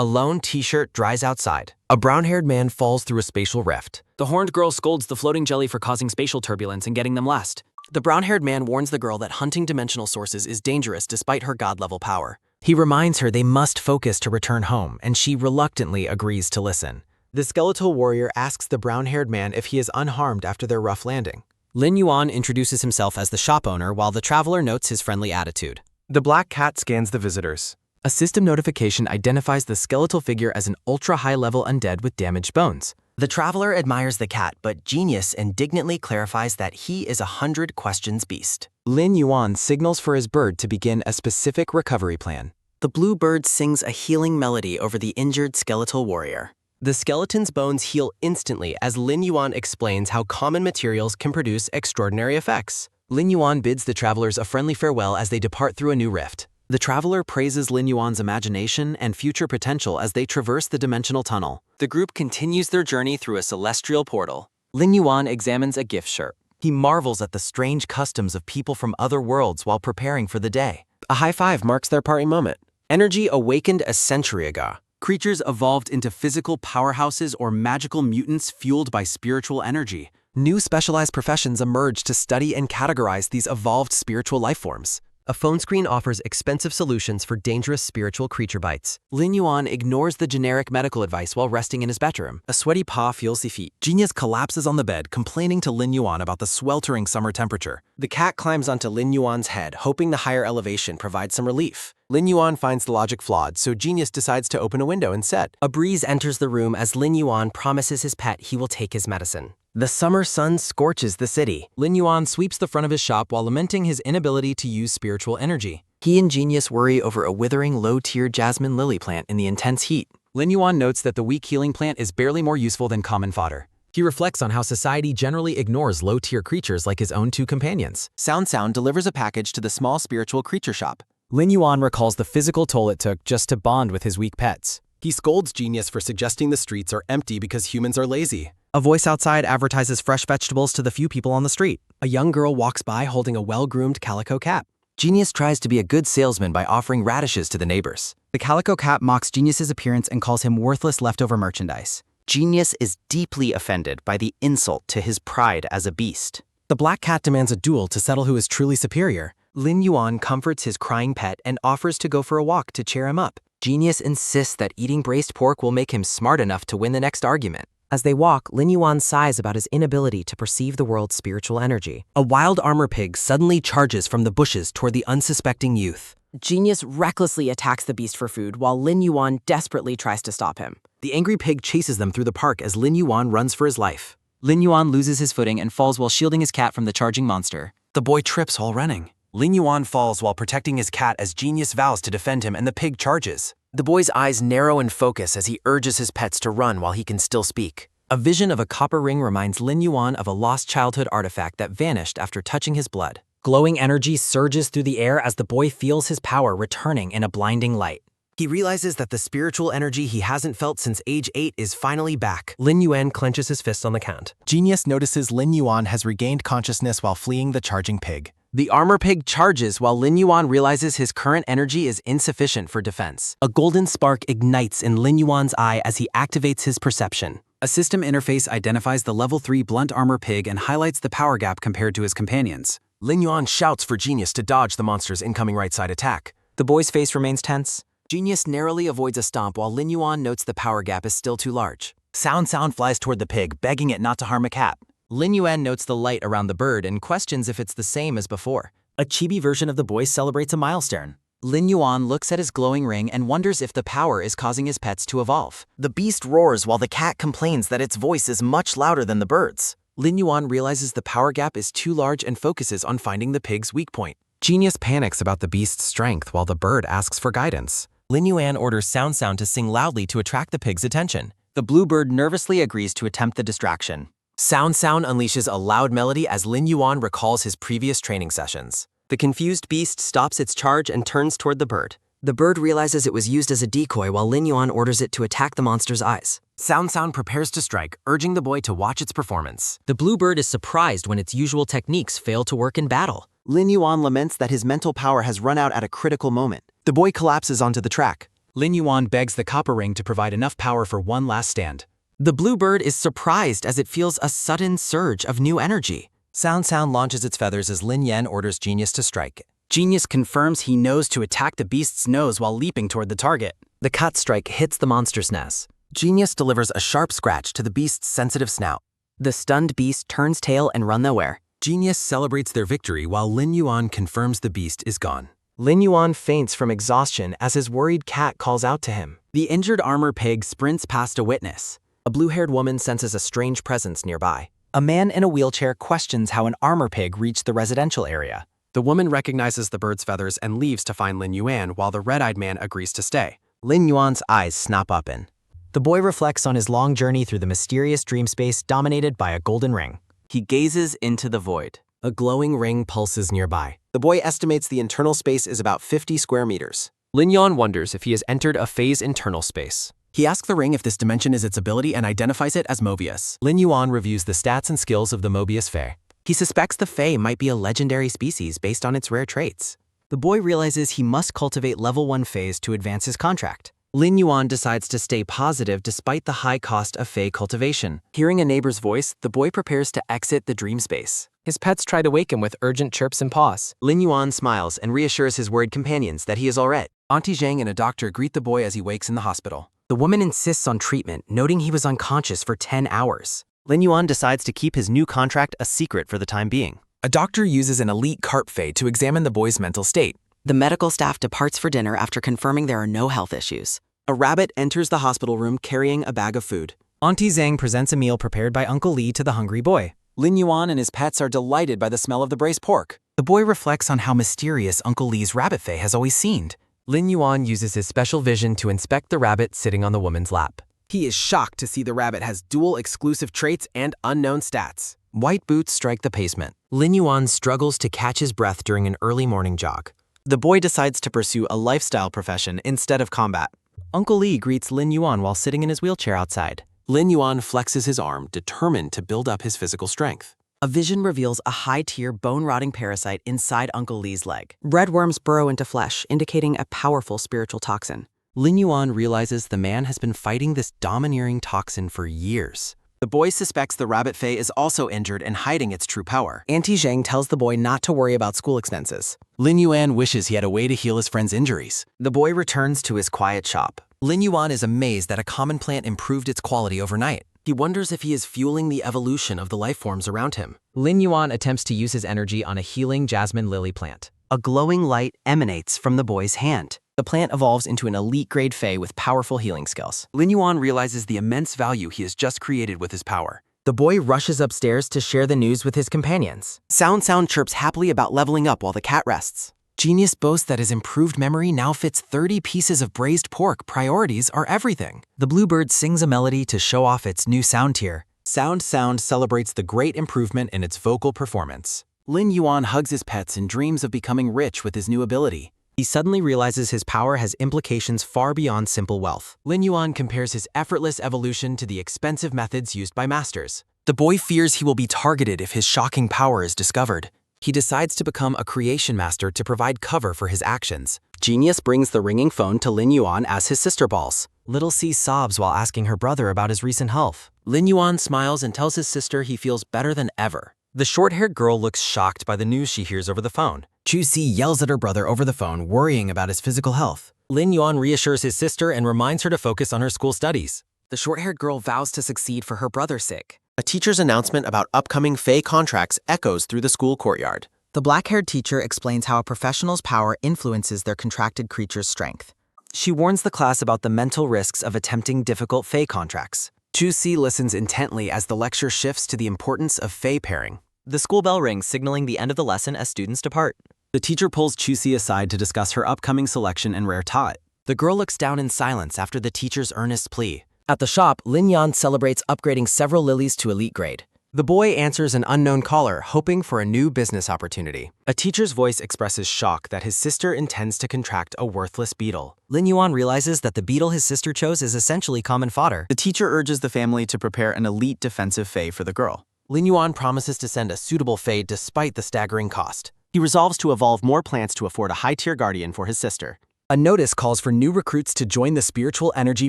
A lone t-shirt dries outside. A brown-haired man falls through a spatial rift. The horned girl scolds the floating jelly for causing spatial turbulence and getting them lost. The brown-haired man warns the girl that hunting dimensional sources is dangerous despite her god-level power. He reminds her they must focus to return home, and she reluctantly agrees to listen. The skeletal warrior asks the brown-haired man if he is unharmed after their rough landing. Lin Yuan introduces himself as the shop owner while the traveler notes his friendly attitude. The black cat scans the visitors. A system notification identifies the skeletal figure as an ultra-high-level undead with damaged bones. The traveler admires the cat, but Genius indignantly clarifies that he is a 100 questions beast. Lin Yuan signals for his bird to begin a specific recovery plan. The blue bird sings a healing melody over the injured skeletal warrior. The skeleton's bones heal instantly as Lin Yuan explains how common materials can produce extraordinary effects. Lin Yuan bids the travelers a friendly farewell as they depart through a new rift. The traveler praises Lin Yuan's imagination and future potential as they traverse the dimensional tunnel. The group continues their journey through a celestial portal. Lin Yuan examines a gift shop. He marvels at the strange customs of people from other worlds while preparing for the day. A high five marks their parting moment. Energy awakened a century ago. Creatures evolved into physical powerhouses or magical mutants fueled by spiritual energy. New specialized professions emerged to study and categorize these evolved spiritual life forms. A phone screen offers expensive solutions for dangerous spiritual creature bites. Lin Yuan ignores the generic medical advice while resting in his bedroom. A sweaty paw feels the feet. Genius collapses on the bed, complaining to Lin Yuan about the sweltering summer temperature. The cat climbs onto Lin Yuan's head, hoping the higher elevation provides some relief. Lin Yuan finds the logic flawed, so Genius decides to open a window instead. A breeze enters the room as Lin Yuan promises his pet he will take his medicine. The summer sun scorches the city. Lin Yuan sweeps the front of his shop while lamenting his inability to use spiritual energy. He and Genius worry over a withering low-tier jasmine lily plant in the intense heat. Lin Yuan notes that the weak healing plant is barely more useful than common fodder. He reflects on how society generally ignores low-tier creatures like his own two companions. Sound delivers a package to the small spiritual creature shop. Lin Yuan recalls the physical toll it took just to bond with his weak pets. He scolds Genius for suggesting the streets are empty because humans are lazy. A voice outside advertises fresh vegetables to the few people on the street. A young girl walks by holding a well-groomed calico cat. Genius tries to be a good salesman by offering radishes to the neighbors. The calico cat mocks Genius's appearance and calls him worthless leftover merchandise. Genius is deeply offended by the insult to his pride as a beast. The black cat demands a duel to settle who is truly superior. Lin Yuan comforts his crying pet and offers to go for a walk to cheer him up. Genius insists that eating braised pork will make him smart enough to win the next argument. As they walk, Lin Yuan sighs about his inability to perceive the world's spiritual energy. A wild armor pig suddenly charges from the bushes toward the unsuspecting youth. Genius recklessly attacks the beast for food while Lin Yuan desperately tries to stop him. The angry pig chases them through the park as Lin Yuan runs for his life. Lin Yuan loses his footing and falls while shielding his cat from the charging monster. The boy trips while running. Lin Yuan falls while protecting his cat as Genius vows to defend him and the pig charges. The boy's eyes narrow in focus as he urges his pets to run while he can still speak. A vision of a copper ring reminds Lin Yuan of a lost childhood artifact that vanished after touching his blood. Glowing energy surges through the air as the boy feels his power returning in a blinding light. He realizes that the spiritual energy he hasn't felt since age 8 is finally back. Lin Yuan clenches his fist on the count. Genius notices Lin Yuan has regained consciousness while fleeing the charging pig. The armor pig charges while Lin Yuan realizes his current energy is insufficient for defense. A golden spark ignites in Lin Yuan's eye as he activates his perception. A system interface identifies the level 3 blunt armor pig and highlights the power gap compared to his companions. Lin Yuan shouts for Genius to dodge the monster's incoming right side attack. The boy's face remains tense. Genius narrowly avoids a stomp while Lin Yuan notes the power gap is still too large. Sound flies toward the pig, begging it not to harm a cat. Lin Yuan notes the light around the bird and questions if it's the same as before. A chibi version of the boy celebrates a milestone. Lin Yuan looks at his glowing ring and wonders if the power is causing his pets to evolve. The beast roars while the cat complains that its voice is much louder than the bird's. Lin Yuan realizes the power gap is too large and focuses on finding the pig's weak point. Genius panics about the beast's strength while the bird asks for guidance. Lin Yuan orders Sound to sing loudly to attract the pig's attention. The blue bird nervously agrees to attempt the distraction. Sound unleashes a loud melody as Lin Yuan recalls his previous training sessions. The confused beast stops its charge and turns toward the bird. The bird realizes it was used as a decoy while Lin Yuan orders it to attack the monster's eyes. Sound prepares to strike, urging the boy to watch its performance. The blue bird is surprised when its usual techniques fail to work in battle. Lin Yuan laments that his mental power has run out at a critical moment. The boy collapses onto the track. Lin Yuan begs the copper ring to provide enough power for one last stand. The bluebird is surprised as it feels a sudden surge of new energy. Sound launches its feathers as Lin Yan orders Genius to strike. Genius confirms he knows to attack the beast's nose while leaping toward the target. The cut strike hits the monster's nest. Genius delivers a sharp scratch to the beast's sensitive snout. The stunned beast turns tail and runs nowhere. Genius celebrates their victory while Lin Yuan confirms the beast is gone. Lin Yuan faints from exhaustion as his worried cat calls out to him. The injured armor pig sprints past a witness. A blue-haired woman senses a strange presence nearby. A man in a wheelchair questions how an armor pig reached the residential area. The woman recognizes the bird's feathers and leaves to find Lin Yuan while the red-eyed man agrees to stay. Lin Yuan's eyes snap open. The boy reflects on his long journey through the mysterious dream space dominated by a golden ring. He gazes into the void. A glowing ring pulses nearby. The boy estimates the internal space is about 50 square meters. Lin Yuan wonders if he has entered a phase internal space. He asks the ring if this dimension is its ability and identifies it as Mobius. Lin Yuan reviews the stats and skills of the Mobius Fae. He suspects the Fae might be a legendary species based on its rare traits. The boy realizes he must cultivate level 1 Faes to advance his contract. Lin Yuan decides to stay positive despite the high cost of Fae cultivation. Hearing a neighbor's voice, the boy prepares to exit the dream space. His pets try to wake him with urgent chirps and paws. Lin Yuan smiles and reassures his worried companions that he is all right. Auntie Zhang and a doctor greet the boy as he wakes in the hospital. The woman insists on treatment, noting he was unconscious for 10 hours. Lin Yuan decides to keep his new contract a secret for the time being. A doctor uses an elite carp Fae to examine the boy's mental state. The medical staff departs for dinner after confirming there are no health issues. A rabbit enters the hospital room carrying a bag of food. Auntie Zhang presents a meal prepared by Uncle Li to the hungry boy. Lin Yuan and his pets are delighted by the smell of the braised pork. The boy reflects on how mysterious Uncle Li's rabbit Fae has always seemed. Lin Yuan uses his special vision to inspect the rabbit sitting on the woman's lap. He is shocked to see the rabbit has dual exclusive traits and unknown stats. White boots strike the pavement. Lin Yuan struggles to catch his breath during an early morning jog. The boy decides to pursue a lifestyle profession instead of combat. Uncle Li greets Lin Yuan while sitting in his wheelchair outside. Lin Yuan flexes his arm, determined to build up his physical strength. A vision reveals a high-tier bone-rotting parasite inside Uncle Li's leg. Red worms burrow into flesh, indicating a powerful spiritual toxin. Lin Yuan realizes the man has been fighting this domineering toxin for years. The boy suspects the rabbit Fae is also injured and hiding its true power. Auntie Zhang tells the boy not to worry about school expenses. Lin Yuan wishes he had a way to heal his friend's injuries. The boy returns to his quiet shop. Lin Yuan is amazed that a common plant improved its quality overnight. He wonders if he is fueling the evolution of the life forms around him. Lin Yuan attempts to use his energy on a healing jasmine lily plant. A glowing light emanates from the boy's hand. The plant evolves into an elite-grade Fae with powerful healing skills. Lin Yuan realizes the immense value he has just created with his power. The boy rushes upstairs to share the news with his companions. Sound chirps happily about leveling up while the cat rests. Genius boasts that his improved memory now fits 30 pieces of braised pork. Priorities are everything. The bluebird sings a melody to show off its new sound tier. Sound celebrates the great improvement in its vocal performance. Lin Yuan hugs his pets and dreams of becoming rich with his new ability. He suddenly realizes his power has implications far beyond simple wealth. Lin Yuan compares his effortless evolution to the expensive methods used by masters. The boy fears he will be targeted if his shocking power is discovered. He decides to become a creation master to provide cover for his actions. Genius brings the ringing phone to Lin Yuan as his sister balls. Little C sobs while asking her brother about his recent health. Lin Yuan smiles and tells his sister he feels better than ever. The short-haired girl looks shocked by the news she hears over the phone. Chu Si yells at her brother over the phone, worrying about his physical health. Lin Yuan reassures his sister and reminds her to focus on her school studies. The short-haired girl vows to succeed for her brother's sake. A teacher's announcement about upcoming Fae contracts echoes through the school courtyard. The black-haired teacher explains how a professional's power influences their contracted creature's strength. She warns the class about the mental risks of attempting difficult Fae contracts. Chu Si listens intently as the lecture shifts to the importance of Fae pairing. The school bell rings, signaling the end of the lesson as students depart. The teacher pulls Chu Si aside to discuss her upcoming selection and rare tot. The girl looks down in silence after the teacher's earnest plea. At the shop, Lin Yuan celebrates upgrading several lilies to elite grade. The boy answers an unknown caller, hoping for a new business opportunity. A teacher's voice expresses shock that his sister intends to contract a worthless beetle. Lin Yuan realizes that the beetle his sister chose is essentially common fodder. The teacher urges the family to prepare an elite defensive Fae for the girl. Lin Yuan promises to send a suitable Fae despite the staggering cost. He resolves to evolve more plants to afford a high-tier guardian for his sister. A notice calls for new recruits to join the spiritual energy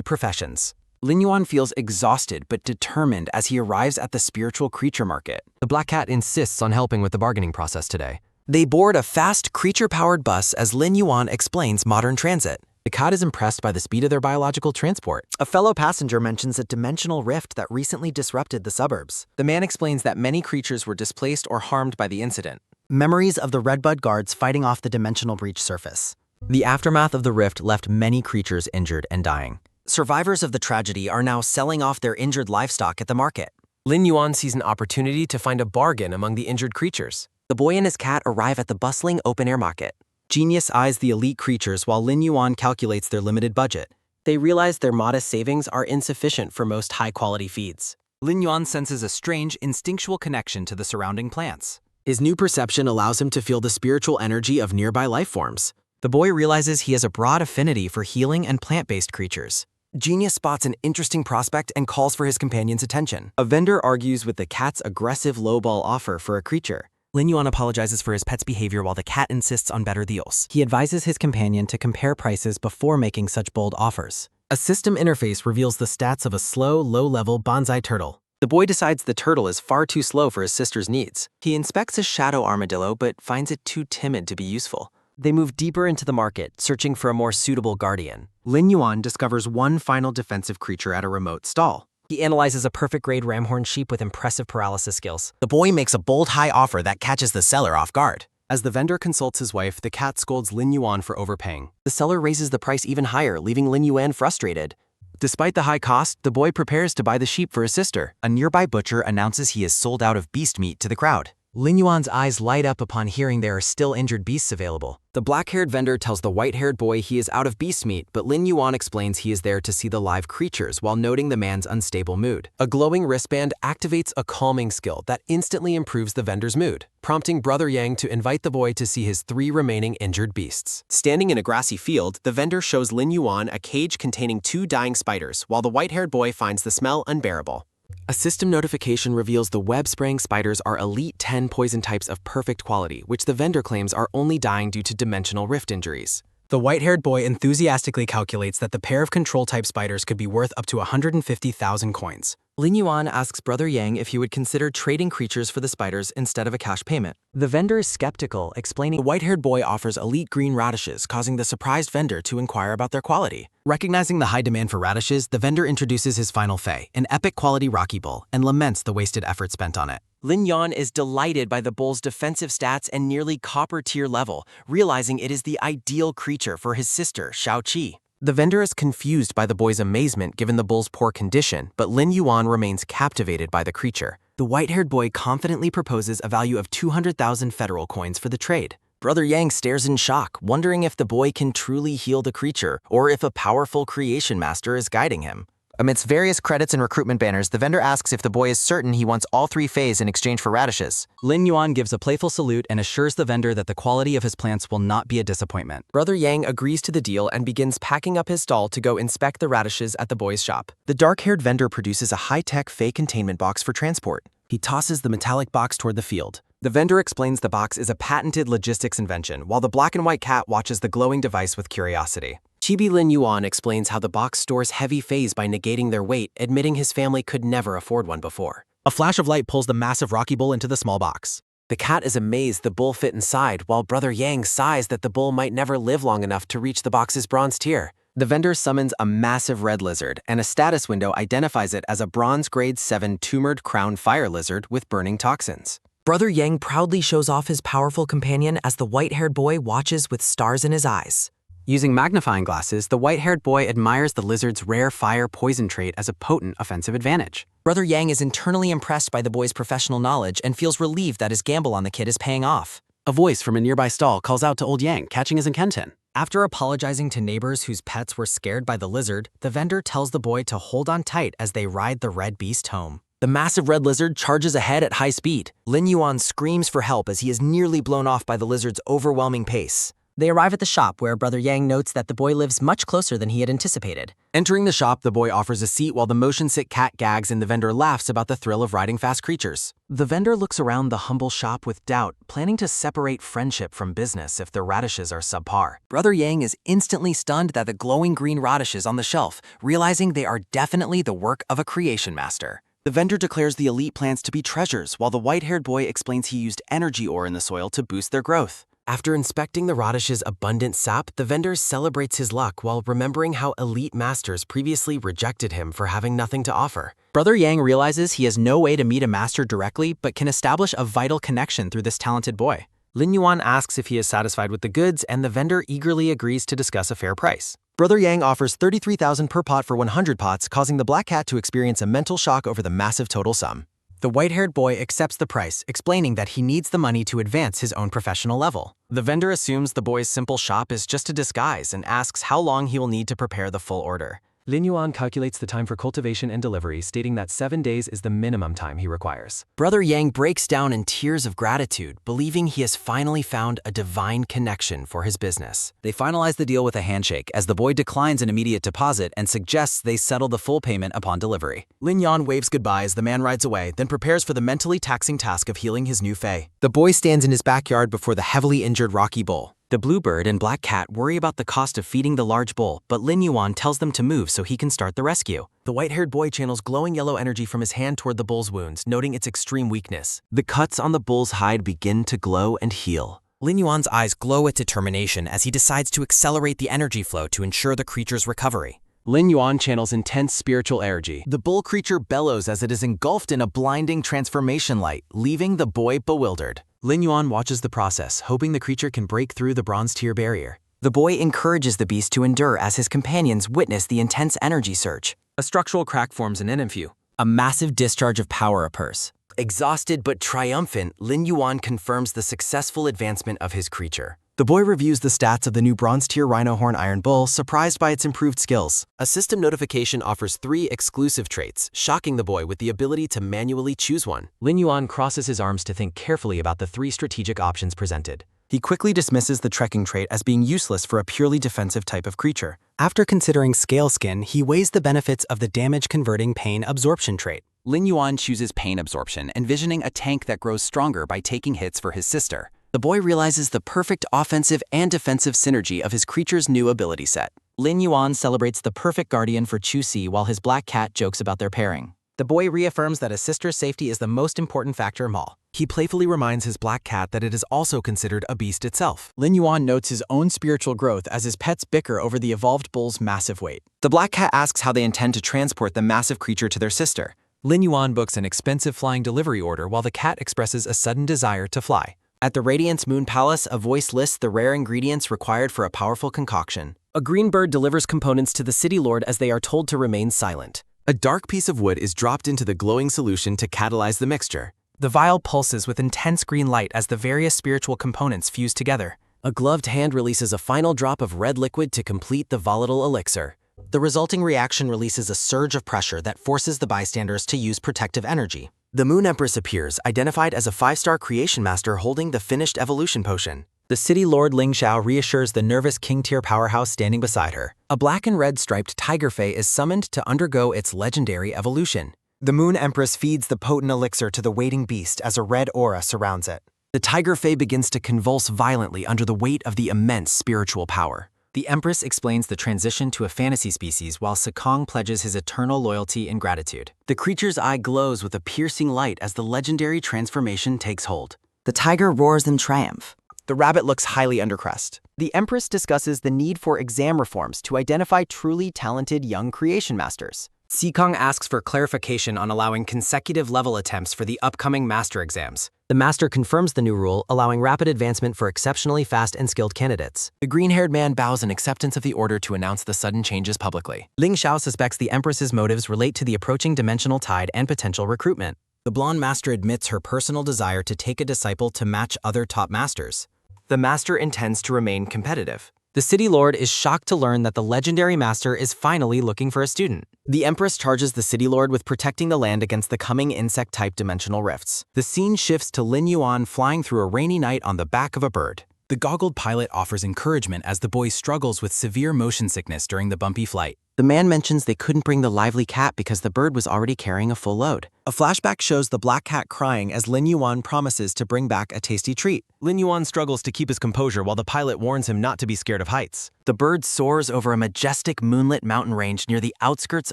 professions. Lin Yuan feels exhausted but determined as he arrives at the spiritual creature market. The black cat insists on helping with the bargaining process today. They board a fast, creature-powered bus as Lin Yuan explains modern transit. The cat is impressed by the speed of their biological transport. A fellow passenger mentions a dimensional rift that recently disrupted the suburbs. The man explains that many creatures were displaced or harmed by the incident. Memories of the Redbud guards fighting off the dimensional breach surface. The aftermath of the rift left many creatures injured and dying. Survivors of the tragedy are now selling off their injured livestock at the market. Lin Yuan sees an opportunity to find a bargain among the injured creatures. The boy and his cat arrive at the bustling open-air market. Genius eyes the elite creatures while Lin Yuan calculates their limited budget. They realize their modest savings are insufficient for most high-quality feeds. Lin Yuan senses a strange, instinctual connection to the surrounding plants. His new perception allows him to feel the spiritual energy of nearby life forms. The boy realizes he has a broad affinity for healing and plant-based creatures. Genius spots an interesting prospect and calls for his companion's attention. A vendor argues with the cat's aggressive lowball offer for a creature. Lin Yuan apologizes for his pet's behavior while the cat insists on better deals. He advises his companion to compare prices before making such bold offers. A system interface reveals the stats of a slow, low-level bonsai turtle. The boy decides the turtle is far too slow for his sister's needs. He inspects a shadow armadillo but finds it too timid to be useful. They move deeper into the market, searching for a more suitable guardian. Lin Yuan discovers one final defensive creature at a remote stall. He analyzes a perfect-grade ramhorn sheep with impressive paralysis skills. The boy makes a bold high offer that catches the seller off guard. As the vendor consults his wife, the cat scolds Lin Yuan for overpaying. The seller raises the price even higher, leaving Lin Yuan frustrated. Despite the high cost, the boy prepares to buy the sheep for his sister. A nearby butcher announces he is sold out of beast meat to the crowd. Lin Yuan's eyes light up upon hearing there are still injured beasts available. The black-haired vendor tells the white-haired boy he is out of beast meat, but Lin Yuan explains he is there to see the live creatures while noting the man's unstable mood. A glowing wristband activates a calming skill that instantly improves the vendor's mood, prompting Brother Yang to invite the boy to see his 3 remaining injured beasts. Standing in a grassy field, the vendor shows Lin Yuan a cage containing 2 dying spiders, while the white-haired boy finds the smell unbearable. A system notification reveals the web-spraying spiders are elite 10 poison types of perfect quality, which the vendor claims are only dying due to dimensional rift injuries. The white-haired boy enthusiastically calculates that the pair of control-type spiders could be worth up to 150,000 coins. Lin Yuan asks Brother Yang if he would consider trading creatures for the spiders instead of a cash payment. The vendor is skeptical, explaining the white-haired boy offers elite green radishes, causing the surprised vendor to inquire about their quality. Recognizing the high demand for radishes, the vendor introduces his final fei, an epic-quality rocky bull, and laments the wasted effort spent on it. Lin Yuan is delighted by the bull's defensive stats and nearly copper-tier level, realizing it is the ideal creature for his sister, Xiaoqi. The vendor is confused by the boy's amazement given the bull's poor condition, but Lin Yuan remains captivated by the creature. The white-haired boy confidently proposes a value of 200,000 federal coins for the trade. Brother Yang stares in shock, wondering if the boy can truly heal the creature or if a powerful creation master is guiding him. Amidst various credits and recruitment banners, the vendor asks if the boy is certain he wants all 3 feis in exchange for radishes. Lin Yuan gives a playful salute and assures the vendor that the quality of his plants will not be a disappointment. Brother Yang agrees to the deal and begins packing up his stall to go inspect the radishes at the boy's shop. The dark-haired vendor produces a high-tech fei containment box for transport. He tosses the metallic box toward the field. The vendor explains the box is a patented logistics invention, while the black and white cat watches the glowing device with curiosity. Chibi Lin Yuan explains how the box stores heavy feis by negating their weight, admitting his family could never afford one before. A flash of light pulls the massive rocky bull into the small box. The cat is amazed the bull fit inside, while Brother Yang sighs that the bull might never live long enough to reach the box's bronze tier. The vendor summons a massive red lizard, and a status window identifies it as a bronze grade 7 tumored crown fire lizard with burning toxins. Brother Yang proudly shows off his powerful companion as the white-haired boy watches with stars in his eyes. Using magnifying glasses, the white-haired boy admires the lizard's rare fire poison trait as a potent offensive advantage. Brother Yang is internally impressed by the boy's professional knowledge and feels relieved that his gamble on the kid is paying off. A voice from a nearby stall calls out to old Yang, catching his intention. After apologizing to neighbors whose pets were scared by the lizard, the vendor tells the boy to hold on tight as they ride the red beast home. The massive red lizard charges ahead at high speed. Lin Yuan screams for help as he is nearly blown off by the lizard's overwhelming pace. They arrive at the shop where Brother Yang notes that the boy lives much closer than he had anticipated. Entering the shop, the boy offers a seat while the motion-sick cat gags and the vendor laughs about the thrill of riding fast creatures. The vendor looks around the humble shop with doubt, planning to separate friendship from business if the radishes are subpar. Brother Yang is instantly stunned at the glowing green radishes on the shelf, realizing they are definitely the work of a creation master. The vendor declares the elite plants to be treasures, while the white-haired boy explains he used energy ore in the soil to boost their growth. After inspecting the radish's abundant sap, the vendor celebrates his luck while remembering how elite masters previously rejected him for having nothing to offer. Brother Yang realizes he has no way to meet a master directly but can establish a vital connection through this talented boy. Lin Yuan asks if he is satisfied with the goods, and the vendor eagerly agrees to discuss a fair price. Brother Yang offers 33,000 per pot for 100 pots, causing the black cat to experience a mental shock over the massive total sum. The white-haired boy accepts the price, explaining that he needs the money to advance his own professional level. The vendor assumes the boy's simple shop is just a disguise and asks how long he will need to prepare the full order. Lin Yuan calculates the time for cultivation and delivery, stating that 7 days is the minimum time he requires. Brother Yang breaks down in tears of gratitude, believing he has finally found a divine connection for his business. They finalize the deal with a handshake as the boy declines an immediate deposit and suggests they settle the full payment upon delivery. Lin Yuan waves goodbye as the man rides away, then prepares for the mentally taxing task of healing his new fae. The boy stands in his backyard before the heavily injured rocky bull. The bluebird and black cat worry about the cost of feeding the large bull, but Lin Yuan tells them to move so he can start the rescue. The white-haired boy channels glowing yellow energy from his hand toward the bull's wounds, noting its extreme weakness. The cuts on the bull's hide begin to glow and heal. Lin Yuan's eyes glow with determination as he decides to accelerate the energy flow to ensure the creature's recovery. Lin Yuan channels intense spiritual energy. The bull creature bellows as it is engulfed in a blinding transformation light, leaving the boy bewildered. Lin Yuan watches the process, hoping the creature can break through the bronze tier barrier. The boy encourages the beast to endure as his companions witness the intense energy surge. A structural crack forms in Enenfu. A massive discharge of power occurs. Exhausted but triumphant, Lin Yuan confirms the successful advancement of his creature. The boy reviews the stats of the new bronze tier rhino horn iron bull, surprised by its improved skills. A system notification offers 3 exclusive traits, shocking the boy with the ability to manually choose one. Lin Yuan crosses his arms to think carefully about the 3 strategic options presented. He quickly dismisses the trekking trait as being useless for a purely defensive type of creature. After considering scale skin, he weighs the benefits of the damage-converting pain absorption trait. Lin Yuan chooses pain absorption, envisioning a tank that grows stronger by taking hits for his sister. The boy realizes the perfect offensive and defensive synergy of his creature's new ability set. Lin Yuan celebrates the perfect guardian for Chu Si while his black cat jokes about their pairing. The boy reaffirms that his sister's safety is the most important factor of all. He playfully reminds his black cat that it is also considered a beast itself. Lin Yuan notes his own spiritual growth as his pets bicker over the evolved bull's massive weight. The black cat asks how they intend to transport the massive creature to their sister. Lin Yuan books an expensive flying delivery order while the cat expresses a sudden desire to fly. At the Radiance Moon Palace, a voice lists the rare ingredients required for a powerful concoction. A green bird delivers components to the city lord as they are told to remain silent. A dark piece of wood is dropped into the glowing solution to catalyze the mixture. The vial pulses with intense green light as the various spiritual components fuse together. A gloved hand releases a final drop of red liquid to complete the volatile elixir. The resulting reaction releases a surge of pressure that forces the bystanders to use protective energy. The Moon Empress appears, identified as a 5-star creation master holding the finished evolution potion. The city lord Ling Xiao reassures the nervous king-tier powerhouse standing beside her. A black and red striped tiger fae is summoned to undergo its legendary evolution. The Moon Empress feeds the potent elixir to the waiting beast as a red aura surrounds it. The tiger fae begins to convulse violently under the weight of the immense spiritual power. The Empress explains the transition to a fantasy species while Sekong pledges his eternal loyalty and gratitude. The creature's eye glows with a piercing light as the legendary transformation takes hold. The tiger roars in triumph. The rabbit looks highly undercrest. The Empress discusses the need for exam reforms to identify truly talented young creation masters. Sekong asks for clarification on allowing consecutive level attempts for the upcoming master exams. The master confirms the new rule, allowing rapid advancement for exceptionally fast and skilled candidates. The green-haired man bows in acceptance of the order to announce the sudden changes publicly. Ling Xiao suspects the Empress's motives relate to the approaching dimensional tide and potential recruitment. The blonde master admits her personal desire to take a disciple to match other top masters. The master intends to remain competitive. The city lord is shocked to learn that the legendary master is finally looking for a student. The Empress charges the city lord with protecting the land against the coming insect-type dimensional rifts. The scene shifts to Lin Yuan flying through a rainy night on the back of a bird. The goggled pilot offers encouragement as the boy struggles with severe motion sickness during the bumpy flight. The man mentions they couldn't bring the lively cat because the bird was already carrying a full load. A flashback shows the black cat crying as Lin Yuan promises to bring back a tasty treat. Lin Yuan struggles to keep his composure while the pilot warns him not to be scared of heights. The bird soars over a majestic moonlit mountain range near the outskirts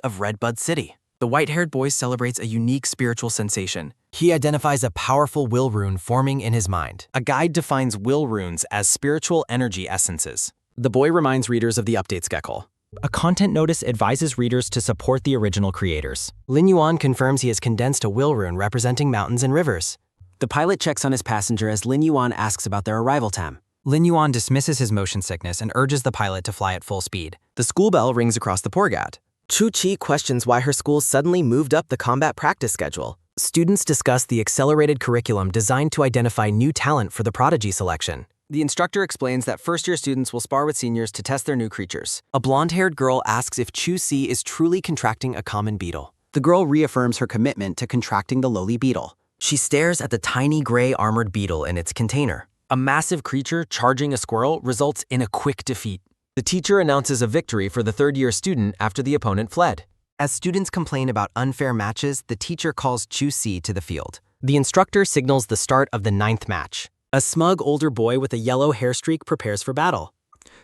of Redbud City. The white-haired boy celebrates a unique spiritual sensation. He identifies a powerful will rune forming in his mind. A guide defines will runes as spiritual energy essences. The boy reminds readers of the update schedule. A content notice advises readers to support the original creators. Lin Yuan confirms he has condensed a will rune representing mountains and rivers. The pilot checks on his passenger as Lin Yuan asks about their arrival time. Lin Yuan dismisses his motion sickness and urges the pilot to fly at full speed. The school bell rings across the Porgat. Chu Chi questions why her school suddenly moved up the combat practice schedule. Students discuss the accelerated curriculum designed to identify new talent for the prodigy selection. The instructor explains that first-year students will spar with seniors to test their new creatures. A blonde-haired girl asks if Chu Si is truly contracting a common beetle. The girl reaffirms her commitment to contracting the lowly beetle. She stares at the tiny gray armored beetle in its container. A massive creature charging a squirrel results in a quick defeat. The teacher announces a victory for the third-year student after the opponent fled. As students complain about unfair matches, the teacher calls Chu Si to the field. The instructor signals the start of the 9th match. A smug older boy with a yellow hair streak prepares for battle.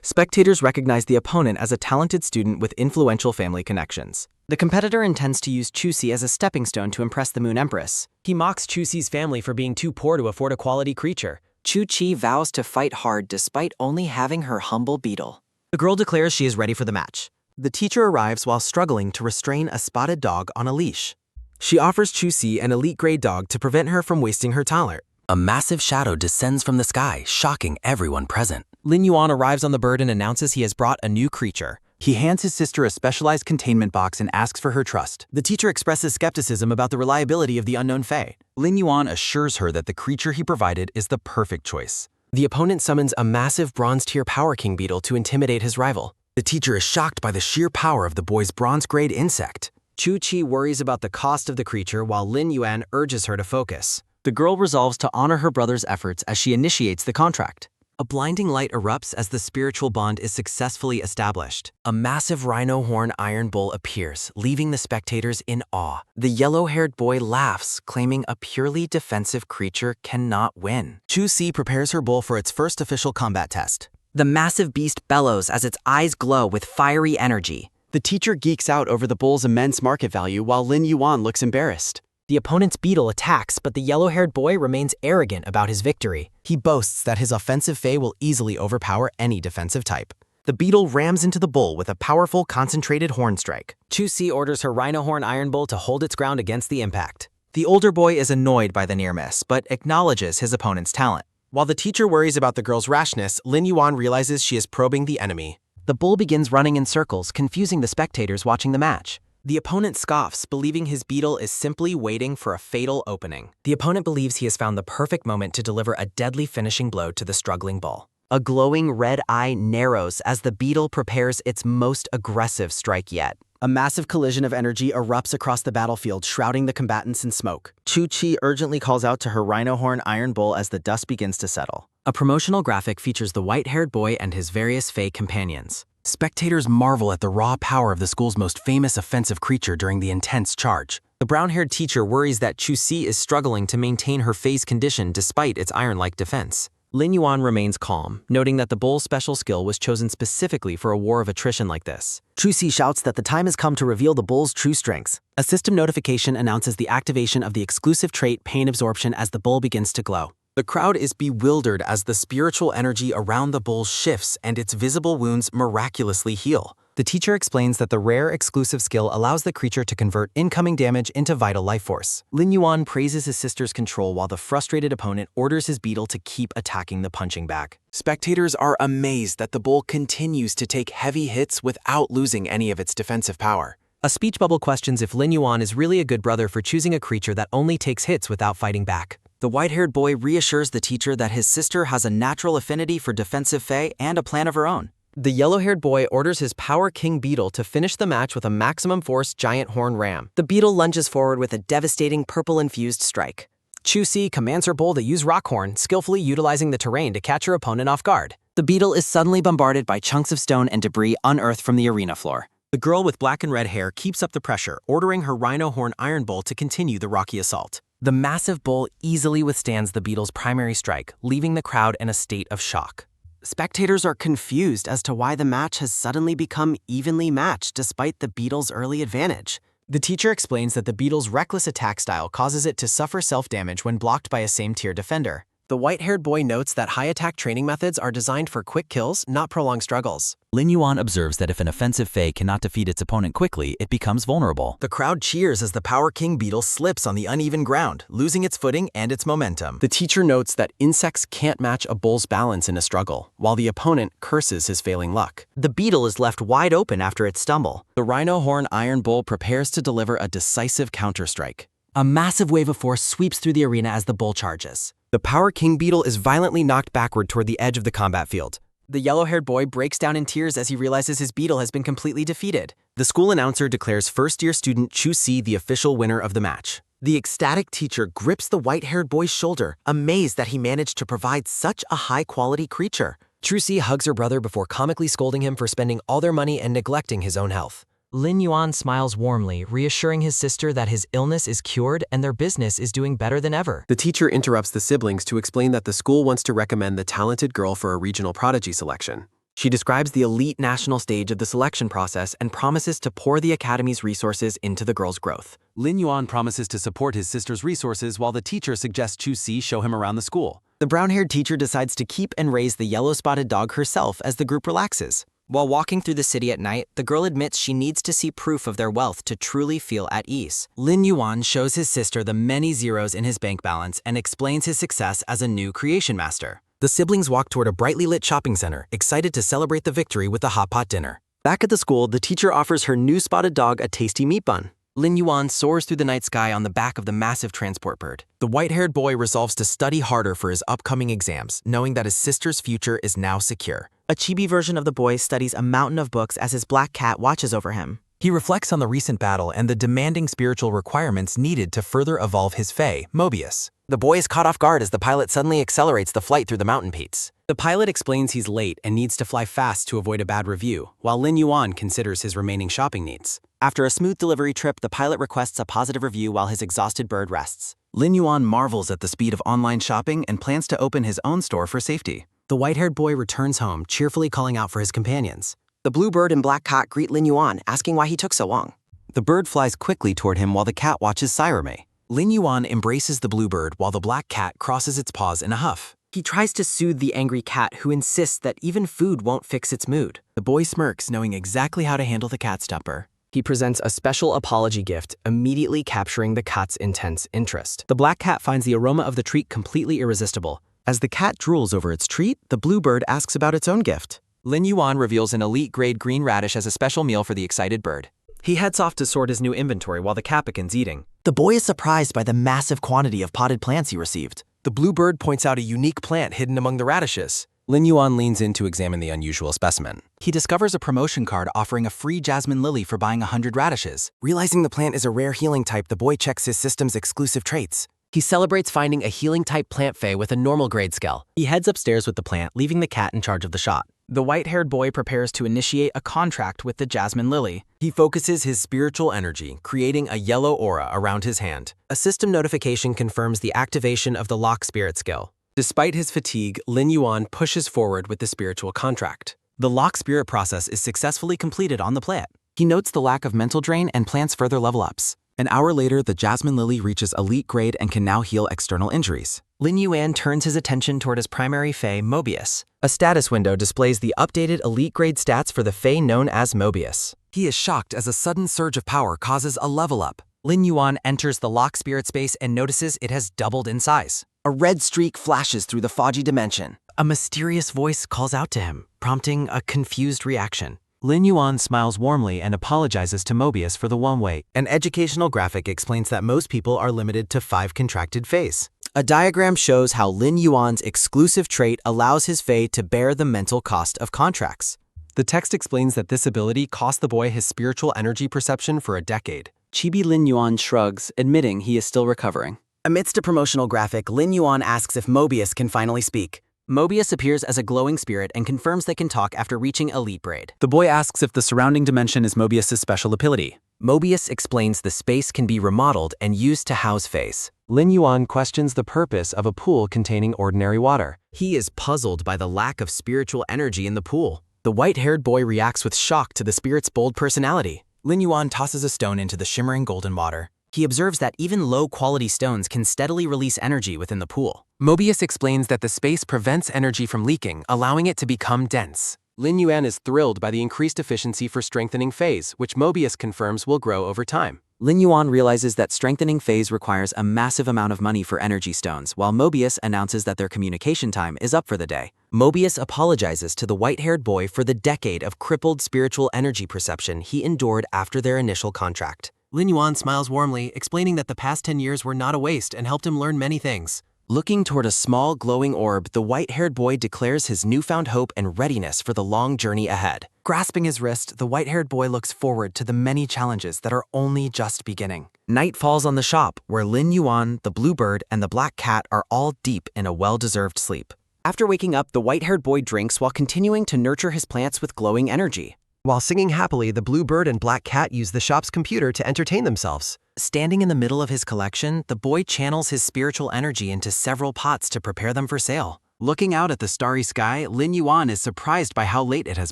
Spectators recognize the opponent as a talented student with influential family connections. The competitor intends to use Chu Si as a stepping stone to impress the Moon Empress. He mocks Chu Si's family for being too poor to afford a quality creature. Chu Chi vows to fight hard despite only having her humble beetle. The girl declares she is ready for the match. The teacher arrives while struggling to restrain a spotted dog on a leash. She offers Chu Si an elite grade dog to prevent her from wasting her talent. A massive shadow descends from the sky, shocking everyone present. Lin Yuan arrives on the bird and announces he has brought a new creature. He hands his sister a specialized containment box and asks for her trust. The teacher expresses skepticism about the reliability of the unknown fae. Lin Yuan assures her that the creature he provided is the perfect choice. The opponent summons a massive bronze-tier Power King beetle to intimidate his rival. The teacher is shocked by the sheer power of the boy's bronze-grade insect. Chu Chi worries about the cost of the creature while Lin Yuan urges her to focus. The girl resolves to honor her brother's efforts as she initiates the contract. A blinding light erupts as the spiritual bond is successfully established. A massive rhino horn iron bull appears, leaving the spectators in awe. The yellow-haired boy laughs, claiming a purely defensive creature cannot win. Chu Si prepares her bull for its first official combat test. The massive beast bellows as its eyes glow with fiery energy. The teacher geeks out over the bull's immense market value while Lin Yuan looks embarrassed. The opponent's beetle attacks, but the yellow-haired boy remains arrogant about his victory. He boasts that his offensive fae will easily overpower any defensive type. The beetle rams into the bull with a powerful, concentrated horn strike. Chu Si orders her rhino horn iron bull to hold its ground against the impact. The older boy is annoyed by the near miss, but acknowledges his opponent's talent. While the teacher worries about the girl's rashness, Lin Yuan realizes she is probing the enemy. The bull begins running in circles, confusing the spectators watching the match. The opponent scoffs, believing his beetle is simply waiting for a fatal opening. The opponent believes he has found the perfect moment to deliver a deadly finishing blow to the struggling bull. A glowing red eye narrows as the beetle prepares its most aggressive strike yet. A massive collision of energy erupts across the battlefield, shrouding the combatants in smoke. Chu Chi urgently calls out to her rhino horn iron bull as the dust begins to settle. A promotional graphic features the white-haired boy and his various fae companions. Spectators marvel at the raw power of the school's most famous offensive creature during the intense charge. The brown-haired teacher worries that Chu Si is struggling to maintain her fae's condition despite its iron-like defense. Lin Yuan remains calm, noting that the bull's special skill was chosen specifically for a war of attrition like this. Chu Si shouts that the time has come to reveal the bull's true strengths. A system notification announces the activation of the exclusive trait Pain Absorption as the bull begins to glow. The crowd is bewildered as the spiritual energy around the bull shifts and its visible wounds miraculously heal. The teacher explains that the rare exclusive skill allows the creature to convert incoming damage into vital life force. Lin Yuan praises his sister's control while the frustrated opponent orders his beetle to keep attacking the punching bag. Spectators are amazed that the bull continues to take heavy hits without losing any of its defensive power. A speech bubble questions if Lin Yuan is really a good brother for choosing a creature that only takes hits without fighting back. The white-haired boy reassures the teacher that his sister has a natural affinity for defensive fae and a plan of her own. The yellow-haired boy orders his Power King beetle to finish the match with a maximum force giant horn ram. The beetle lunges forward with a devastating purple-infused strike. Chu-Si commands her bull to use Rockhorn, skillfully utilizing the terrain to catch her opponent off guard. The beetle is suddenly bombarded by chunks of stone and debris unearthed from the arena floor. The girl with black and red hair keeps up the pressure, ordering her Rhino Horn Iron Bull to continue the rocky assault. The massive bull easily withstands the beetle's primary strike, leaving the crowd in a state of shock. Spectators are confused as to why the match has suddenly become evenly matched despite the beetle's early advantage. The teacher explains that the beetle's reckless attack style causes it to suffer self-damage when blocked by a same-tier defender. The white-haired boy notes that high-attack training methods are designed for quick kills, not prolonged struggles. Lin Yuan observes that if an offensive Fae cannot defeat its opponent quickly, it becomes vulnerable. The crowd cheers as the Power King beetle slips on the uneven ground, losing its footing and its momentum. The teacher notes that insects can't match a bull's balance in a struggle, while the opponent curses his failing luck. The beetle is left wide open after its stumble. The Rhino Horn Iron Bull prepares to deliver a decisive counterstrike. A massive wave of force sweeps through the arena as the bull charges. The Power King beetle is violently knocked backward toward the edge of the combat field. The yellow-haired boy breaks down in tears as he realizes his beetle has been completely defeated. The school announcer declares first-year student Chu-Si the official winner of the match. The ecstatic teacher grips the white-haired boy's shoulder, amazed that he managed to provide such a high-quality creature. Chu-Si hugs her brother before comically scolding him for spending all their money and neglecting his own health. Lin Yuan smiles warmly, reassuring his sister that his illness is cured and their business is doing better than ever. The teacher interrupts the siblings to explain that the school wants to recommend the talented girl for a regional prodigy selection. She describes the elite national stage of the selection process and promises to pour the academy's resources into the girl's growth. Lin Yuan promises to support his sister's resources while the teacher suggests Chu-Si show him around the school. The brown-haired teacher decides to keep and raise the yellow-spotted dog herself as the group relaxes. While walking through the city at night, the girl admits she needs to see proof of their wealth to truly feel at ease. Lin Yuan shows his sister the many zeros in his bank balance and explains his success as a new creation master. The siblings walk toward a brightly lit shopping center, excited to celebrate the victory with a hot pot dinner. Back at the school, the teacher offers her new spotted dog a tasty meat bun. Lin Yuan soars through the night sky on the back of the massive transport bird. The white-haired boy resolves to study harder for his upcoming exams, knowing that his sister's future is now secure. A chibi version of the boy studies a mountain of books as his black cat watches over him. He reflects on the recent battle and the demanding spiritual requirements needed to further evolve his Fae, Mobius. The boy is caught off guard as the pilot suddenly accelerates the flight through the mountain peaks. The pilot explains he's late and needs to fly fast to avoid a bad review, while Lin Yuan considers his remaining shopping needs. After a smooth delivery trip, the pilot requests a positive review while his exhausted bird rests. Lin Yuan marvels at the speed of online shopping and plans to open his own store for safety. The white-haired boy returns home, cheerfully calling out for his companions. The blue bird and black cat greet Lin Yuan, asking why he took so long. The bird flies quickly toward him while the cat watches Sirame. Lin Yuan embraces the blue bird while the black cat crosses its paws in a huff. He tries to soothe the angry cat, who insists that even food won't fix its mood. The boy smirks, knowing exactly how to handle the cat stuffer. He presents a special apology gift, immediately capturing the cat's intense interest. The black cat finds the aroma of the treat completely irresistible. As the cat drools over its treat, the blue bird asks about its own gift. Lin Yuan reveals an elite-grade green radish as a special meal for the excited bird. He heads off to sort his new inventory while the cat begins eating. The boy is surprised by the massive quantity of potted plants he received. The blue bird points out a unique plant hidden among the radishes. Lin Yuan leans in to examine the unusual specimen. He discovers a promotion card offering a free jasmine lily for buying 100 radishes. Realizing the plant is a rare healing type, the boy checks his system's exclusive traits. He celebrates finding a healing-type plant Fae with a normal grade skill. He heads upstairs with the plant, leaving the cat in charge of the shot. The white-haired boy prepares to initiate a contract with the jasmine lily. He focuses his spiritual energy, creating a yellow aura around his hand. A system notification confirms the activation of the Lock Spirit skill. Despite his fatigue, Lin Yuan pushes forward with the spiritual contract. The Lock Spirit process is successfully completed on the plant. He notes the lack of mental drain and plans further level-ups. An hour later, the jasmine lily reaches elite grade and can now heal external injuries. Lin Yuan turns his attention toward his primary Fae, Mobius. A status window displays the updated elite grade stats for the Fae known as Mobius. He is shocked as a sudden surge of power causes a level up. Lin Yuan enters the Lock Spirit space and notices it has doubled in size. A red streak flashes through the foggy dimension. A mysterious voice calls out to him, prompting a confused reaction. Lin Yuan smiles warmly and apologizes to Mobius for the one-way. An educational graphic explains that most people are limited to 5 contracted Faes. A diagram shows how Lin Yuan's exclusive trait allows his Fae to bear the mental cost of contracts. The text explains that this ability cost the boy his spiritual energy perception for a decade. Chibi Lin Yuan shrugs, admitting he is still recovering. Amidst a promotional graphic, Lin Yuan asks if Mobius can finally speak. Mobius appears as a glowing spirit and confirms they can talk after reaching Elite Braid. The boy asks if the surrounding dimension is Mobius' special ability. Mobius explains the space can be remodeled and used to house Fays. Lin Yuan questions the purpose of a pool containing ordinary water. He is puzzled by the lack of spiritual energy in the pool. The white-haired boy reacts with shock to the spirit's bold personality. Lin Yuan tosses a stone into the shimmering golden water. He observes that even low-quality stones can steadily release energy within the pool. Mobius explains that the space prevents energy from leaking, allowing it to become dense. Lin Yuan is thrilled by the increased efficiency for strengthening Fays, which Mobius confirms will grow over time. Lin Yuan realizes that strengthening Fays requires a massive amount of money for energy stones, while Mobius announces that their communication time is up for the day. Mobius apologizes to the white-haired boy for the decade of crippled spiritual energy perception he endured after their initial contract. Lin Yuan smiles warmly, explaining that the past 10 years were not a waste and helped him learn many things. Looking toward a small, glowing orb, the white-haired boy declares his newfound hope and readiness for the long journey ahead. Grasping his wrist, the white-haired boy looks forward to the many challenges that are only just beginning. Night falls on the shop, where Lin Yuan, the blue bird, and the black cat are all deep in a well-deserved sleep. After waking up, the white-haired boy drinks while continuing to nurture his plants with glowing energy. While singing happily, the blue bird and black cat use the shop's computer to entertain themselves. Standing in the middle of his collection, the boy channels his spiritual energy into several pots to prepare them for sale. Looking out at the starry sky, Lin Yuan is surprised by how late it has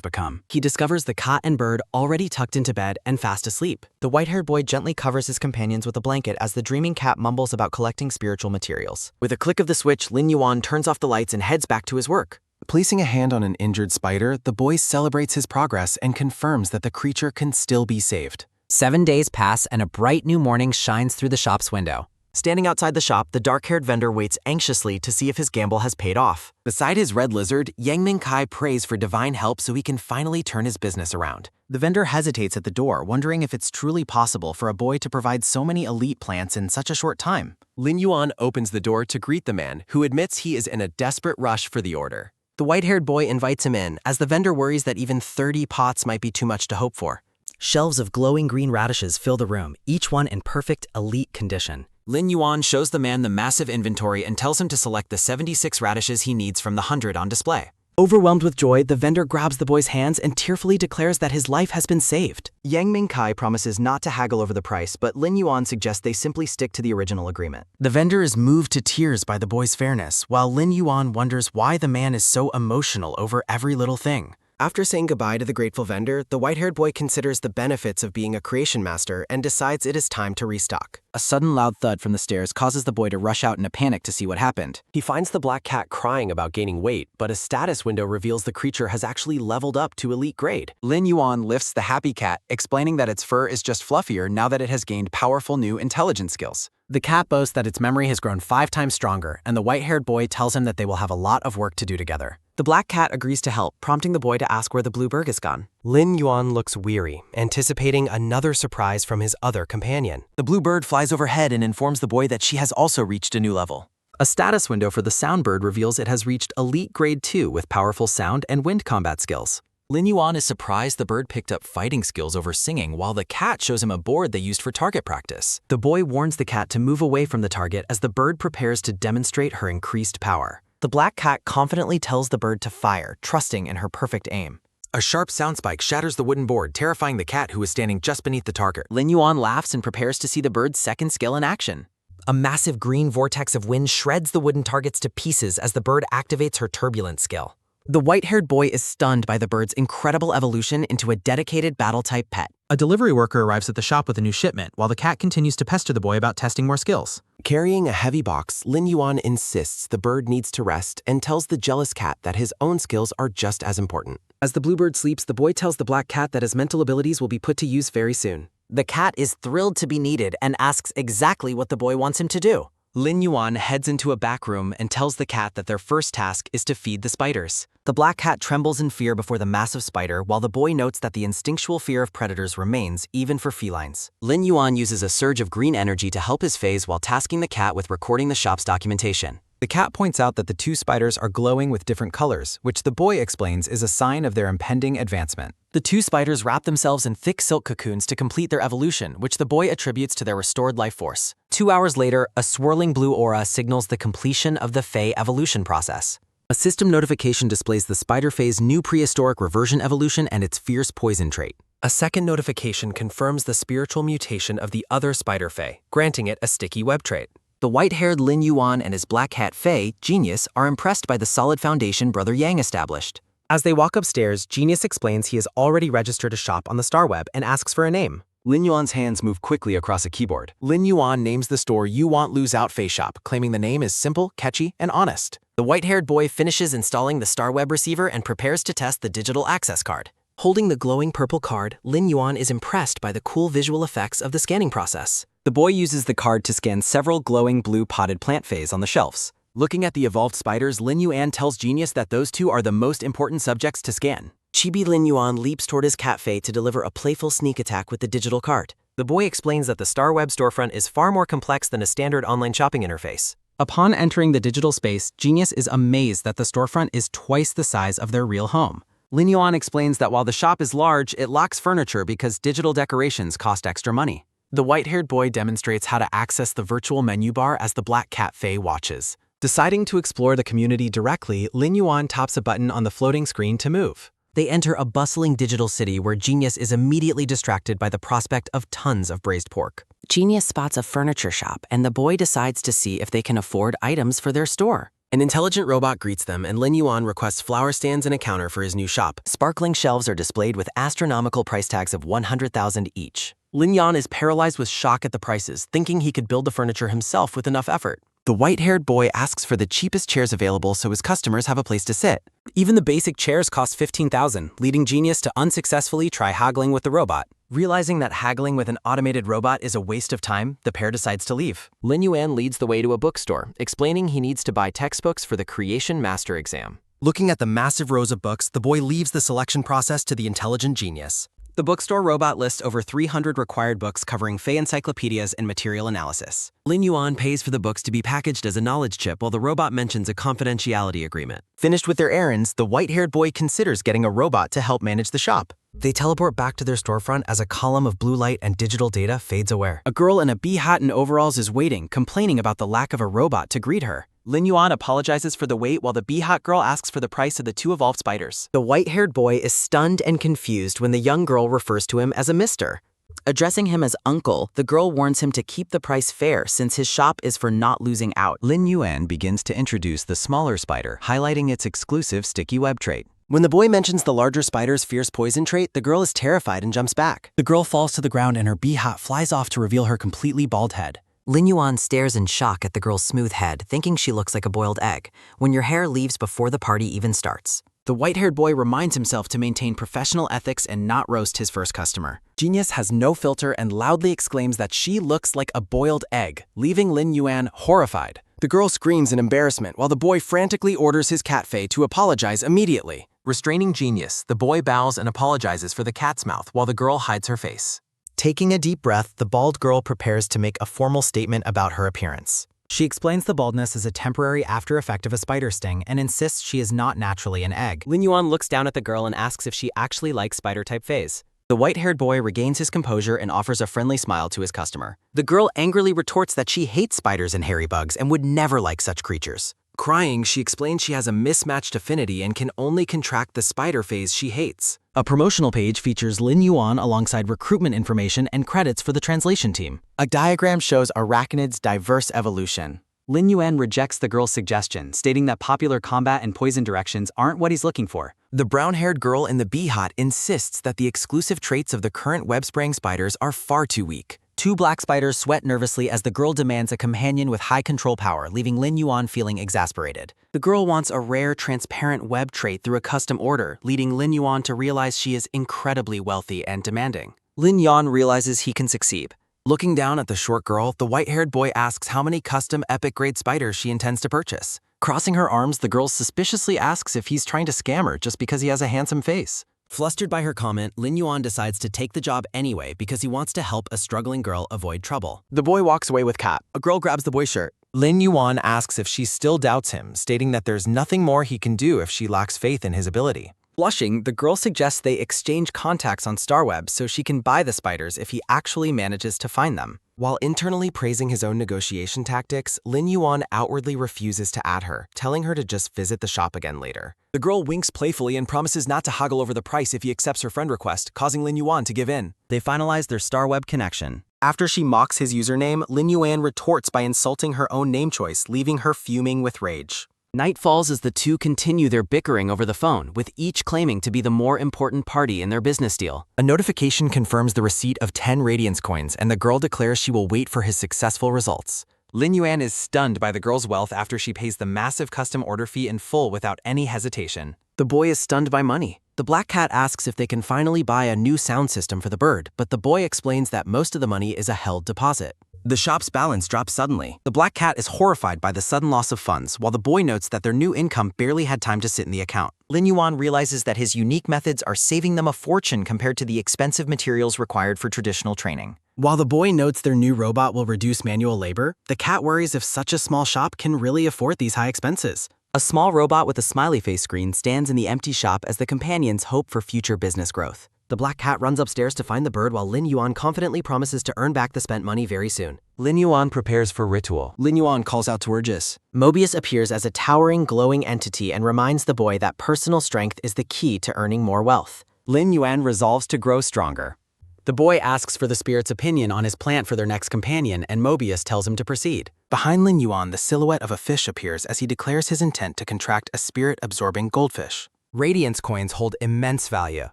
become. He discovers the cat and bird already tucked into bed and fast asleep. The white-haired boy gently covers his companions with a blanket as the dreaming cat mumbles about collecting spiritual materials. With a click of the switch, Lin Yuan turns off the lights and heads back to his work. Placing a hand on an injured spider, the boy celebrates his progress and confirms that the creature can still be saved. 7 days pass and a bright new morning shines through the shop's window. Standing outside the shop, the dark-haired vendor waits anxiously to see if his gamble has paid off. Beside his red lizard, Yang Mingkai prays for divine help so he can finally turn his business around. The vendor hesitates at the door, wondering if it's truly possible for a boy to provide so many elite plants in such a short time. Lin Yuan opens the door to greet the man, who admits he is in a desperate rush for the order. The white-haired boy invites him in, as the vendor worries that even 30 pots might be too much to hope for. Shelves of glowing green radishes fill the room, each one in perfect elite condition. Lin Yuan shows the man the massive inventory and tells him to select the 76 radishes he needs from the 100 on display. Overwhelmed with joy, the vendor grabs the boy's hands and tearfully declares that his life has been saved. Yang Mingkai promises not to haggle over the price, but Lin Yuan suggests they simply stick to the original agreement. The vendor is moved to tears by the boy's fairness, while Lin Yuan wonders why the man is so emotional over every little thing. After saying goodbye to the grateful vendor, the white-haired boy considers the benefits of being a creation master and decides it is time to restock. A sudden loud thud from the stairs causes the boy to rush out in a panic to see what happened. He finds the black cat crying about gaining weight, but a status window reveals the creature has actually leveled up to elite grade. Lin Yuan lifts the happy cat, explaining that its fur is just fluffier now that it has gained powerful new intelligence skills. The cat boasts that its memory has grown 5 times stronger, and the white-haired boy tells him that they will have a lot of work to do together. The black cat agrees to help, prompting the boy to ask where the blue bird is gone. Lin Yuan looks weary, anticipating another surprise from his other companion. The blue bird flies overhead and informs the boy that she has also reached a new level. A status window for the sound bird reveals it has reached Elite Grade 2 with powerful sound and wind combat skills. Lin Yuan is surprised the bird picked up fighting skills over singing, while the cat shows him a board they used for target practice. The boy warns the cat to move away from the target as the bird prepares to demonstrate her increased power. The black cat confidently tells the bird to fire, trusting in her perfect aim. A sharp sound spike shatters the wooden board, terrifying the cat who is standing just beneath the target. Lin Yuan laughs and prepares to see the bird's second skill in action. A massive green vortex of wind shreds the wooden targets to pieces as the bird activates her turbulent skill. The white-haired boy is stunned by the bird's incredible evolution into a dedicated battle-type pet. A delivery worker arrives at the shop with a new shipment, while the cat continues to pester the boy about testing more skills. Carrying a heavy box, Lin Yuan insists the bird needs to rest and tells the jealous cat that his own skills are just as important. As the bluebird sleeps, the boy tells the black cat that his mental abilities will be put to use very soon. The cat is thrilled to be needed and asks exactly what the boy wants him to do. Lin Yuan heads into a back room and tells the cat that their first task is to feed the spiders. The black cat trembles in fear before the massive spider, while the boy notes that the instinctual fear of predators remains, even for felines. Lin Yuan uses a surge of green energy to help his phase while tasking the cat with recording the shop's documentation. The cat points out that the 2 spiders are glowing with different colors, which the boy explains is a sign of their impending advancement. The two spiders wrap themselves in thick silk cocoons to complete their evolution, which the boy attributes to their restored life force. 2 hours later, a swirling blue aura signals the completion of the Fae evolution process. A system notification displays the spider Fae's new prehistoric reversion evolution and its fierce poison trait. A second notification confirms the spiritual mutation of the other spider Fae, granting it a sticky web trait. The white-haired Lin Yuan and his black cat Fae, Genius, are impressed by the solid foundation Brother Yang established. As they walk upstairs, Genius explains he has already registered a shop on the Star Web and asks for a name. Lin Yuan's hands move quickly across a keyboard. Lin Yuan names the store You Want Lose Out Fae Shop, claiming the name is simple, catchy, and honest. The white-haired boy finishes installing the Star Web receiver and prepares to test the digital access card. Holding the glowing purple card, Lin Yuan is impressed by the cool visual effects of the scanning process. The boy uses the card to scan several glowing blue potted plant phase on the shelves. Looking at the evolved spiders, Lin Yuan tells Genius that those two are the most important subjects to scan. Chibi Lin Yuan leaps toward his cat Fae to deliver a playful sneak attack with the digital card. The boy explains that the Star Web storefront is far more complex than a standard online shopping interface. Upon entering the digital space, Genius is amazed that the storefront is twice the size of their real home. Lin Yuan explains that while the shop is large, it lacks furniture because digital decorations cost extra money. The white-haired boy demonstrates how to access the virtual menu bar as the black cat Fae watches. Deciding to explore the community directly, Lin Yuan taps a button on the floating screen to move. They enter a bustling digital city where Genius is immediately distracted by the prospect of tons of braised pork. Genius spots a furniture shop, and the boy decides to see if they can afford items for their store. An intelligent robot greets them, and Lin Yuan requests flower stands and a counter for his new shop. Sparkling shelves are displayed with astronomical price tags of 100,000 each. Lin Yuan is paralyzed with shock at the prices, thinking he could build the furniture himself with enough effort. The white-haired boy asks for the cheapest chairs available so his customers have a place to sit. Even the basic chairs cost 15,000, leading Genius to unsuccessfully try haggling with the robot. Realizing that haggling with an automated robot is a waste of time, the pair decides to leave. Lin Yuan leads the way to a bookstore, explaining he needs to buy textbooks for the Creation Master exam. Looking at the massive rows of books, the boy leaves the selection process to the intelligent Genius. The bookstore robot lists over 300 required books covering Fae encyclopedias and material analysis. Lin Yuan pays for the books to be packaged as a knowledge chip while the robot mentions a confidentiality agreement. Finished with their errands, the white-haired boy considers getting a robot to help manage the shop. They teleport back to their storefront as a column of blue light and digital data fades away. A girl in a bee hat and overalls is waiting, complaining about the lack of a robot to greet her. Lin Yuan apologizes for the wait while the bee hat girl asks for the price of the two evolved spiders. The white-haired boy is stunned and confused when the young girl refers to him as a mister. Addressing him as uncle, the girl warns him to keep the price fair since his shop is for not losing out. Lin Yuan begins to introduce the smaller spider, highlighting its exclusive sticky web trait. When the boy mentions the larger spider's fierce poison trait, the girl is terrified and jumps back. The girl falls to the ground and her bee hat flies off to reveal her completely bald head. Lin Yuan stares in shock at the girl's smooth head, thinking she looks like a boiled egg, when your hair leaves before the party even starts. The white-haired boy reminds himself to maintain professional ethics and not roast his first customer. Genius has no filter and loudly exclaims that she looks like a boiled egg, leaving Lin Yuan horrified. The girl screams in embarrassment while the boy frantically orders his cat Fae to apologize immediately. Restraining Genius, the boy bows and apologizes for the cat's mouth while the girl hides her face. Taking a deep breath, the bald girl prepares to make a formal statement about her appearance. She explains the baldness is a temporary after effect of a spider sting and insists she is not naturally an egg. Lin Yuan looks down at the girl and asks if she actually likes spider-type Faes. The white-haired boy regains his composure and offers a friendly smile to his customer. The girl angrily retorts that she hates spiders and hairy bugs and would never like such creatures. Crying, she explains she has a mismatched affinity and can only contract the spider phase she hates. A promotional page features Lin Yuan alongside recruitment information and credits for the translation team. A diagram shows arachnids' diverse evolution. Lin Yuan rejects the girl's suggestion, stating that popular combat and poison directions aren't what he's looking for. The brown-haired girl in the bee hat insists that the exclusive traits of the current web-spraying spiders are far too weak. Two black spiders sweat nervously as the girl demands a companion with high control power, leaving Lin Yuan feeling exasperated. The girl wants a rare, transparent web trait through a custom order, leading Lin Yuan to realize she is incredibly wealthy and demanding. Lin Yuan realizes he can succeed. Looking down at the short girl, the white-haired boy asks how many custom epic-grade spiders she intends to purchase. Crossing her arms, the girl suspiciously asks if he's trying to scam her just because he has a handsome face. Flustered by her comment, Lin Yuan decides to take the job anyway because he wants to help a struggling girl avoid trouble. The boy walks away with Kat. A girl grabs the boy's shirt. Lin Yuan asks if she still doubts him, stating that there's nothing more he can do if she lacks faith in his ability. Blushing, the girl suggests they exchange contacts on StarWeb so she can buy the spiders if he actually manages to find them. While internally praising his own negotiation tactics, Lin Yuan outwardly refuses to add her, telling her to just visit the shop again later. The girl winks playfully and promises not to haggle over the price if he accepts her friend request, causing Lin Yuan to give in. They finalize their StarWeb connection. After she mocks his username, Lin Yuan retorts by insulting her own name choice, leaving her fuming with rage. Night falls as the two continue their bickering over the phone, with each claiming to be the more important party in their business deal. A notification confirms the receipt of 10 Radiance coins, and the girl declares she will wait for his successful results. Lin Yuan is stunned by the girl's wealth after she pays the massive custom order fee in full without any hesitation. The boy is stunned by money. The black cat asks if they can finally buy a new sound system for the bird, but the boy explains that most of the money is a held deposit. The shop's balance drops suddenly. The black cat is horrified by the sudden loss of funds, while the boy notes that their new income barely had time to sit in the account. Lin Yuan realizes that his unique methods are saving them a fortune compared to the expensive materials required for traditional training. While the boy notes their new robot will reduce manual labor, the cat worries if such a small shop can really afford these high expenses. A small robot with a smiley face screen stands in the empty shop as the companions hope for future business growth. The black cat runs upstairs to find the bird while Lin Yuan confidently promises to earn back the spent money very soon. Lin Yuan prepares for ritual. Lin Yuan calls out to Urgis. Mobius appears as a towering, glowing entity and reminds the boy that personal strength is the key to earning more wealth. Lin Yuan resolves to grow stronger. The boy asks for the spirit's opinion on his plant for their next companion, and Mobius tells him to proceed. Behind Lin Yuan, the silhouette of a fish appears as he declares his intent to contract a spirit-absorbing goldfish. Radiance coins hold immense value.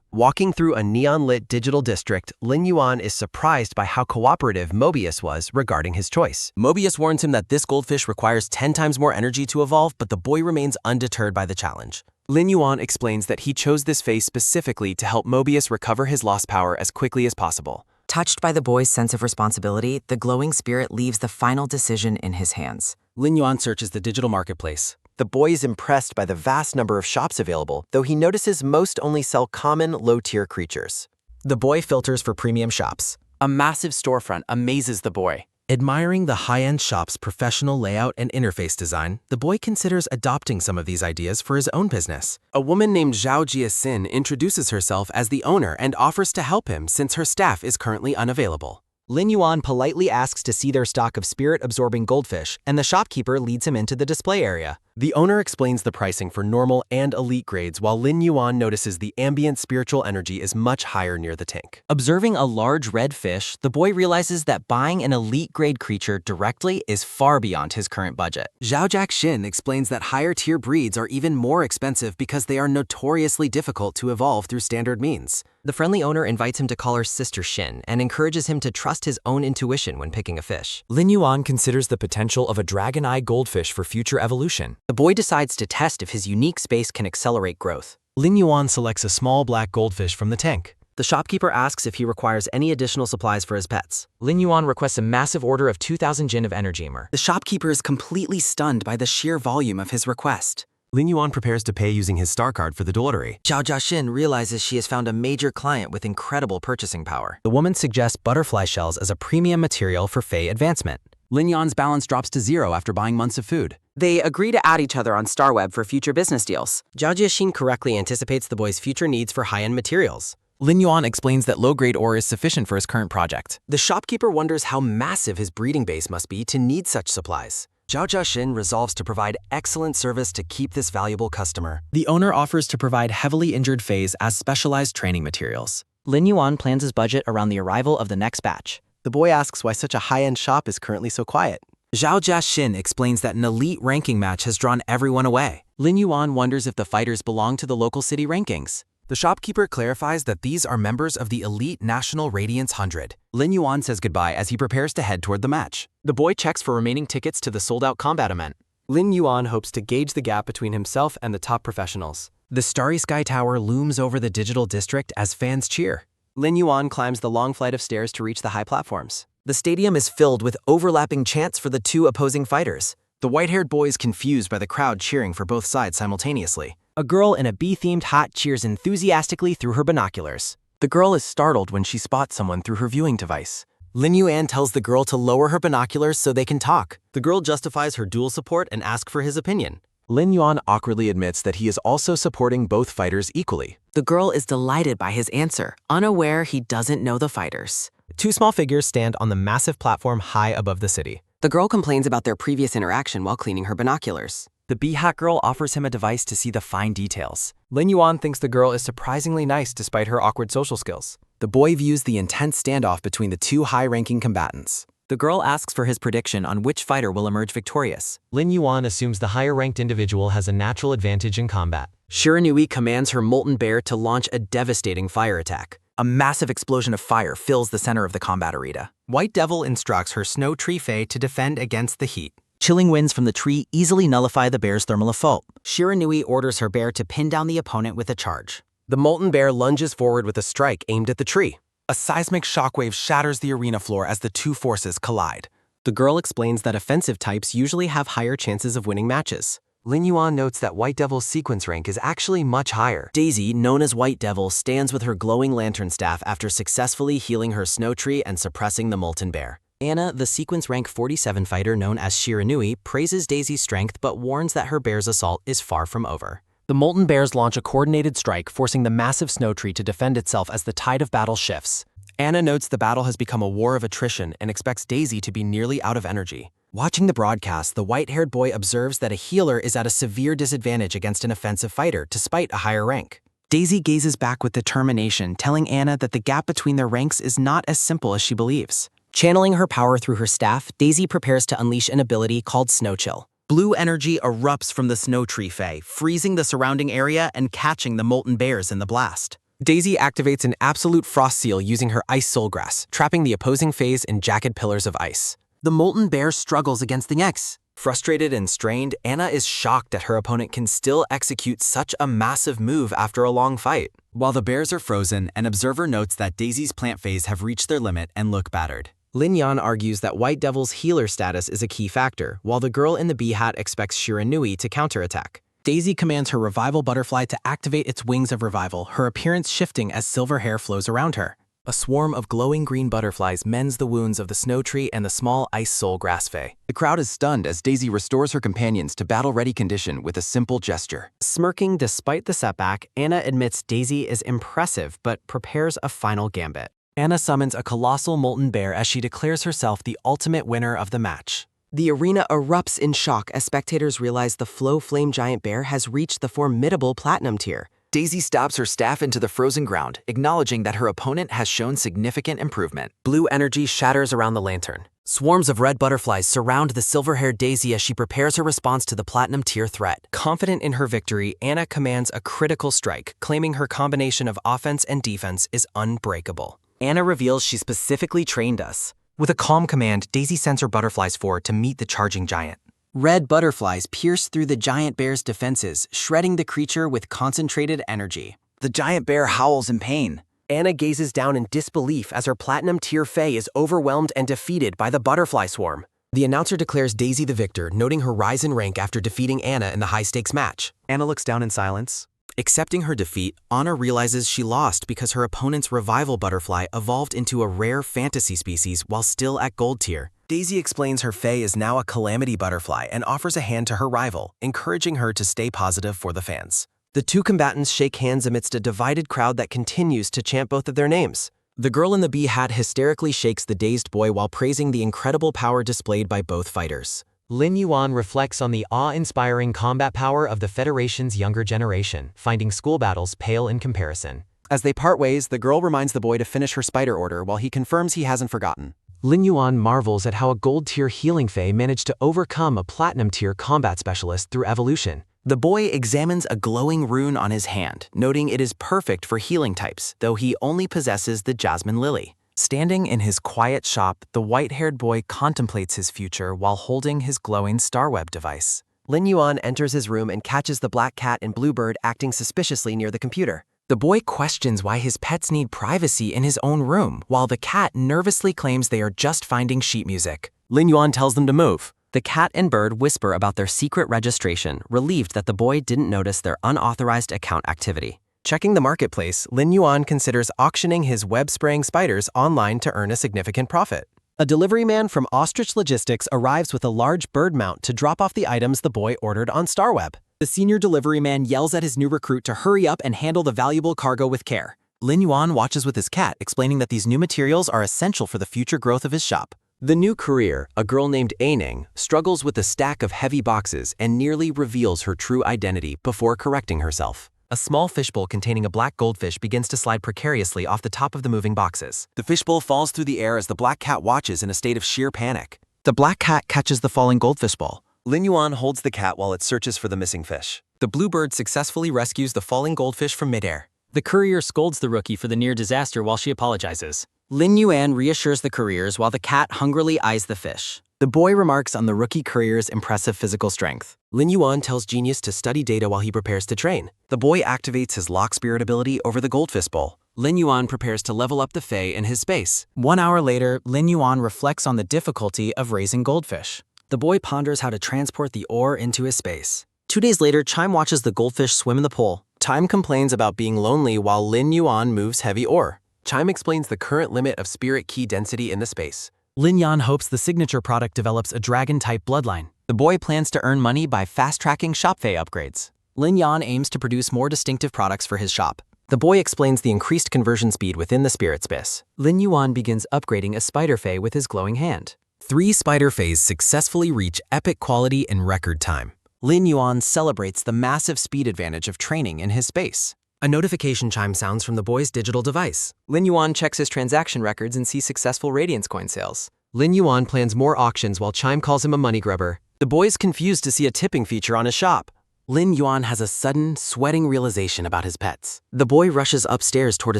Walking through a neon-lit digital district, Lin Yuan is surprised by how cooperative Mobius was regarding his choice. Mobius warns him that this goldfish requires 10 times more energy to evolve, but the boy remains undeterred by the challenge. Lin Yuan explains that he chose this phase specifically to help Mobius recover his lost power as quickly as possible. Touched by the boy's sense of responsibility, the glowing spirit leaves the final decision in his hands. Lin Yuan searches the digital marketplace. The boy is impressed by the vast number of shops available, though he notices most only sell common, low-tier creatures. The boy filters for premium shops. A massive storefront amazes the boy. Admiring the high-end shop's professional layout and interface design, the boy considers adopting some of these ideas for his own business. A woman named Zhao Jia introduces herself as the owner and offers to help him since her staff is currently unavailable. Lin Yuan politely asks to see their stock of spirit-absorbing goldfish, and the shopkeeper leads him into the display area. The owner explains the pricing for normal and elite grades, while Lin Yuan notices the ambient spiritual energy is much higher near the tank. Observing a large red fish, the boy realizes that buying an elite-grade creature directly is far beyond his current budget. Zhao Jiaxin explains that higher-tier breeds are even more expensive because they are notoriously difficult to evolve through standard means. The friendly owner invites him to call her Sister Xin and encourages him to trust his own intuition when picking a fish. Lin Yuan considers the potential of a dragon eye goldfish for future evolution. The boy decides to test if his unique space can accelerate growth. Lin Yuan selects a small black goldfish from the tank. The shopkeeper asks if he requires any additional supplies for his pets. Lin Yuan requests a massive order of 2,000 jin of energy armor. The shopkeeper is completely stunned by the sheer volume of his request. Lin Yuan prepares to pay using his star card for the delivery. Zhao Jiaxin realizes she has found a major client with incredible purchasing power. The woman suggests butterfly shells as a premium material for Fey advancement. Lin Yuan's balance drops to 0 after buying months of food. They agree to add each other on StarWeb for future business deals. Zhao Jiaxin correctly anticipates the boy's future needs for high-end materials. Lin Yuan explains that low-grade ore is sufficient for his current project. The shopkeeper wonders how massive his breeding base must be to need such supplies. Zhao Jiaxin resolves to provide excellent service to keep this valuable customer. The owner offers to provide heavily injured Feys as specialized training materials. Lin Yuan plans his budget around the arrival of the next batch. The boy asks why such a high-end shop is currently so quiet. Zhao Jiaxin explains that an elite ranking match has drawn everyone away. Lin Yuan wonders if the fighters belong to the local city rankings. The shopkeeper clarifies that these are members of the elite National Radiance 100. Lin Yuan says goodbye as he prepares to head toward the match. The boy checks for remaining tickets to the sold-out combat event. Lin Yuan hopes to gauge the gap between himself and the top professionals. The Starry Sky Tower looms over the digital district as fans cheer. Lin Yuan climbs the long flight of stairs to reach the high platforms. The stadium is filled with overlapping chants for the two opposing fighters. The white-haired boy is confused by the crowd cheering for both sides simultaneously. A girl in a bee-themed hat cheers enthusiastically through her binoculars. The girl is startled when she spots someone through her viewing device. Lin Yuan tells the girl to lower her binoculars so they can talk. The girl justifies her dual support and asks for his opinion. Lin Yuan awkwardly admits that he is also supporting both fighters equally. The girl is delighted by his answer, unaware he doesn't know the fighters. Two small figures stand on the massive platform high above the city. The girl complains about their previous interaction while cleaning her binoculars. The B-hat girl offers him a device to see the fine details. Lin Yuan thinks the girl is surprisingly nice despite her awkward social skills. The boy views the intense standoff between the two high-ranking combatants. The girl asks for his prediction on which fighter will emerge victorious. Lin Yuan assumes the higher-ranked individual has a natural advantage in combat. Shiranui commands her molten bear to launch a devastating fire attack. A massive explosion of fire fills the center of the combat arena. White Devil instructs her snow tree fae to defend against the heat. Chilling winds from the tree easily nullify the bear's thermal assault. Shiranui orders her bear to pin down the opponent with a charge. The molten bear lunges forward with a strike aimed at the tree. A seismic shockwave shatters the arena floor as the two forces collide. The girl explains that offensive types usually have higher chances of winning matches. Lin Yuan notes that White Devil's sequence rank is actually much higher. Daisy, known as White Devil, stands with her glowing lantern staff after successfully healing her snow tree and suppressing the molten bear. Anna, the sequence rank 47 fighter known as Shiranui, praises Daisy's strength but warns that her bear's assault is far from over. The molten bears launch a coordinated strike, forcing the massive snow tree to defend itself as the tide of battle shifts. Anna notes the battle has become a war of attrition and expects Daisy to be nearly out of energy. Watching the broadcast, the white-haired boy observes that a healer is at a severe disadvantage against an offensive fighter, despite a higher rank. Daisy gazes back with determination, telling Anna that the gap between their ranks is not as simple as she believes. Channeling her power through her staff, Daisy prepares to unleash an ability called Snow Chill. Blue energy erupts from the snow tree fae, freezing the surrounding area and catching the molten bears in the blast. Daisy activates an absolute frost seal using her ice soulgrass, trapping the opposing phase in jagged pillars of ice. The molten bear struggles against the X. Frustrated and strained, Anna is shocked that her opponent can still execute such a massive move after a long fight. While the bears are frozen, an observer notes that Daisy's plant phase have reached their limit and look battered. Lin Yuan argues that White Devil's healer status is a key factor, while the girl in the B-hat expects Shiranui to counterattack. Daisy commands her revival butterfly to activate its wings of revival, her appearance shifting as silver hair flows around her. A swarm of glowing green butterflies mends the wounds of the snow tree and the small ice soul grass fae. The crowd is stunned as Daisy restores her companions to battle-ready condition with a simple gesture. Smirking despite the setback, Anna admits Daisy is impressive but prepares a final gambit. Anna summons a colossal molten bear as she declares herself the ultimate winner of the match. The arena erupts in shock as spectators realize the Flow Flame Giant Bear has reached the formidable Platinum tier. Daisy stabs her staff into the frozen ground, acknowledging that her opponent has shown significant improvement. Blue energy shatters around the lantern. Swarms of red butterflies surround the silver-haired Daisy as she prepares her response to the Platinum tier threat. Confident in her victory, Anna commands a critical strike, claiming her combination of offense and defense is unbreakable. Anna reveals she specifically trained us. With a calm command, Daisy sends her butterflies forward to meet the charging giant. Red butterflies pierce through the giant bear's defenses, shredding the creature with concentrated energy. The giant bear howls in pain. Anna gazes down in disbelief as her Platinum tier fae is overwhelmed and defeated by the butterfly swarm. The announcer declares Daisy the victor, noting her rise in rank after defeating Anna in the high-stakes match. Anna looks down in silence. Accepting her defeat, Anna realizes she lost because her opponent's revival butterfly evolved into a rare fantasy species while still at gold tier. Daisy explains her fae is now a calamity butterfly and offers a hand to her rival, encouraging her to stay positive for the fans. The two combatants shake hands amidst a divided crowd that continues to chant both of their names. The girl in the B-hat hysterically shakes the dazed boy while praising the incredible power displayed by both fighters. Lin Yuan reflects on the awe-inspiring combat power of the Federation's younger generation, finding school battles pale in comparison. As they part ways, the girl reminds the boy to finish her spider order while he confirms he hasn't forgotten. Lin Yuan marvels at how a gold-tier healing fae managed to overcome a platinum-tier combat specialist through evolution. The boy examines a glowing rune on his hand, noting it is perfect for healing types, though he only possesses the Jasmine Lily. Standing in his quiet shop, the white-haired boy contemplates his future while holding his glowing starweb device. Lin Yuan enters his room and catches the black cat and bluebird acting suspiciously near the computer. The boy questions why his pets need privacy in his own room, while the cat nervously claims they are just finding sheet music. Lin Yuan tells them to move. The cat and bird whisper about their secret registration, relieved that the boy didn't notice their unauthorized account activity. Checking the marketplace, Lin Yuan considers auctioning his web-spraying spiders online to earn a significant profit. A delivery man from Ostrich Logistics arrives with a large bird mount to drop off the items the boy ordered on StarWeb. The senior delivery man yells at his new recruit to hurry up and handle the valuable cargo with care. Lin Yuan watches with his cat, explaining that these new materials are essential for the future growth of his shop. The new courier, a girl named Aining, struggles with a stack of heavy boxes and nearly reveals her true identity before correcting herself. A small fishbowl containing a black goldfish begins to slide precariously off the top of the moving boxes. The fishbowl falls through the air as the black cat watches in a state of sheer panic. The black cat catches the falling goldfish ball. Lin Yuan holds the cat while it searches for the missing fish. The bluebird successfully rescues the falling goldfish from midair. The courier scolds the rookie for the near disaster while she apologizes. Lin Yuan reassures the couriers while the cat hungrily eyes the fish. The boy remarks on the rookie courier's impressive physical strength. Lin Yuan tells Genius to study data while he prepares to train. The boy activates his lock spirit ability over the goldfish bowl. Lin Yuan prepares to level up the Fae in his space. 1 hour later, Lin Yuan reflects on the difficulty of raising goldfish. The boy ponders how to transport the ore into his space. 2 days later, Chime watches the goldfish swim in the pool. Chime complains about being lonely while Lin Yuan moves heavy ore. Chime explains the current limit of spirit key density in the space. Lin Yuan hopes the signature product develops a dragon-type bloodline. The boy plans to earn money by fast-tracking shop Fae upgrades. Lin Yuan aims to produce more distinctive products for his shop. The boy explains the increased conversion speed within the spirit space. Lin Yuan begins upgrading a spider Fae with his glowing hand. 3 spider Faes successfully reach epic quality in record time. Lin Yuan celebrates the massive speed advantage of training in his space. A notification chime sounds from the boy's digital device. Lin Yuan checks his transaction records and sees successful Radiance coin sales. Lin Yuan plans more auctions while Chime calls him a money grubber. The boy's confused to see a tipping feature on his shop. Lin Yuan has a sudden, sweating realization about his pets. The boy rushes upstairs toward a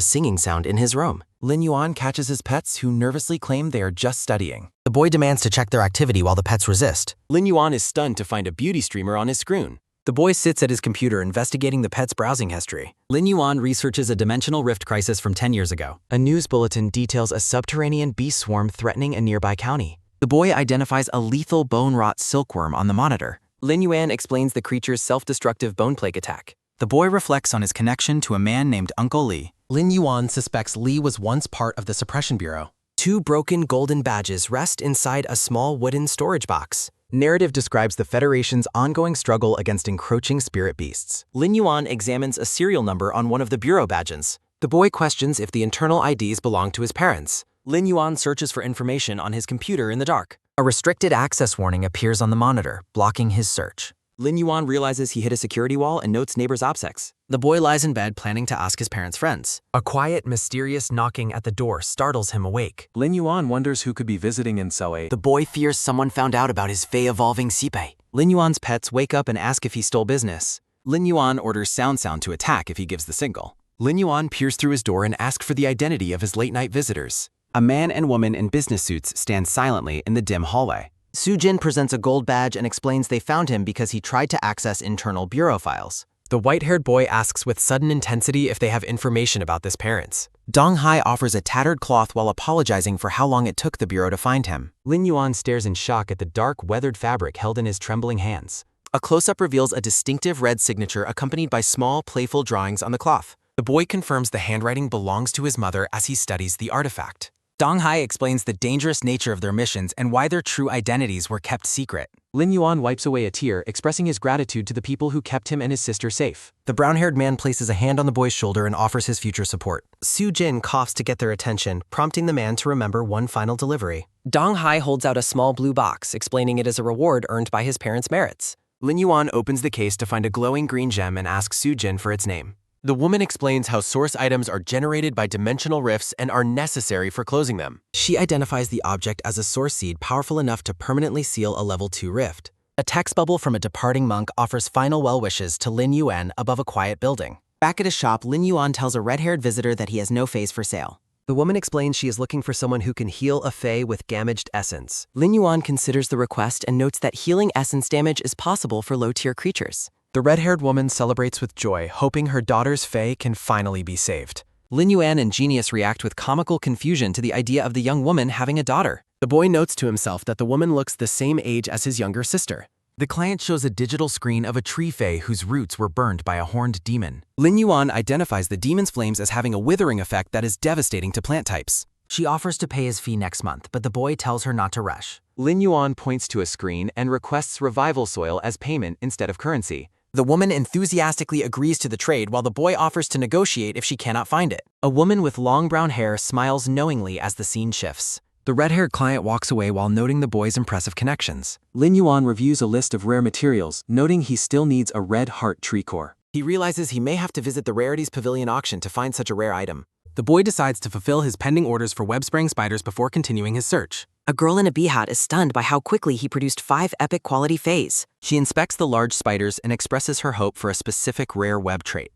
singing sound in his room. Lin Yuan catches his pets who nervously claim they are just studying. The boy demands to check their activity while the pets resist. Lin Yuan is stunned to find a beauty streamer on his screen. The boy sits at his computer investigating the pet's browsing history. Lin Yuan researches a dimensional rift crisis from 10 years ago. A news bulletin details a subterranean bee swarm threatening a nearby county. The boy identifies a lethal bone rot silkworm on the monitor. Lin Yuan explains the creature's self-destructive bone plague attack. The boy reflects on his connection to a man named Uncle Lee. Lin Yuan suspects Lee was once part of the Suppression Bureau. 2 broken golden badges rest inside a small wooden storage box. Narrative describes the Federation's ongoing struggle against encroaching spirit beasts. Lin Yuan examines a serial number on one of the bureau badges. The boy questions if the internal IDs belong to his parents. Lin Yuan searches for information on his computer in the dark. A restricted access warning appears on the monitor, blocking his search. Lin Yuan realizes he hit a security wall and notes neighbor's OPSECs. The boy lies in bed planning to ask his parents' friends. A quiet, mysterious knocking at the door startles him awake. Lin Yuan wonders who could be visiting in Cell 8. The boy fears someone found out about his Fae-evolving Sipe. Lin Yuan's pets wake up and ask if he stole business. Lin Yuan orders Sound to attack if he gives the signal. Lin Yuan peers through his door and asks for the identity of his late-night visitors. A man and woman in business suits stand silently in the dim hallway. Sujin presents a gold badge and explains they found him because he tried to access internal bureau files. The white-haired boy asks with sudden intensity if they have information about this parents. Dong Hai offers a tattered cloth while apologizing for how long it took the bureau to find him. Lin Yuan stares in shock at the dark, weathered fabric held in his trembling hands. A close-up reveals a distinctive red signature accompanied by small, playful drawings on the cloth. The boy confirms the handwriting belongs to his mother as he studies the artifact. Dong Hai explains the dangerous nature of their missions and why their true identities were kept secret. Lin Yuan wipes away a tear, expressing his gratitude to the people who kept him and his sister safe. The brown-haired man places a hand on the boy's shoulder and offers his future support. Sujin coughs to get their attention, prompting the man to remember one final delivery. Dong Hai holds out a small blue box, explaining it is a reward earned by his parents' merits. Lin Yuan opens the case to find a glowing green gem and asks Sujin for its name. The woman explains how source items are generated by dimensional rifts and are necessary for closing them. She identifies the object as a source seed powerful enough to permanently seal a level 2 rift. A text bubble from a departing monk offers final well wishes to Lin Yuan above a quiet building. Back at his shop, Lin Yuan tells a red-haired visitor that he has no Faes for sale. The woman explains she is looking for someone who can heal a Fae with damaged essence. Lin Yuan considers the request and notes that healing essence damage is possible for low-tier creatures. The red-haired woman celebrates with joy, hoping her daughter's Fae can finally be saved. Lin Yuan and Genius react with comical confusion to the idea of the young woman having a daughter. The boy notes to himself that the woman looks the same age as his younger sister. The client shows a digital screen of a tree Fae whose roots were burned by a horned demon. Lin Yuan identifies the demon's flames as having a withering effect that is devastating to plant types. She offers to pay his fee next month, but the boy tells her not to rush. Lin Yuan points to a screen and requests revival soil as payment instead of currency. The woman enthusiastically agrees to the trade while the boy offers to negotiate if she cannot find it. A woman with long brown hair smiles knowingly as the scene shifts. The red-haired client walks away while noting the boy's impressive connections. Lin Yuan reviews a list of rare materials, noting he still needs a red heart tree core. He realizes he may have to visit the Rarities Pavilion auction to find such a rare item. The boy decides to fulfill his pending orders for web-spraying spiders before continuing his search. A girl in a bee hat is stunned by how quickly he produced 5 epic quality fays. She inspects the large spiders and expresses her hope for a specific rare web trait.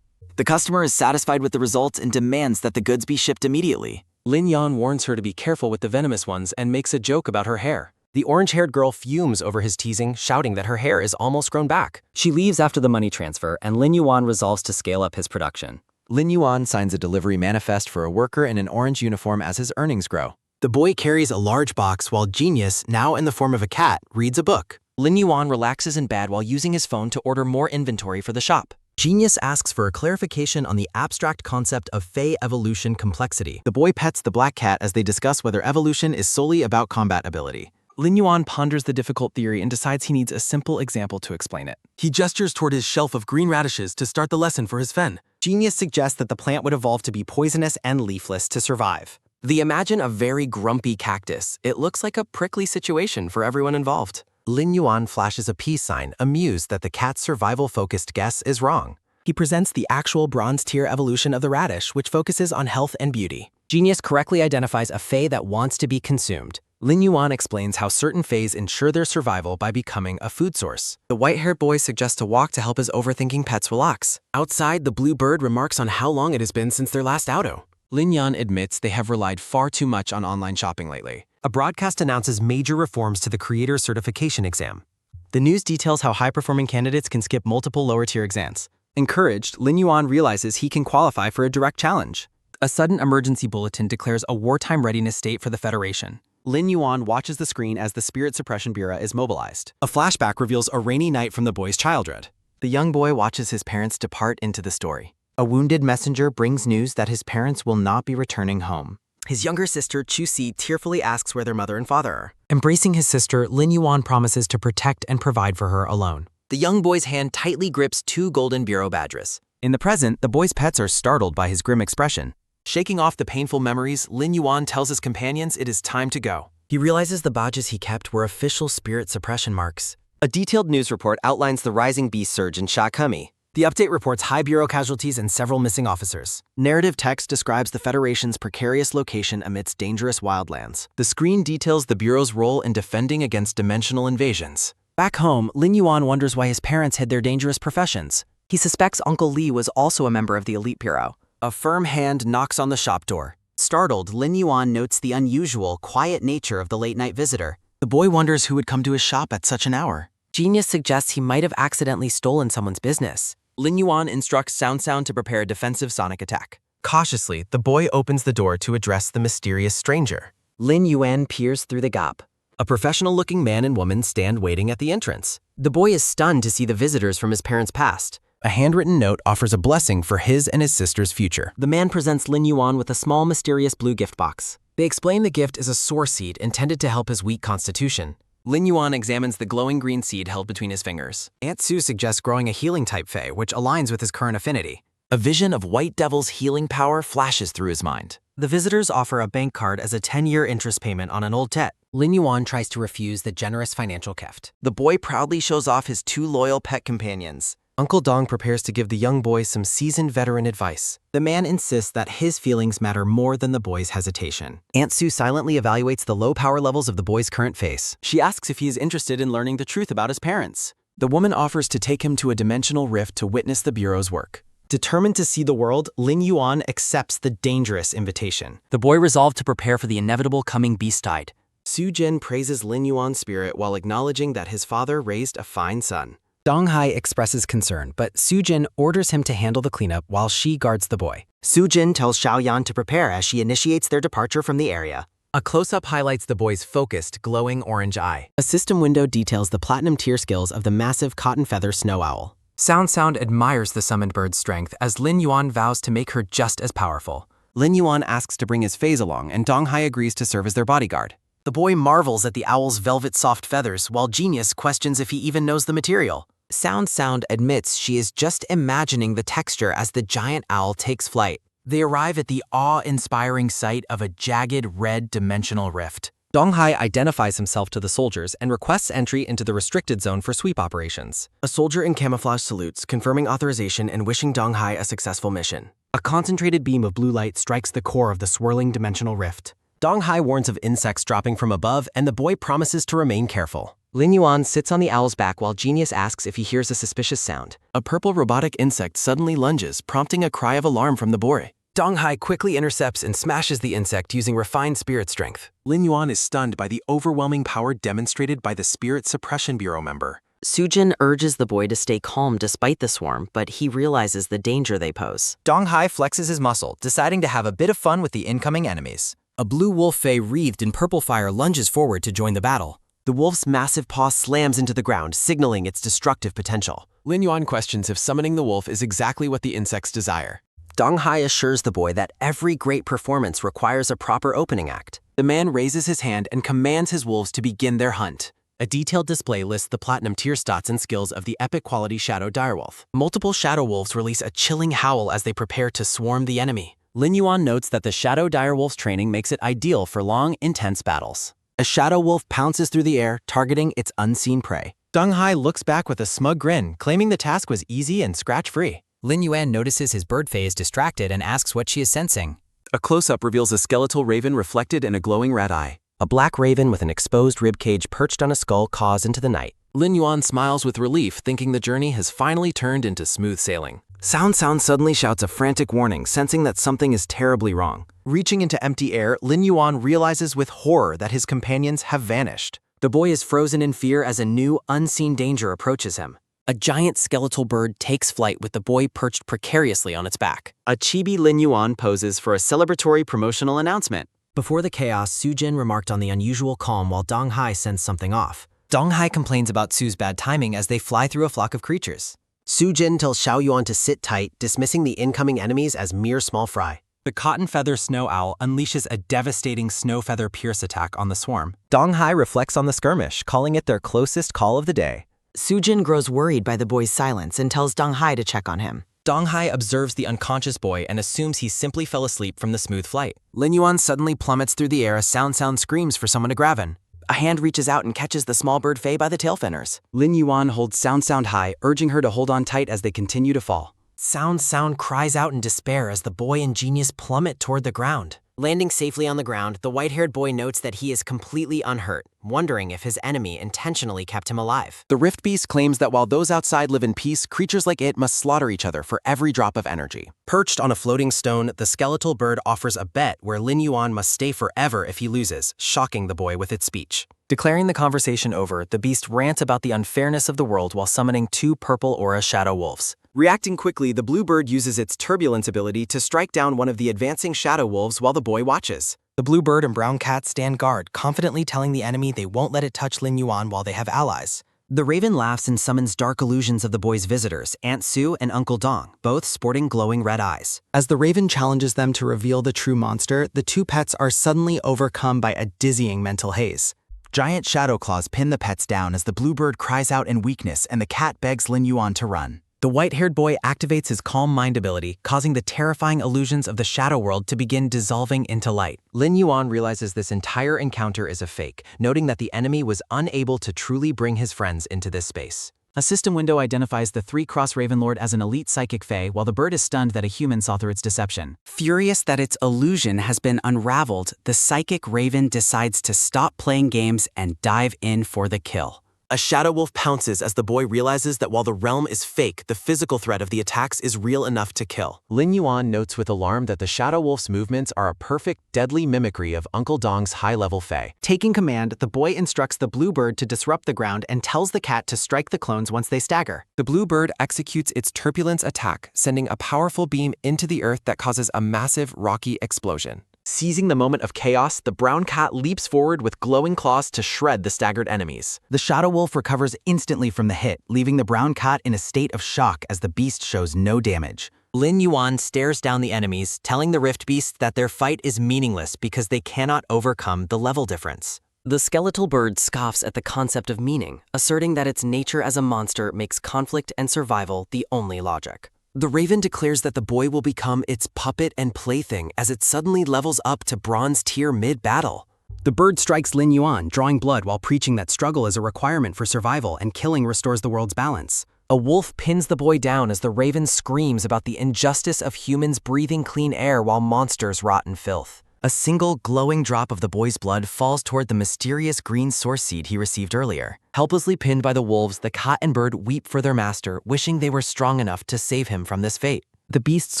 The customer is satisfied with the results and demands that the goods be shipped immediately. Lin Yuan warns her to be careful with the venomous ones and makes a joke about her hair. The orange-haired girl fumes over his teasing, shouting that her hair is almost grown back. She leaves after the money transfer, and Lin Yuan resolves to scale up his production. Lin Yuan signs a delivery manifest for a worker in an orange uniform as his earnings grow. The boy carries a large box while Genius, now in the form of a cat, reads a book. Lin Yuan relaxes in bed while using his phone to order more inventory for the shop. Genius asks for a clarification on the abstract concept of Fey evolution complexity. The boy pets the black cat as they discuss whether evolution is solely about combat ability. Lin Yuan ponders the difficult theory and decides he needs a simple example to explain it. He gestures toward his shelf of green radishes to start the lesson for his fen. Genius suggests that the plant would evolve to be poisonous and leafless to survive. They imagine a very grumpy cactus. It looks like a prickly situation for everyone involved. Lin Yuan flashes a peace sign, amused that the cat's survival-focused guess is wrong. He presents the actual bronze tier evolution of the radish, which focuses on health and beauty. Genius correctly identifies a Fey that wants to be consumed. Lin Yuan explains how certain Feys ensure their survival by becoming a food source. The white-haired boy suggests a walk to help his overthinking pets relax. Outside, the blue bird remarks on how long it has been since their last outo. Lin Yuan admits they have relied far too much on online shopping lately. A broadcast announces major reforms to the creator certification exam. The news details how high-performing candidates can skip multiple lower-tier exams. Encouraged, Lin Yuan realizes he can qualify for a direct challenge. A sudden emergency bulletin declares a wartime readiness state for the Federation. Lin Yuan watches the screen as the Spirit Suppression Bureau is mobilized. A flashback reveals a rainy night from the boy's childhood. The young boy watches his parents depart into the story. A wounded messenger brings news that his parents will not be returning home. His younger sister, Chu-Si, tearfully asks where their mother and father are. Embracing his sister, Lin Yuan promises to protect and provide for her alone. The young boy's hand tightly grips 2 golden bureau badges. In the present, the boy's pets are startled by his grim expression. Shaking off the painful memories, Lin Yuan tells his companions it is time to go. He realizes the badges he kept were official spirit suppression marks. A detailed news report outlines the rising beast surge in Sha Kumi. The update reports high bureau casualties and several missing officers. Narrative text describes the Federation's precarious location amidst dangerous wildlands. The screen details the bureau's role in defending against dimensional invasions. Back home, Lin Yuan wonders why his parents hid their dangerous professions. He suspects Uncle Li was also a member of the elite bureau. A firm hand knocks on the shop door. Startled, Lin Yuan notes the unusual, quiet nature of the late-night visitor. The boy wonders who would come to his shop at such an hour. Genius suggests he might have accidentally stolen someone's business. Lin Yuan instructs Sound to prepare a defensive sonic attack. Cautiously, the boy opens the door to address the mysterious stranger. Lin Yuan peers through the gap. A professional-looking man and woman stand waiting at the entrance. The boy is stunned to see the visitors from his parents' past. A handwritten note offers a blessing for his and his sister's future. The man presents Lin Yuan with a small, mysterious blue gift box. They explain the gift is a soar seed intended to help his weak constitution. Lin Yuan examines the glowing green seed held between his fingers. Aunt Sue suggests growing a healing type Fey, which aligns with his current affinity. A vision of White Devil's healing power flashes through his mind. The visitors offer a bank card as a 10-year interest payment on an old tet. Lin Yuan tries to refuse the generous financial gift. The boy proudly shows off his 2 loyal pet companions. Uncle Dong prepares to give the young boy some seasoned veteran advice. The man insists that his feelings matter more than the boy's hesitation. Aunt Sue silently evaluates the low power levels of the boy's current face. She asks if he is interested in learning the truth about his parents. The woman offers to take him to a dimensional rift to witness the Bureau's work. Determined to see the world, Lin Yuan accepts the dangerous invitation. The boy resolved to prepare for the inevitable coming beast tide. Su Jin praises Lin Yuan's spirit while acknowledging that his father raised a fine son. Dong Hai expresses concern, but Su Jin orders him to handle the cleanup while she guards the boy. Su Jin tells Xiao Yan to prepare as she initiates their departure from the area. A close-up highlights the boy's focused, glowing orange eye. A system window details the platinum tier skills of the massive cotton feather snow owl. Sound admires the summoned bird's strength as Lin Yuan vows to make her just as powerful. Lin Yuan asks to bring his Faze along, and Dong Hai agrees to serve as their bodyguard. The boy marvels at the owl's velvet soft feathers, while Genius questions if he even knows the material. Sound admits she is just imagining the texture as the giant owl takes flight. They arrive at the awe-inspiring sight of a jagged red dimensional rift. Dong Hai identifies himself to the soldiers and requests entry into the restricted zone for sweep operations. A soldier in camouflage salutes, confirming authorization and wishing Dong Hai a successful mission. A concentrated beam of blue light strikes the core of the swirling dimensional rift. Dong Hai warns of insects dropping from above, and the boy promises to remain careful. Lin Yuan sits on the owl's back while Genius asks if he hears a suspicious sound. A purple robotic insect suddenly lunges, prompting a cry of alarm from the boy. Dong Hai quickly intercepts and smashes the insect using refined spirit strength. Lin Yuan is stunned by the overwhelming power demonstrated by the Spirit Suppression Bureau member. Sujin urges the boy to stay calm despite the swarm, but he realizes the danger they pose. Dong Hai flexes his muscle, deciding to have a bit of fun with the incoming enemies. A blue wolf fey wreathed in purple fire lunges forward to join the battle. The wolf's massive paw slams into the ground, signaling its destructive potential. Lin Yuan questions if summoning the wolf is exactly what the insects desire. Dong Hai assures the boy that every great performance requires a proper opening act. The man raises his hand and commands his wolves to begin their hunt. A detailed display lists the platinum tier stats and skills of the epic quality Shadow Direwolf. Multiple Shadow Wolves release a chilling howl as they prepare to swarm the enemy. Lin Yuan notes that the Shadow Direwolf's training makes it ideal for long, intense battles. A Shadow Wolf pounces through the air, targeting its unseen prey. Dong Hai looks back with a smug grin, claiming the task was easy and scratch-free. Lin Yuan notices his bird fey is distracted and asks what she is sensing. A close-up reveals a skeletal raven reflected in a glowing red eye. A black raven with an exposed ribcage perched on a skull caws into the night. Lin Yuan smiles with relief, thinking the journey has finally turned into smooth sailing. Sound suddenly shouts a frantic warning, sensing that something is terribly wrong. Reaching into empty air, Lin Yuan realizes with horror that his companions have vanished. The boy is frozen in fear as a new, unseen danger approaches him. A giant skeletal bird takes flight with the boy perched precariously on its back. A chibi Lin Yuan poses for a celebratory promotional announcement. Before the chaos, Sujin remarked on the unusual calm while Dong Hai sensed something off. Dong Hai complains about Su's bad timing as they fly through a flock of creatures. Sujin tells Xiao Yuan to sit tight, dismissing the incoming enemies as mere small fry. The cotton feather snow owl unleashes a devastating snow feather pierce attack on the swarm. Dong Hai reflects on the skirmish, calling it their closest call of the day. Sujin grows worried by the boy's silence and tells Dong Hai to check on him. Dong Hai observes the unconscious boy and assumes he simply fell asleep from the smooth flight. Lin Yuan suddenly plummets through the air as Sound screams for someone to grab him. A hand reaches out and catches the small bird fey by the tail feathers. Lin Yuan holds Sound high, urging her to hold on tight as they continue to fall. Sound cries out in despair as the boy and Genius plummet toward the ground. Landing safely on the ground, the white-haired boy notes that he is completely unhurt, wondering if his enemy intentionally kept him alive. The Rift Beast claims that while those outside live in peace, creatures like it must slaughter each other for every drop of energy. Perched on a floating stone, the skeletal bird offers a bet where Lin Yuan must stay forever if he loses, shocking the boy with its speech. Declaring the conversation over, the beast rants about the unfairness of the world while summoning 2 purple aura shadow wolves. Reacting quickly, the blue bird uses its turbulence ability to strike down one of the advancing shadow wolves while the boy watches. The blue bird and brown cat stand guard, confidently telling the enemy they won't let it touch Lin Yuan while they have allies. The raven laughs and summons dark illusions of the boy's visitors, Aunt Sue and Uncle Dong, both sporting glowing red eyes. As the raven challenges them to reveal the true monster, the 2 pets are suddenly overcome by a dizzying mental haze. Giant shadow claws pin the pets down as the bluebird cries out in weakness and the cat begs Lin Yuan to run. The white-haired boy activates his calm mind ability, causing the terrifying illusions of the shadow world to begin dissolving into light. Lin Yuan realizes this entire encounter is a fake, noting that the enemy was unable to truly bring his friends into this space. A system window identifies the 3-cross Ravenlord as an elite psychic fae, while the bird is stunned that a human saw through its deception. Furious that its illusion has been unraveled, the psychic raven decides to stop playing games and dive in for the kill. A shadow wolf pounces as the boy realizes that while the realm is fake, the physical threat of the attacks is real enough to kill. Lin Yuan notes with alarm that the Shadow Wolf's movements are a perfect, deadly mimicry of Uncle Dong's high-level fae. Taking command, the boy instructs the blue bird to disrupt the ground and tells the cat to strike the clones once they stagger. The blue bird executes its turbulence attack, sending a powerful beam into the earth that causes a massive, rocky explosion. Seizing the moment of chaos, the brown cat leaps forward with glowing claws to shred the staggered enemies. The shadow wolf recovers instantly from the hit, leaving the brown cat in a state of shock as the beast shows no damage. Lin Yuan stares down the enemies, telling the Rift Beasts that their fight is meaningless because they cannot overcome the level difference. The skeletal bird scoffs at the concept of meaning, asserting that its nature as a monster makes conflict and survival the only logic. The raven declares that the boy will become its puppet and plaything as it suddenly levels up to bronze tier mid-battle. The bird strikes Lin Yuan, drawing blood while preaching that struggle is a requirement for survival and killing restores the world's balance. A wolf pins the boy down as the raven screams about the injustice of humans breathing clean air while monsters rot in filth. A single glowing drop of the boy's blood falls toward the mysterious green source seed he received earlier. Helplessly pinned by the wolves, the cat and bird weep for their master, wishing they were strong enough to save him from this fate. The beasts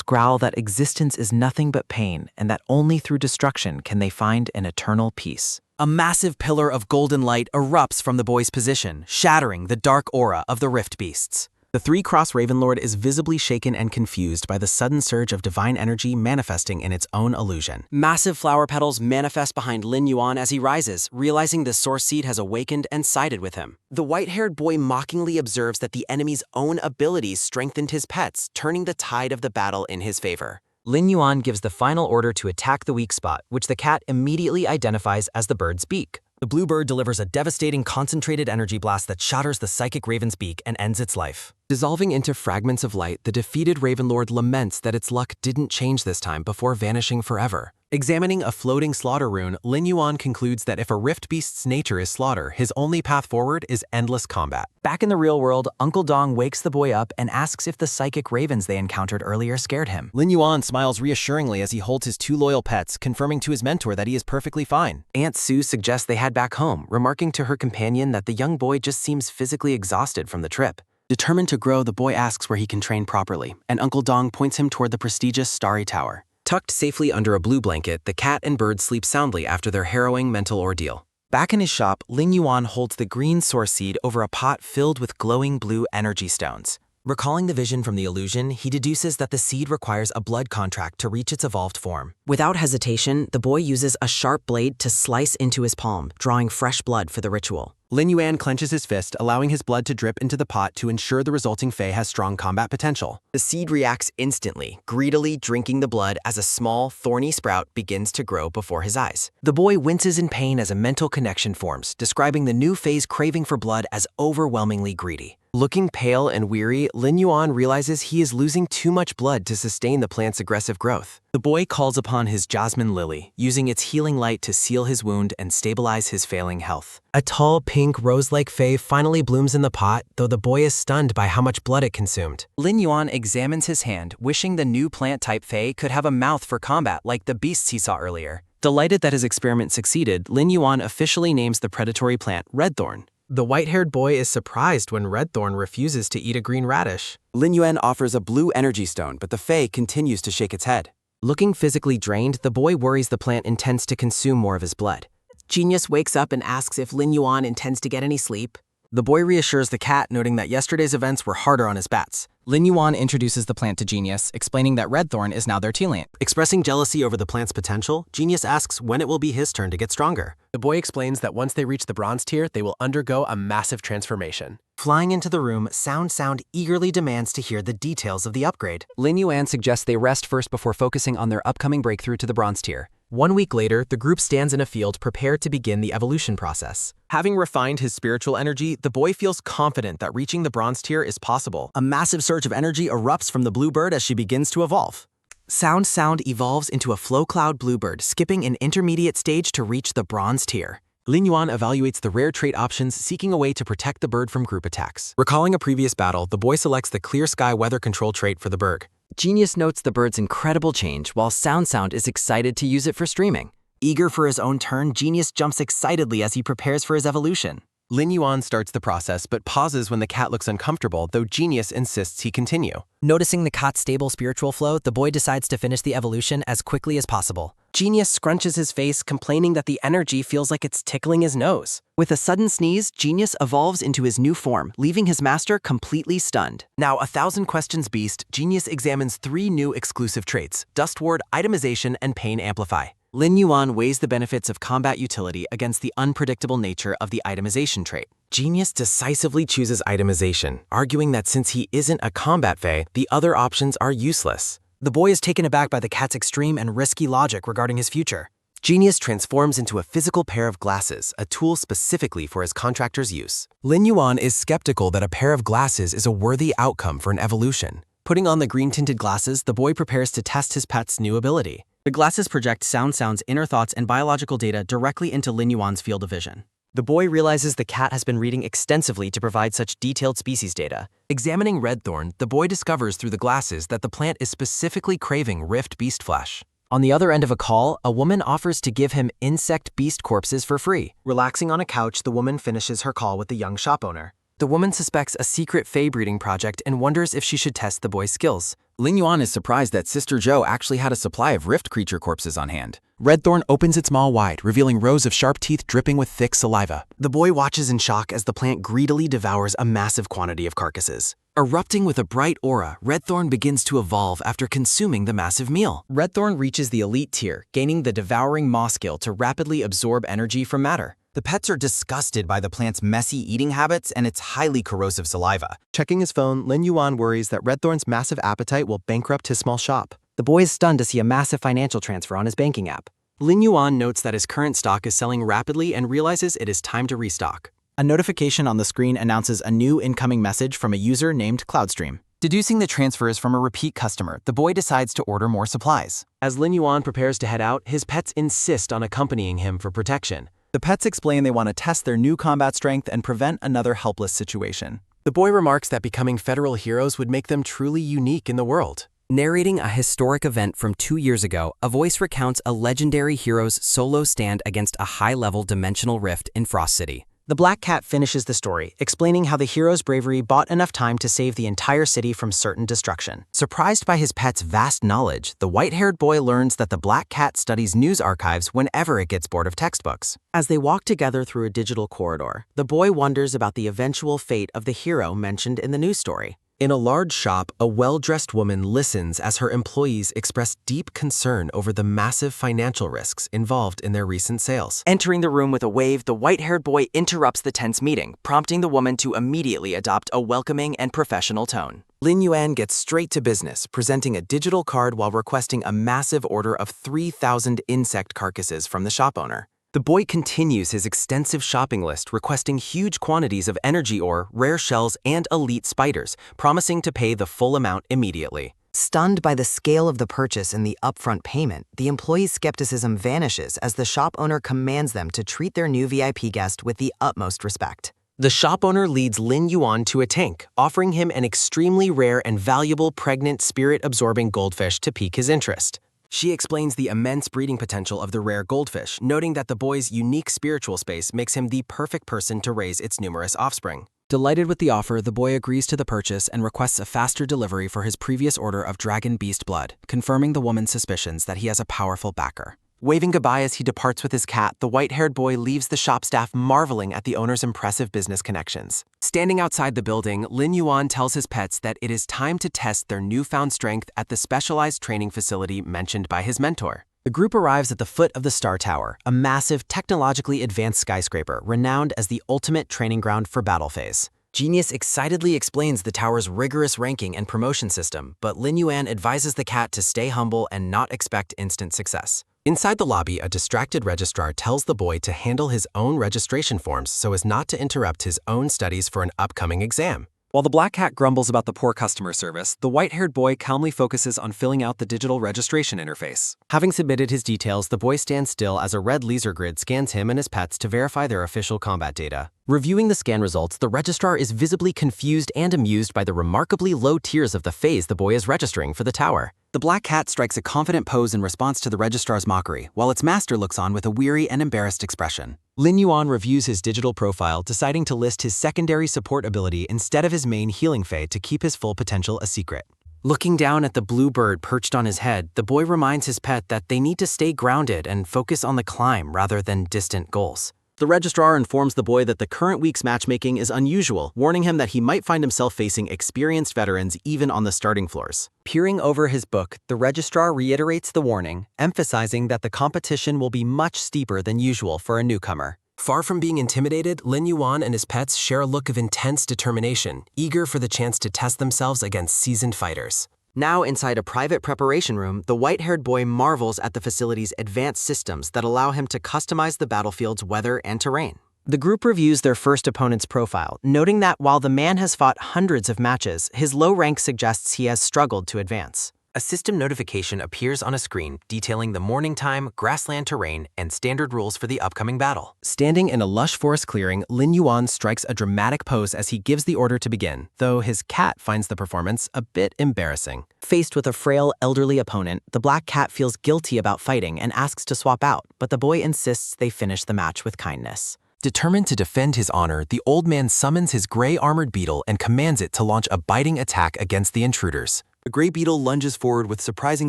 growl that existence is nothing but pain and that only through destruction can they find an eternal peace. A massive pillar of golden light erupts from the boy's position, shattering the dark aura of the Rift Beasts. The three-cross Ravenlord is visibly shaken and confused by the sudden surge of divine energy manifesting in its own illusion. Massive flower petals manifest behind Lin Yuan as he rises, realizing the source seed has awakened and sided with him. The white-haired boy mockingly observes that the enemy's own abilities strengthened his pets, turning the tide of the battle in his favor. Lin Yuan gives the final order to attack the weak spot, which the cat immediately identifies as the bird's beak. The blue bird delivers a devastating concentrated energy blast that shatters the psychic raven's beak and ends its life. Dissolving into fragments of light, the defeated Ravenlord laments that its luck didn't change this time before vanishing forever. Examining a floating slaughter rune, Lin Yuan concludes that if a Rift Beast's nature is slaughter, his only path forward is endless combat. Back in the real world, Uncle Dong wakes the boy up and asks if the psychic ravens they encountered earlier scared him. Lin Yuan smiles reassuringly as he holds his two loyal pets, confirming to his mentor that he is perfectly fine. Aunt Sue suggests they head back home, remarking to her companion that the young boy just seems physically exhausted from the trip. Determined to grow, the boy asks where he can train properly, and Uncle Dong points him toward the prestigious Starry Tower. Tucked safely under a blue blanket, the cat and bird sleep soundly after their harrowing mental ordeal. Back in his shop, Lin Yuan holds the green source seed over a pot filled with glowing blue energy stones. Recalling the vision from the illusion, he deduces that the seed requires a blood contract to reach its evolved form. Without hesitation, the boy uses a sharp blade to slice into his palm, drawing fresh blood for the ritual. Lin Yuan clenches his fist, allowing his blood to drip into the pot to ensure the resulting Fae has strong combat potential. The seed reacts instantly, greedily drinking the blood as a small, thorny sprout begins to grow before his eyes. The boy winces in pain as a mental connection forms, describing the new Fae's craving for blood as overwhelmingly greedy. Looking pale and weary, Lin Yuan realizes he is losing too much blood to sustain the plant's aggressive growth. The boy calls upon his jasmine lily, using its healing light to seal his wound and stabilize his failing health. A tall, pink, rose-like Fae finally blooms in the pot, though the boy is stunned by how much blood it consumed. Lin Yuan examines his hand, wishing the new plant-type Fae could have a mouth for combat like the beasts he saw earlier. Delighted that his experiment succeeded, Lin Yuan officially names the predatory plant Redthorn. The white-haired boy is surprised when Redthorn refuses to eat a green radish. Lin Yuan offers a blue energy stone, but the Fae continues to shake its head. Looking physically drained, the boy worries the plant intends to consume more of his blood. Genius wakes up and asks if Lin Yuan intends to get any sleep. The boy reassures the cat, noting that yesterday's events were harder on his bats. Lin Yuan introduces the plant to Genius, explaining that Redthorn is now their tealant. Expressing jealousy over the plant's potential, Genius asks when it will be his turn to get stronger. The boy explains that once they reach the bronze tier, they will undergo a massive transformation. Flying into the room, Sound eagerly demands to hear the details of the upgrade. Lin Yuan suggests they rest first before focusing on their upcoming breakthrough to the bronze tier. 1 week later, the group stands in a field prepared to begin the evolution process. Having refined his spiritual energy, the boy feels confident that reaching the bronze tier is possible. A massive surge of energy erupts from the bluebird as she begins to evolve. Sound evolves into a flow cloud bluebird, skipping an intermediate stage to reach the bronze tier. Lin Yuan evaluates the rare trait options, seeking a way to protect the bird from group attacks. Recalling a previous battle, the boy selects the clear sky weather control trait for the bird. Genius notes the bird's incredible change, while Sound is excited to use it for streaming. Eager for his own turn, Genius jumps excitedly as he prepares for his evolution. Lin Yuan starts the process, but pauses when the cat looks uncomfortable, though Genius insists he continue. Noticing the cat's stable spiritual flow, the boy decides to finish the evolution as quickly as possible. Genius scrunches his face, complaining that the energy feels like it's tickling his nose. With a sudden sneeze, Genius evolves into his new form, leaving his master completely stunned. Now, 1,000 questions beast, Genius examines 3 new exclusive traits: Dust Ward, Itemization, and Pain Amplify. Lin Yuan weighs the benefits of combat utility against the unpredictable nature of the itemization trait. Genius decisively chooses itemization, arguing that since he isn't a combat fae, the other options are useless. The boy is taken aback by the cat's extreme and risky logic regarding his future. Genius transforms into a physical pair of glasses, a tool specifically for his contractor's use. Lin Yuan is skeptical that a pair of glasses is a worthy outcome for an evolution. Putting on the green-tinted glasses, the boy prepares to test his pet's new ability. The glasses project sounds, inner thoughts, and biological data directly into Lin Yuan's field of vision. The boy realizes the cat has been reading extensively to provide such detailed species data. Examining redthorn, the boy discovers through the glasses that the plant is specifically craving rift beast flesh. On the other end of a call, a woman offers to give him insect beast corpses for free. Relaxing on a couch, the woman finishes her call with the young shop owner. The woman suspects a secret fae breeding project and wonders if she should test the boy's skills. Lin Yuan is surprised that Sister Zhou actually had a supply of rift creature corpses on hand. Redthorn opens its maw wide, revealing rows of sharp teeth dripping with thick saliva. The boy watches in shock as the plant greedily devours a massive quantity of carcasses. Erupting with a bright aura, Redthorn begins to evolve after consuming the massive meal. Redthorn reaches the elite tier, gaining the devouring maw skill to rapidly absorb energy from matter. The pets are disgusted by the plant's messy eating habits and its highly corrosive saliva. Checking his phone, Lin Yuan worries that Redthorn's massive appetite will bankrupt his small shop. The boy is stunned to see a massive financial transfer on his banking app. Lin Yuan notes that his current stock is selling rapidly and realizes it is time to restock. A notification on the screen announces a new incoming message from a user named Cloudstream. Deducing the transfer is from a repeat customer, the boy decides to order more supplies. As Lin Yuan prepares to head out, his pets insist on accompanying him for protection. The pets explain they want to test their new combat strength and prevent another helpless situation. The boy remarks that becoming federal heroes would make them truly unique in the world. Narrating a historic event from 2 years ago, a voice recounts a legendary hero's solo stand against a high-level dimensional rift in Frost City. The black cat finishes the story, explaining how the hero's bravery bought enough time to save the entire city from certain destruction. Surprised by his pet's vast knowledge, the white-haired boy learns that the black cat studies news archives whenever it gets bored of textbooks. As they walk together through a digital corridor, the boy wonders about the eventual fate of the hero mentioned in the news story. In a large shop, a well-dressed woman listens as her employees express deep concern over the massive financial risks involved in their recent sales. Entering the room with a wave, the white-haired boy interrupts the tense meeting, prompting the woman to immediately adopt a welcoming and professional tone. Lin Yuan gets straight to business, presenting a digital card while requesting a massive order of 3,000 insect carcasses from the shop owner. The boy continues his extensive shopping list, requesting huge quantities of energy ore, rare shells, and elite spiders, promising to pay the full amount immediately. Stunned by the scale of the purchase and the upfront payment, the employee's skepticism vanishes as the shop owner commands them to treat their new VIP guest with the utmost respect. The shop owner leads Lin Yuan to a tank, offering him an extremely rare and valuable pregnant spirit-absorbing goldfish to pique his interest. She explains the immense breeding potential of the rare goldfish, noting that the boy's unique spiritual space makes him the perfect person to raise its numerous offspring. Delighted with the offer, the boy agrees to the purchase and requests a faster delivery for his previous order of dragon beast blood, confirming the woman's suspicions that he has a powerful backer. Waving goodbye as he departs with his cat, the white-haired boy leaves the shop staff marveling at the owner's impressive business connections. Standing outside the building, Lin Yuan tells his pets that it is time to test their newfound strength at the specialized training facility mentioned by his mentor. The group arrives at the foot of the Star Tower, a massive, technologically advanced skyscraper renowned as the ultimate training ground for battle phase. Genius excitedly explains the tower's rigorous ranking and promotion system, but Lin Yuan advises the cat to stay humble and not expect instant success. Inside the lobby, a distracted registrar tells the boy to handle his own registration forms so as not to interrupt his own studies for an upcoming exam. While the black cat grumbles about the poor customer service, the white-haired boy calmly focuses on filling out the digital registration interface. Having submitted his details, the boy stands still as a red laser grid scans him and his pets to verify their official combat data. Reviewing the scan results, the registrar is visibly confused and amused by the remarkably low tiers of the phase the boy is registering for the tower. The black cat strikes a confident pose in response to the registrar's mockery, while its master looks on with a weary and embarrassed expression. Lin Yuan reviews his digital profile, deciding to list his secondary support ability instead of his main healing phase to keep his full potential a secret. Looking down at the blue bird perched on his head, the boy reminds his pet that they need to stay grounded and focus on the climb rather than distant goals. The registrar informs the boy that the current week's matchmaking is unusual, warning him that he might find himself facing experienced veterans even on the starting floors. Peering over his book, the registrar reiterates the warning, emphasizing that the competition will be much steeper than usual for a newcomer. Far from being intimidated, Lin Yuan and his pets share a look of intense determination, eager for the chance to test themselves against seasoned fighters. Now, inside a private preparation room, the white-haired boy marvels at the facility's advanced systems that allow him to customize the battlefield's weather and terrain. The group reviews their first opponent's profile, noting that while the man has fought hundreds of matches, his low rank suggests he has struggled to advance. A system notification appears on a screen detailing the morning time, grassland terrain, and standard rules for the upcoming battle. Standing in a lush forest clearing, Lin Yuan strikes a dramatic pose as he gives the order to begin, though his cat finds the performance a bit embarrassing. Faced with a frail, elderly opponent, the black cat feels guilty about fighting and asks to swap out, but the boy insists they finish the match with kindness. Determined to defend his honor, the old man summons his gray armored beetle and commands it to launch a biting attack against the intruders. The gray beetle lunges forward with surprising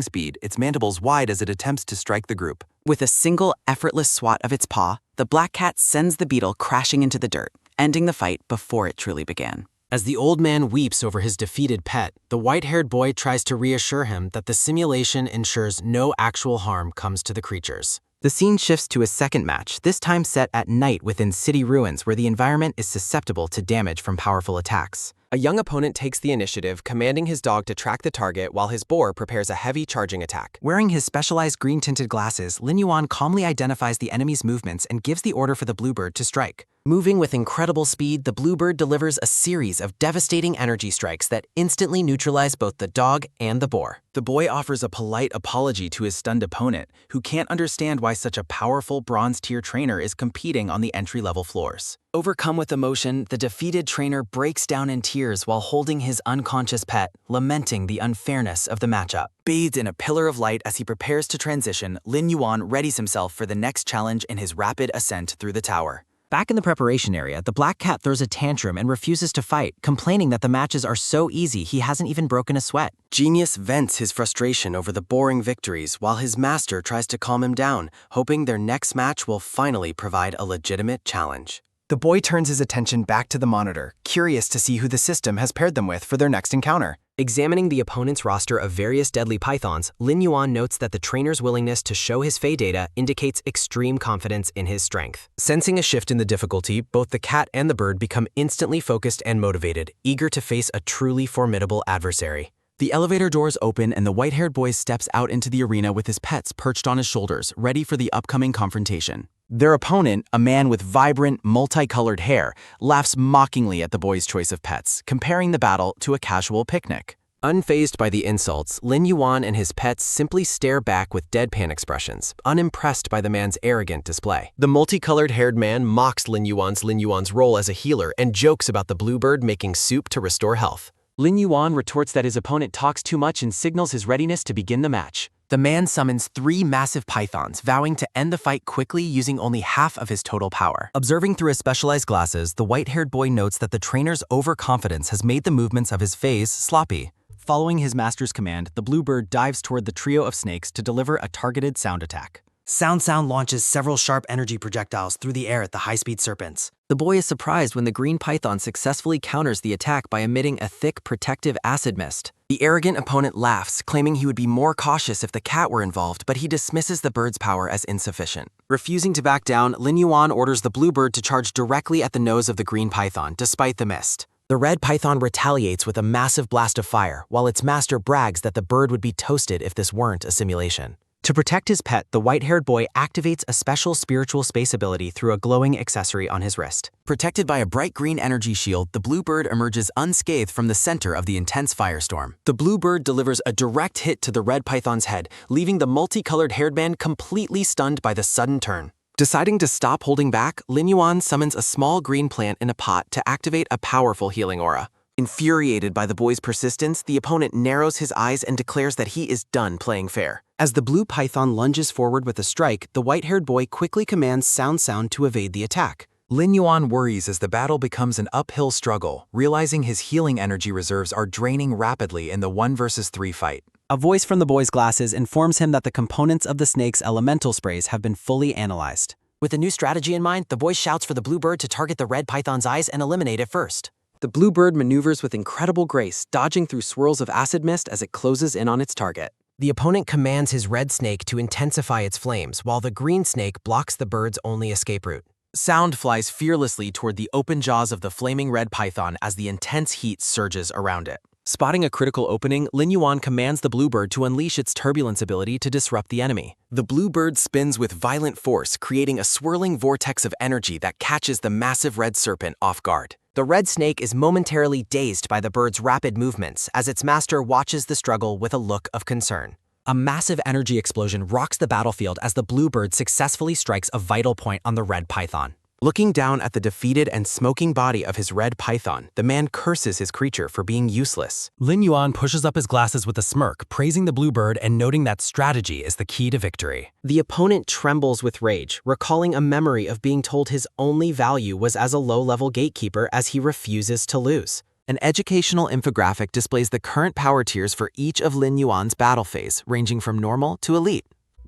speed, its mandibles wide as it attempts to strike the group. With a single, effortless swat of its paw, the black cat sends the beetle crashing into the dirt, ending the fight before it truly began. As the old man weeps over his defeated pet, the white-haired boy tries to reassure him that the simulation ensures no actual harm comes to the creatures. The scene shifts to a second match, this time set at night within city ruins where the environment is susceptible to damage from powerful attacks. A young opponent takes the initiative, commanding his dog to track the target while his boar prepares a heavy charging attack. Wearing his specialized green-tinted glasses, Lin Yuan calmly identifies the enemy's movements and gives the order for the bluebird to strike. Moving with incredible speed, the bluebird delivers a series of devastating energy strikes that instantly neutralize both the dog and the boar. The boy offers a polite apology to his stunned opponent, who can't understand why such a powerful bronze-tier trainer is competing on the entry-level floors. Overcome with emotion, the defeated trainer breaks down in tears while holding his unconscious pet, lamenting the unfairness of the matchup. Bathed in a pillar of light as he prepares to transition, Lin Yuan readies himself for the next challenge in his rapid ascent through the tower. Back in the preparation area, the black cat throws a tantrum and refuses to fight, complaining that the matches are so easy he hasn't even broken a sweat. Genius vents his frustration over the boring victories while his master tries to calm him down, hoping their next match will finally provide a legitimate challenge. The boy turns his attention back to the monitor, curious to see who the system has paired them with for their next encounter. Examining the opponent's roster of various deadly pythons, Lin Yuan notes that the trainer's willingness to show his Fey data indicates extreme confidence in his strength. Sensing a shift in the difficulty, both the cat and the bird become instantly focused and motivated, eager to face a truly formidable adversary. The elevator doors open and the white-haired boy steps out into the arena with his pets perched on his shoulders, ready for the upcoming confrontation. Their opponent, a man with vibrant, multicolored hair, laughs mockingly at the boy's choice of pets, comparing the battle to a casual picnic. Unfazed by the insults, Lin Yuan and his pets simply stare back with deadpan expressions, unimpressed by the man's arrogant display. The multicolored-haired man mocks Lin Yuan's role as a healer and jokes about the bluebird making soup to restore health. Lin Yuan retorts that his opponent talks too much and signals his readiness to begin the match. The man summons 3 massive pythons, vowing to end the fight quickly using only half of his total power. Observing through his specialized glasses, the white-haired boy notes that the trainer's overconfidence has made the movements of his Fays sloppy. Following his master's command, the bluebird dives toward the trio of snakes to deliver a targeted sound attack. Sound launches several sharp energy projectiles through the air at the high-speed serpents. The boy is surprised when the green python successfully counters the attack by emitting a thick, protective acid mist. The arrogant opponent laughs, claiming he would be more cautious if the cat were involved, but he dismisses the bird's power as insufficient. Refusing to back down, Lin Yuan orders the bluebird to charge directly at the nose of the green python, despite the mist. The red python retaliates with a massive blast of fire, while its master brags that the bird would be toasted if this weren't a simulation. To protect his pet, the white-haired boy activates a special spiritual space ability through a glowing accessory on his wrist. Protected by a bright green energy shield, the bluebird emerges unscathed from the center of the intense firestorm. The bluebird delivers a direct hit to the red python's head, leaving the multicolored haired man completely stunned by the sudden turn. Deciding to stop holding back, Lin Yuan summons a small green plant in a pot to activate a powerful healing aura. Infuriated by the boy's persistence, the opponent narrows his eyes and declares that he is done playing fair. As the blue python lunges forward with a strike, the white-haired boy quickly commands Sound to evade the attack. Lin Yuan worries as the battle becomes an uphill struggle, realizing his healing energy reserves are draining rapidly in the 1 versus 3 fight. A voice from the boy's glasses informs him that the components of the snake's elemental sprays have been fully analyzed. With a new strategy in mind, the boy shouts for the blue bird to target the red python's eyes and eliminate it first. The blue bird maneuvers with incredible grace, dodging through swirls of acid mist as it closes in on its target. The opponent commands his red snake to intensify its flames, while the green snake blocks the bird's only escape route. Sound flies fearlessly toward the open jaws of the flaming red python as the intense heat surges around it. Spotting a critical opening, Lin Yuan commands the bluebird to unleash its turbulence ability to disrupt the enemy. The bluebird spins with violent force, creating a swirling vortex of energy that catches the massive red serpent off guard. The red snake is momentarily dazed by the bird's rapid movements as its master watches the struggle with a look of concern. A massive energy explosion rocks the battlefield as the bluebird successfully strikes a vital point on the red python. Looking down at the defeated and smoking body of his red python, the man curses his creature for being useless. Lin Yuan pushes up his glasses with a smirk, praising the bluebird and noting that strategy is the key to victory. The opponent trembles with rage, recalling a memory of being told his only value was as a low-level gatekeeper as he refuses to lose. An educational infographic displays the current power tiers for each of Lin Yuan's battle phase, ranging from normal to elite.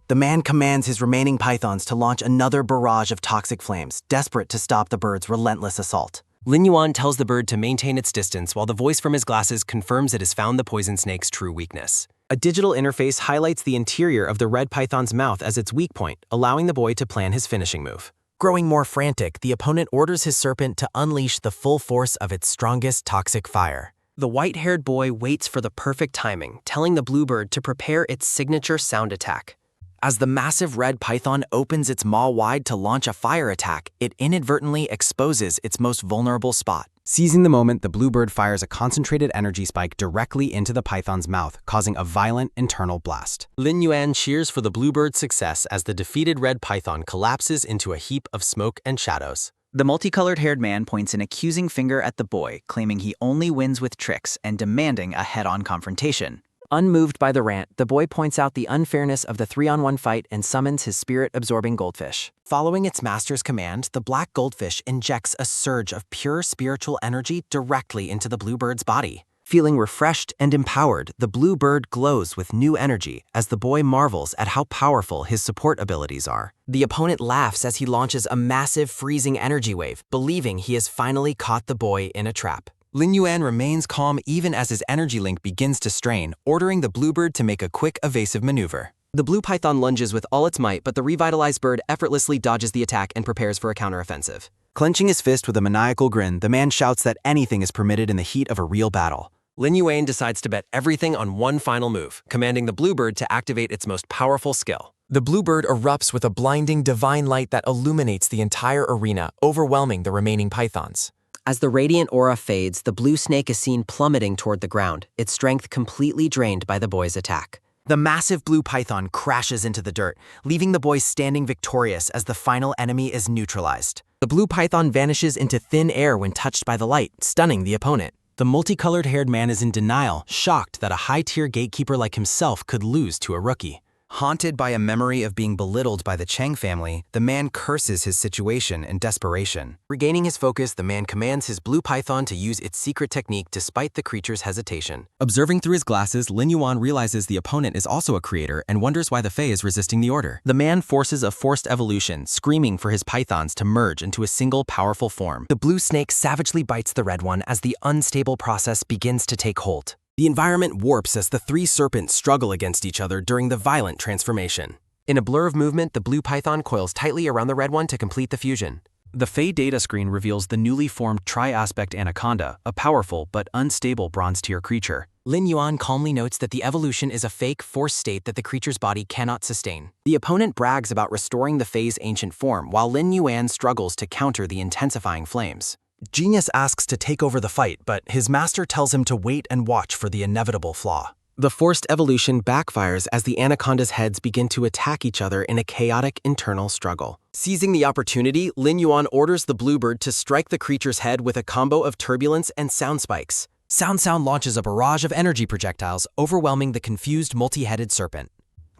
The man commands his remaining pythons to launch another barrage of toxic flames, desperate to stop the bird's relentless assault. Lin Yuan tells the bird to maintain its distance while the voice from his glasses confirms it has found the poison snake's true weakness. A digital interface highlights the interior of the red python's mouth as its weak point, allowing the boy to plan his finishing move. Growing more frantic, the opponent orders his serpent to unleash the full force of its strongest toxic fire. The white-haired boy waits for the perfect timing, telling the bluebird to prepare its signature sound attack. As the massive red python opens its maw wide to launch a fire attack, it inadvertently exposes its most vulnerable spot. Seizing the moment, the bluebird fires a concentrated energy spike directly into the python's mouth, causing a violent internal blast. Lin Yuan cheers for the bluebird's success as the defeated red python collapses into a heap of smoke and shadows. The multicolored-haired man points an accusing finger at the boy, claiming he only wins with tricks and demanding a head-on confrontation. Unmoved by the rant, the boy points out the unfairness of the 3-on-1 fight and summons his spirit-absorbing goldfish. Following its master's command, the black goldfish injects a surge of pure spiritual energy directly into the bluebird's body. Feeling refreshed and empowered, the bluebird glows with new energy as the boy marvels at how powerful his support abilities are. The opponent laughs as he launches a massive freezing energy wave, believing he has finally caught the boy in a trap. Lin Yuan remains calm even as his energy link begins to strain, ordering the bluebird to make a quick evasive maneuver. The blue python lunges with all its might, but the revitalized bird effortlessly dodges the attack and prepares for a counteroffensive. Clenching his fist with a maniacal grin, the man shouts that anything is permitted in the heat of a real battle. Lin Yuan decides to bet everything on one final move, commanding the bluebird to activate its most powerful skill. The bluebird erupts with a blinding divine light that illuminates the entire arena, overwhelming the remaining pythons. As the radiant aura fades, the blue snake is seen plummeting toward the ground, its strength completely drained by the boy's attack. The massive blue python crashes into the dirt, leaving the boy standing victorious as the final enemy is neutralized. The blue python vanishes into thin air when touched by the light, stunning the opponent. The multicolored-haired man is in denial, shocked that a high-tier gatekeeper like himself could lose to a rookie. Haunted by a memory of being belittled by the Chang family, the man curses his situation in desperation. Regaining his focus, the man commands his blue python to use its secret technique despite the creature's hesitation. Observing through his glasses, Lin Yuan realizes the opponent is also a creator and wonders why the Fae is resisting the order. The man forces a forced evolution, screaming for his pythons to merge into a single powerful form. The blue snake savagely bites the red one as the unstable process begins to take hold. The environment warps as the three serpents struggle against each other during the violent transformation. In a blur of movement, the blue python coils tightly around the red one to complete the fusion. The Fae data screen reveals the newly formed tri-aspect anaconda, a powerful but unstable bronze-tier creature. Lin Yuan calmly notes that the evolution is a fake, forced state that the creature's body cannot sustain. The opponent brags about restoring the Fae's ancient form, while Lin Yuan struggles to counter the intensifying flames. Genius asks to take over the fight, but his master tells him to wait and watch for the inevitable flaw. The forced evolution backfires as the anaconda's heads begin to attack each other in a chaotic internal struggle. Seizing the opportunity, Lin Yuan orders the bluebird to strike the creature's head with a combo of turbulence and sound spikes. Sound launches a barrage of energy projectiles, overwhelming the confused multi-headed serpent.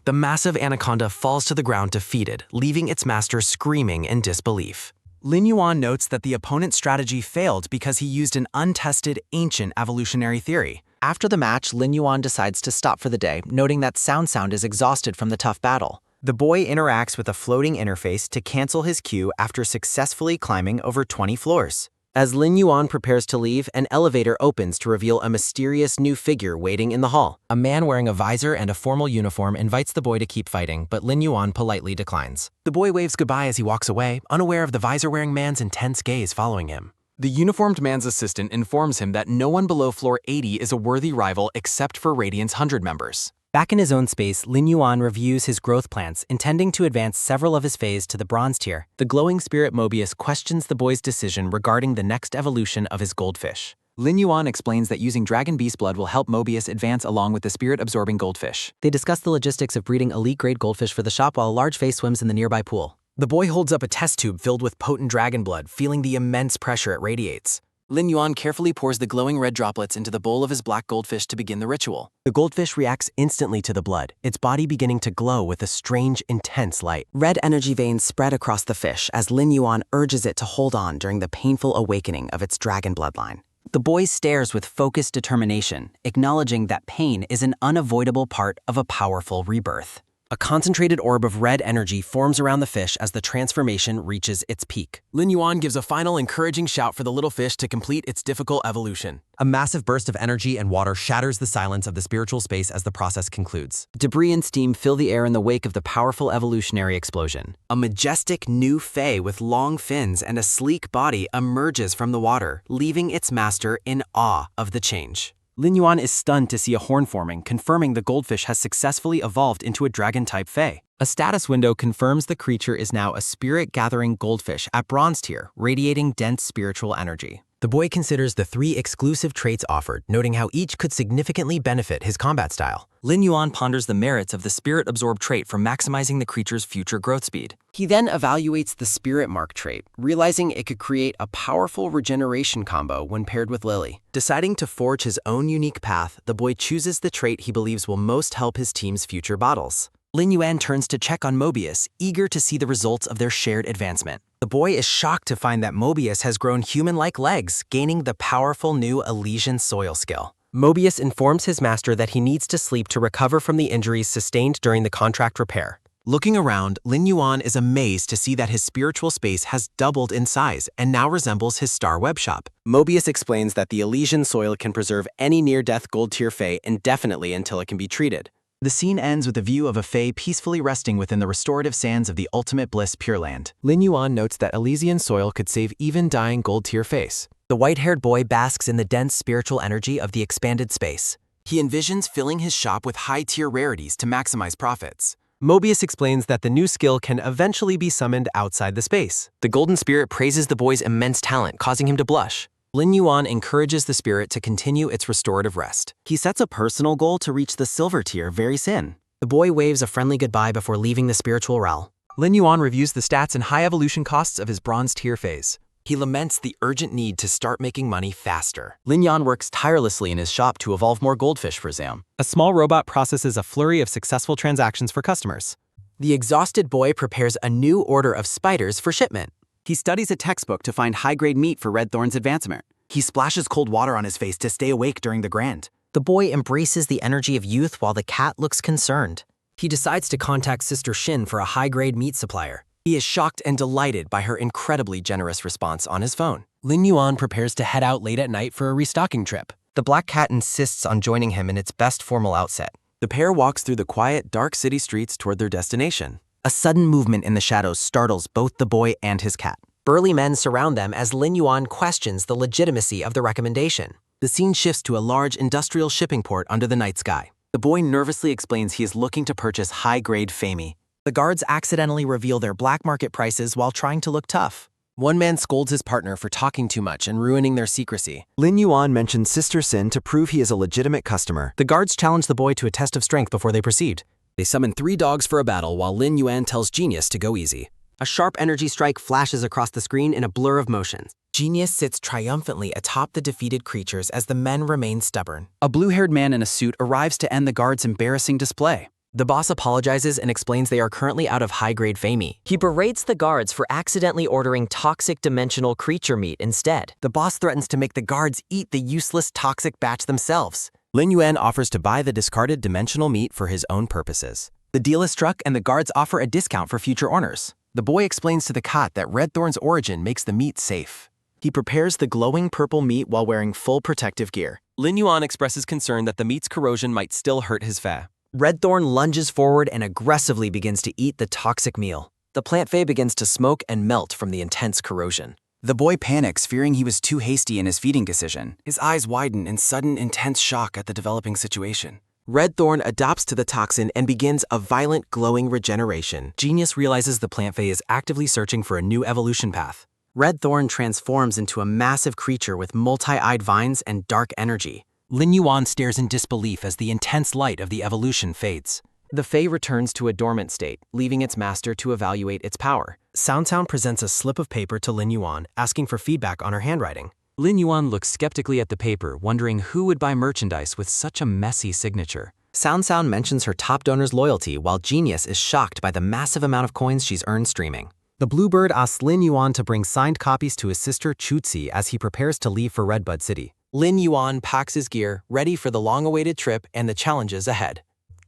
The massive anaconda falls to the ground defeated, leaving its master screaming in disbelief. Lin Yuan notes that the opponent's strategy failed because he used an untested, ancient evolutionary theory. After the match, Lin Yuan decides to stop for the day, noting that Sound is exhausted from the tough battle. The boy interacts with a floating interface to cancel his queue after successfully climbing over 20 floors. As Lin Yuan prepares to leave, an elevator opens to reveal a mysterious new figure waiting in the hall. A man wearing a visor and a formal uniform invites the boy to keep fighting, but Lin Yuan politely declines. The boy waves goodbye as he walks away, unaware of the visor-wearing man's intense gaze following him. The uniformed man's assistant informs him that no one below floor 80 is a worthy rival except for Radiant's 100 members. Back in his own space, Lin Yuan reviews his growth plans, intending to advance several of his phase to the bronze tier. The glowing spirit Mobius questions the boy's decision regarding the next evolution of his goldfish. Lin Yuan explains that using dragon beast blood will help Mobius advance along with the spirit-absorbing goldfish. They discuss the logistics of breeding elite-grade goldfish for the shop while a large face swims in the nearby pool. The boy holds up a test tube filled with potent dragon blood, feeling the immense pressure it radiates. Lin Yuan carefully pours the glowing red droplets into the bowl of his black goldfish to begin the ritual. The goldfish reacts instantly to the blood, its body beginning to glow with a strange, intense light. Red energy veins spread across the fish as Lin Yuan urges it to hold on during the painful awakening of its dragon bloodline. The boy stares with focused determination, acknowledging that pain is an unavoidable part of a powerful rebirth. A concentrated orb of red energy forms around the fish as the transformation reaches its peak. Lin Yuan gives a final encouraging shout for the little fish to complete its difficult evolution. A massive burst of energy and water shatters the silence of the spiritual space as the process concludes. Debris and steam fill the air in the wake of the powerful evolutionary explosion. A majestic new fae with long fins and a sleek body emerges from the water, leaving its master in awe of the change. Lin Yuan is stunned to see a horn forming, confirming the goldfish has successfully evolved into a dragon-type fae. A status window confirms the creature is now a spirit-gathering goldfish at bronze tier, radiating dense spiritual energy. The boy considers the 3 exclusive traits offered, noting how each could significantly benefit his combat style. Lin Yuan ponders the merits of the spirit-absorbed trait for maximizing the creature's future growth speed. He then evaluates the spirit mark trait, realizing it could create a powerful regeneration combo when paired with Lily. Deciding to forge his own unique path, the boy chooses the trait he believes will most help his team's future battles. Lin Yuan turns to check on Mobius, eager to see the results of their shared advancement. The boy is shocked to find that Mobius has grown human-like legs, gaining the powerful new Elysian soil skill. Mobius informs his master that he needs to sleep to recover from the injuries sustained during the contract repair. Looking around, Lin Yuan is amazed to see that his spiritual space has doubled in size and now resembles his star web shop. Mobius explains that the Elysian soil can preserve any near-death gold-tier fae indefinitely until it can be treated. The scene ends with a view of a fae peacefully resting within the restorative sands of the ultimate bliss Pure Land. Lin Yuan notes that Elysian soil could save even dying gold-tier faes. The white-haired boy basks in the dense spiritual energy of the expanded space. He envisions filling his shop with high-tier rarities to maximize profits. Mobius explains that the new skill can eventually be summoned outside the space. The Golden Spirit praises the boy's immense talent, causing him to blush. Lin Yuan encourages the spirit to continue its restorative rest. He sets a personal goal to reach the silver tier very soon. The boy waves a friendly goodbye before leaving the spiritual realm. Lin Yuan reviews the stats and high evolution costs of his bronze tier phase. He laments the urgent need to start making money faster. Lin Yuan works tirelessly in his shop to evolve more goldfish for Zam. A small robot processes a flurry of successful transactions for customers. The exhausted boy prepares a new order of spiders for shipment. He studies a textbook to find high-grade meat for Red Thorn's advancement. He splashes cold water on his face to stay awake during the grand. The boy embraces the energy of youth while the cat looks concerned. He decides to contact Sister Shin for a high-grade meat supplier. He is shocked and delighted by her incredibly generous response on his phone. Lin Yuan prepares to head out late at night for a restocking trip. The black cat insists on joining him in its best formal outset. The pair walks through the quiet, dark city streets toward their destination. A sudden movement in the shadows startles both the boy and his cat. Burly men surround them as Lin Yuan questions the legitimacy of the recommendation. The scene shifts to a large industrial shipping port under the night sky. The boy nervously explains he is looking to purchase high-grade Famey. The guards accidentally reveal their black market prices while trying to look tough. One man scolds his partner for talking too much and ruining their secrecy. Lin Yuan mentions Sister Sin to prove he is a legitimate customer. The guards challenge the boy to a test of strength before they proceed. They summon 3 dogs for a battle while Lin Yuan tells Genius to go easy. A sharp energy strike flashes across the screen in a blur of motions. Genius sits triumphantly atop the defeated creatures as the men remain stubborn. A blue-haired man in a suit arrives to end the guards' embarrassing display. The boss apologizes and explains they are currently out of high-grade Famey. He berates the guards for accidentally ordering toxic dimensional creature meat instead. The boss threatens to make the guards eat the useless toxic batch themselves. Lin Yuan offers to buy the discarded dimensional meat for his own purposes. The deal is struck and the guards offer a discount for future owners. The boy explains to the cat that Red Thorn's origin makes the meat safe. He prepares the glowing purple meat while wearing full protective gear. Lin Yuan expresses concern that the meat's corrosion might still hurt his fa. Red Thorn lunges forward and aggressively begins to eat the toxic meal. The plant fae begins to smoke and melt from the intense corrosion. The boy panics, fearing he was too hasty in his feeding decision. His eyes widen in sudden, intense shock at the developing situation. Red Thorn adapts to the toxin and begins a violent, glowing regeneration. Genius realizes the plant fae is actively searching for a new evolution path. Red Thorn transforms into a massive creature with multi-eyed vines and dark energy. Lin Yuan stares in disbelief as the intense light of the evolution fades. The fae returns to a dormant state, leaving its master to evaluate its power. Sound presents a slip of paper to Lin Yuan, asking for feedback on her handwriting. Lin Yuan looks skeptically at the paper, wondering who would buy merchandise with such a messy signature. Sound mentions her top donor's loyalty, while Genius is shocked by the massive amount of coins she's earned streaming. The Bluebird asks Lin Yuan to bring signed copies to his sister Chutzi as he prepares to leave for Redbud City. Lin Yuan packs his gear, ready for the long-awaited trip and the challenges ahead.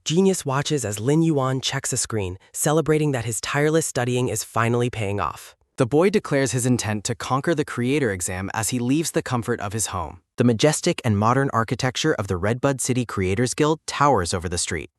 Genius watches as Lin Yuan checks a screen, celebrating that his tireless studying is finally paying off. The boy declares his intent to conquer the creator exam as he leaves the comfort of his home. The majestic and modern architecture of the Redbud City Creators Guild towers over the street.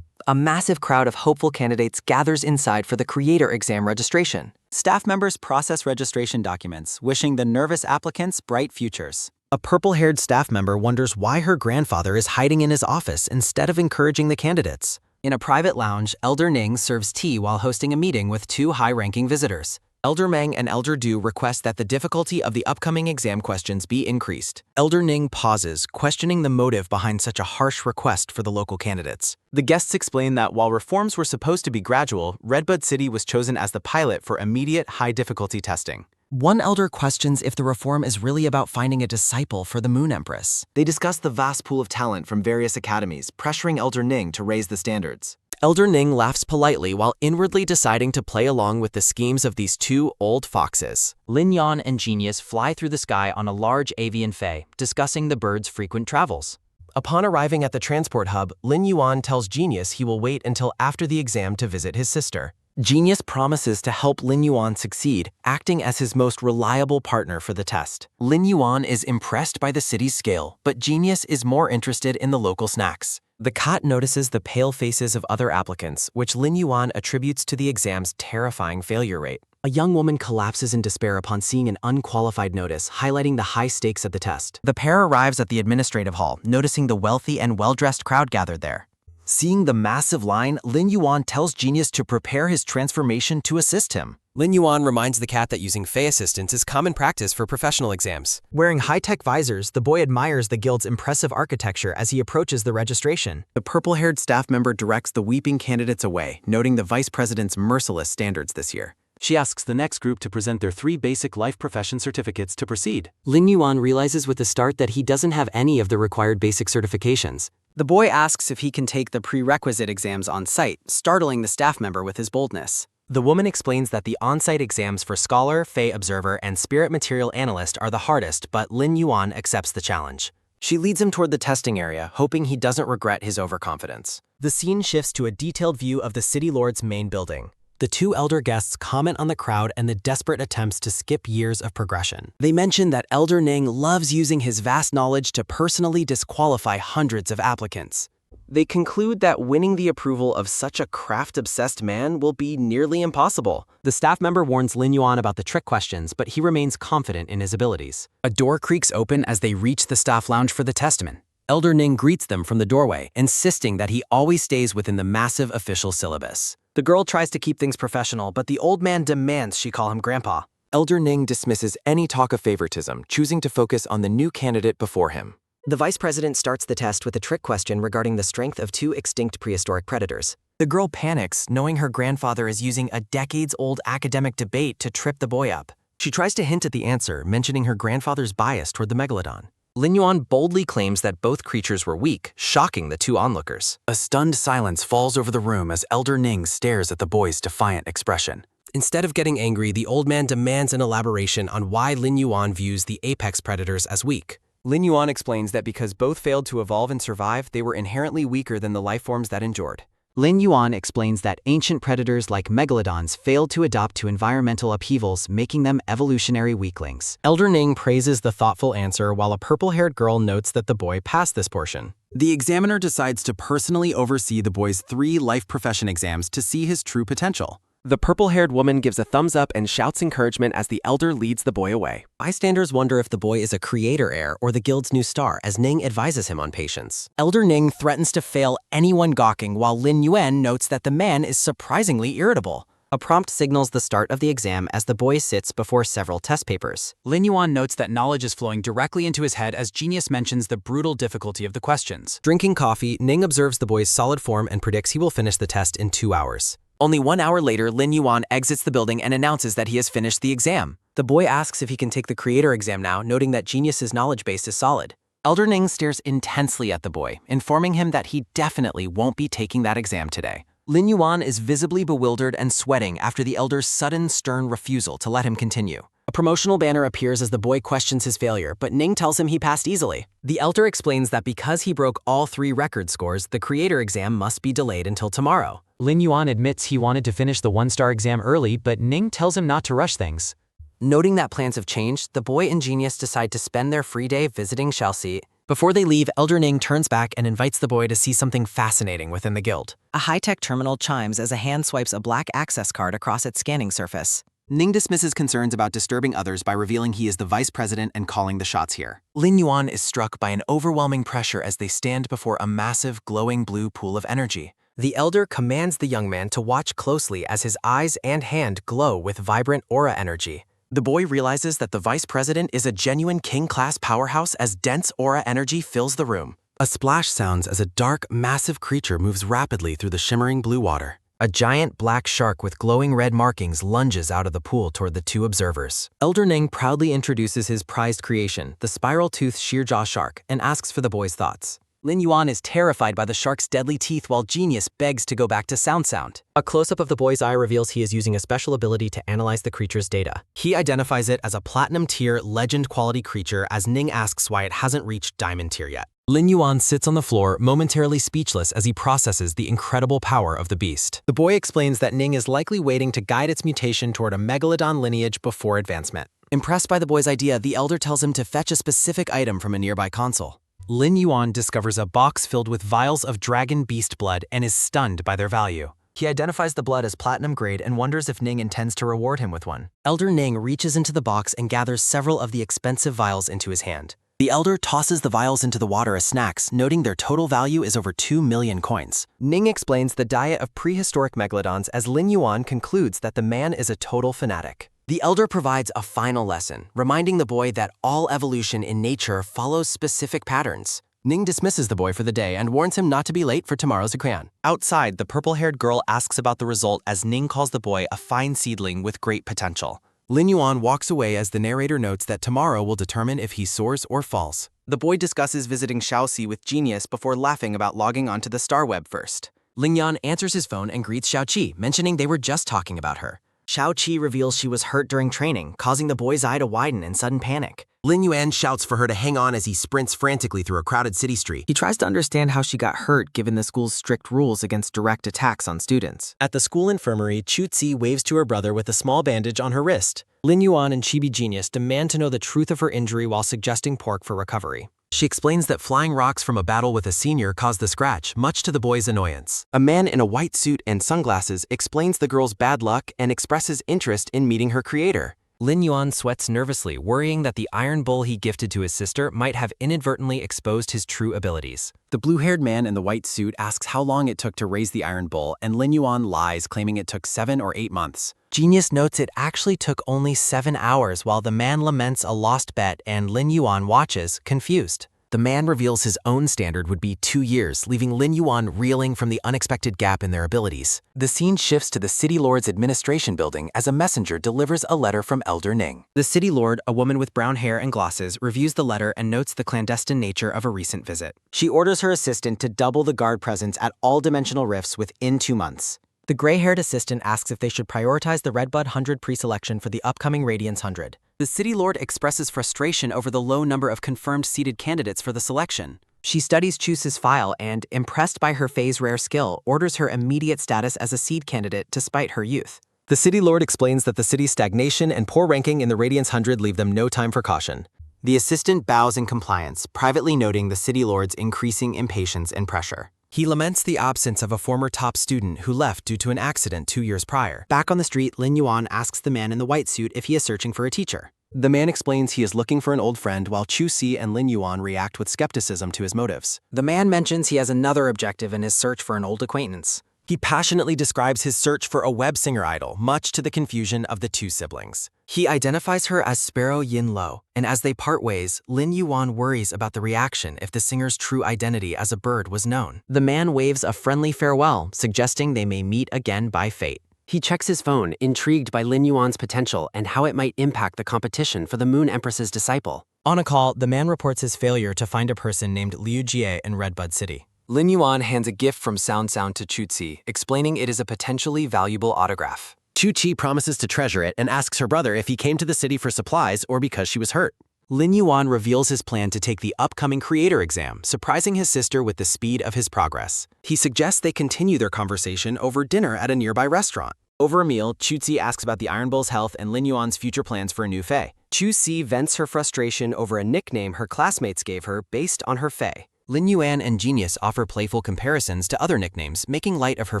A massive crowd of hopeful candidates gathers inside for the creator exam registration. Staff members process registration documents, wishing the nervous applicants bright futures. A purple-haired staff member wonders why her grandfather is hiding in his office instead of encouraging the candidates. In a private lounge, Elder Ning serves tea while hosting a meeting with two high-ranking visitors. Elder Meng and Elder Du request that the difficulty of the upcoming exam questions be increased. Elder Ning pauses, questioning the motive behind such a harsh request for the local candidates. The guests explain that while reforms were supposed to be gradual, Redbud City was chosen as the pilot for immediate high-difficulty testing. One elder questions if the reform is really about finding a disciple for the Moon Empress. They discuss the vast pool of talent from various academies, pressuring Elder Ning to raise the standards. Elder Ning laughs politely while inwardly deciding to play along with the schemes of these two old foxes. Lin Yuan and Genius fly through the sky on a large avian fae, discussing the bird's frequent travels. Upon arriving at the transport hub, Lin Yuan tells Genius he will wait until after the exam to visit his sister. Genius promises to help Lin Yuan succeed, acting as his most reliable partner for the test. Lin Yuan is impressed by the city's scale, but Genius is more interested in the local snacks. The cat notices the pale faces of other applicants, which Lin Yuan attributes to the exam's terrifying failure rate. A young woman collapses in despair upon seeing an unqualified notice, highlighting the high stakes of the test. The pair arrives at the administrative hall, noticing the wealthy and well-dressed crowd gathered there. Seeing the massive line, Lin Yuan tells Genius to prepare his transformation to assist him. Lin Yuan reminds the cat that using fae assistants is common practice for professional exams. Wearing high-tech visors, the boy admires the guild's impressive architecture as he approaches the registration. The purple-haired staff member directs the weeping candidates away, noting the vice president's merciless standards this year. She asks the next group to present their 3 basic life profession certificates to proceed. Lin Yuan realizes with the start that he doesn't have any of the required basic certifications. The boy asks if he can take the prerequisite exams on site, startling the staff member with his boldness. The woman explains that the on-site exams for Scholar, Fae Observer, and Spirit Material Analyst are the hardest, but Lin Yuan accepts the challenge. She leads him toward the testing area, hoping he doesn't regret his overconfidence. The scene shifts to a detailed view of the City Lord's main building. The two elder guests comment on the crowd and the desperate attempts to skip years of progression. They mention that Elder Ning loves using his vast knowledge to personally disqualify hundreds of applicants. They conclude that winning the approval of such a craft-obsessed man will be nearly impossible. The staff member warns Lin Yuan about the trick questions, but he remains confident in his abilities. A door creaks open as they reach the staff lounge for the testament. Elder Ning greets them from the doorway, insisting that he always stays within the massive official syllabus. The girl tries to keep things professional, but the old man demands she call him Grandpa. Elder Ning dismisses any talk of favoritism, choosing to focus on the new candidate before him. The vice president starts the test with a trick question regarding the strength of 2 extinct prehistoric predators. The girl panics, knowing her grandfather is using a decades-old academic debate to trip the boy up. She tries to hint at the answer, mentioning her grandfather's bias toward the megalodon. Lin Yuan boldly claims that both creatures were weak, shocking the two onlookers. A stunned silence falls over the room as Elder Ning stares at the boy's defiant expression. Instead of getting angry, the old man demands an elaboration on why Lin Yuan views the apex predators as weak. Lin Yuan explains that because both failed to evolve and survive, they were inherently weaker than the life forms that endured. Lin Yuan explains that ancient predators like megalodons failed to adapt to environmental upheavals, making them evolutionary weaklings. Elder Ning praises the thoughtful answer while a purple-haired girl notes that the boy passed this portion. The examiner decides to personally oversee the boy's 3 life profession exams to see his true potential. The purple-haired woman gives a thumbs up and shouts encouragement as the elder leads the boy away. Bystanders wonder if the boy is a creator heir or the guild's new star as Ning advises him on patience. Elder Ning threatens to fail anyone gawking while Lin Yuan notes that the man is surprisingly irritable. A prompt signals the start of the exam as the boy sits before several test papers. Lin Yuan notes that knowledge is flowing directly into his head as Genius mentions the brutal difficulty of the questions. Drinking coffee, Ning observes the boy's solid form and predicts he will finish the test in 2 hours. Only 1 hour later, Lin Yuan exits the building and announces that he has finished the exam. The boy asks if he can take the creator exam now, noting that Genius's knowledge base is solid. Elder Ning stares intensely at the boy, informing him that he definitely won't be taking that exam today. Lin Yuan is visibly bewildered and sweating after the elder's sudden, stern refusal to let him continue. A promotional banner appears as the boy questions his failure, but Ning tells him he passed easily. The elder explains that because he broke all 3 record scores, the creator exam must be delayed until tomorrow. Lin Yuan admits he wanted to finish the 1-star exam early, but Ning tells him not to rush things. Noting that plans have changed, the boy and Genius decide to spend their free day visiting Chelsea. Before they leave, Elder Ning turns back and invites the boy to see something fascinating within the guild. A high-tech terminal chimes as a hand swipes a black access card across its scanning surface. Ning dismisses concerns about disturbing others by revealing he is the vice president and calling the shots here. Lin Yuan is struck by an overwhelming pressure as they stand before a massive, glowing blue pool of energy. The elder commands the young man to watch closely as his eyes and hand glow with vibrant aura energy. The boy realizes that the vice president is a genuine king-class powerhouse as dense aura energy fills the room. A splash sounds as a dark, massive creature moves rapidly through the shimmering blue water. A giant black shark with glowing red markings lunges out of the pool toward the 2 observers. Elder Ning proudly introduces his prized creation, the spiral-toothed shearjaw shark, and asks for the boy's thoughts. Lin Yuan is terrified by the shark's deadly teeth while Genius begs to go back to Sound. A close-up of the boy's eye reveals he is using a special ability to analyze the creature's data. He identifies it as a platinum-tier, legend-quality creature as Ning asks why it hasn't reached diamond tier yet. Lin Yuan sits on the floor, momentarily speechless as he processes the incredible power of the beast. The boy explains that Ning is likely waiting to guide its mutation toward a megalodon lineage before advancement. Impressed by the boy's idea, the elder tells him to fetch a specific item from a nearby console. Lin Yuan discovers a box filled with vials of dragon beast blood and is stunned by their value. He identifies the blood as platinum grade and wonders if Ning intends to reward him with one. Elder Ning reaches into the box and gathers several of the expensive vials into his hand. The elder tosses the vials into the water as snacks, noting their total value is over 2 million coins. Ning explains the diet of prehistoric megalodons as Lin Yuan concludes that the man is a total fanatic. The elder provides a final lesson, reminding the boy that all evolution in nature follows specific patterns. Ning dismisses the boy for the day and warns him not to be late for tomorrow's exam. Outside, the purple-haired girl asks about the result as Ning calls the boy a fine seedling with great potential. Lin Yuan walks away as the narrator notes that tomorrow will determine if he soars or falls. The boy discusses visiting Shaoxi with Genius before laughing about logging onto the star web first. Ling Yan answers his phone and greets Shaoqi, mentioning they were just talking about her. Shaoqi reveals she was hurt during training, causing the boy's eye to widen in sudden panic. Lin Yuan shouts for her to hang on as he sprints frantically through a crowded city street. He tries to understand how she got hurt given the school's strict rules against direct attacks on students. At the school infirmary, Chu-Tzi waves to her brother with a small bandage on her wrist. Lin Yuan and Chibi Genius demand to know the truth of her injury while suggesting pork for recovery. She explains that flying rocks from a battle with a senior caused the scratch, much to the boy's annoyance. A man in a white suit and sunglasses explains the girl's bad luck and expresses interest in meeting her creator. Lin Yuan sweats nervously, worrying that the iron bull he gifted to his sister might have inadvertently exposed his true abilities. The blue-haired man in the white suit asks how long it took to raise the iron bull, and Lin Yuan lies, claiming it took 7 or 8 months. Genius notes it actually took only 7 hours while the man laments a lost bet and Lin Yuan watches, confused. The man reveals his own standard would be 2 years, leaving Lin Yuan reeling from the unexpected gap in their abilities. The scene shifts to the City Lord's administration building as a messenger delivers a letter from Elder Ning. The City Lord, a woman with brown hair and glasses, reviews the letter and notes the clandestine nature of a recent visit. She orders her assistant to double the guard presence at all dimensional rifts within 2 months. The gray-haired assistant asks if they should prioritize the Redbud 100 pre-selection for the upcoming Radiance 100. The City Lord expresses frustration over the low number of confirmed seated candidates for the selection. She studies Chuse's file and, impressed by her Fae's rare skill, orders her immediate status as a seed candidate despite her youth. The City Lord explains that the city's stagnation and poor ranking in the Radiance 100 leave them no time for caution. The assistant bows in compliance, privately noting the City Lord's increasing impatience and pressure. He laments the absence of a former top student who left due to an accident 2 years prior. Back on the street, Lin Yuan asks the man in the white suit if he is searching for a teacher. The man explains he is looking for an old friend while Chu Si and Lin Yuan react with skepticism to his motives. The man mentions he has another objective in his search for an old acquaintance. He passionately describes his search for a web singer idol, much to the confusion of the two siblings. He identifies her as Sparrow Yin Lo, and as they part ways, Lin Yuan worries about the reaction if the singer's true identity as a bird was known. The man waves a friendly farewell, suggesting they may meet again by fate. He checks his phone, intrigued by Lin Yuan's potential and how it might impact the competition for the Moon Empress's disciple. On a call, the man reports his failure to find a person named Liu Jie in Redbud City. Lin Yuan hands a gift from Sound to Chu Qi, explaining it is a potentially valuable autograph. Chu Qi promises to treasure it and asks her brother if he came to the city for supplies or because she was hurt. Lin Yuan reveals his plan to take the upcoming creator exam, surprising his sister with the speed of his progress. He suggests they continue their conversation over dinner at a nearby restaurant. Over a meal, Chu Qi asks about the Iron Bull's health and Lin Yuan's future plans for a new Fae. Chu Qi vents her frustration over a nickname her classmates gave her based on her Fae. Lin Yuan and Genius offer playful comparisons to other nicknames, making light of her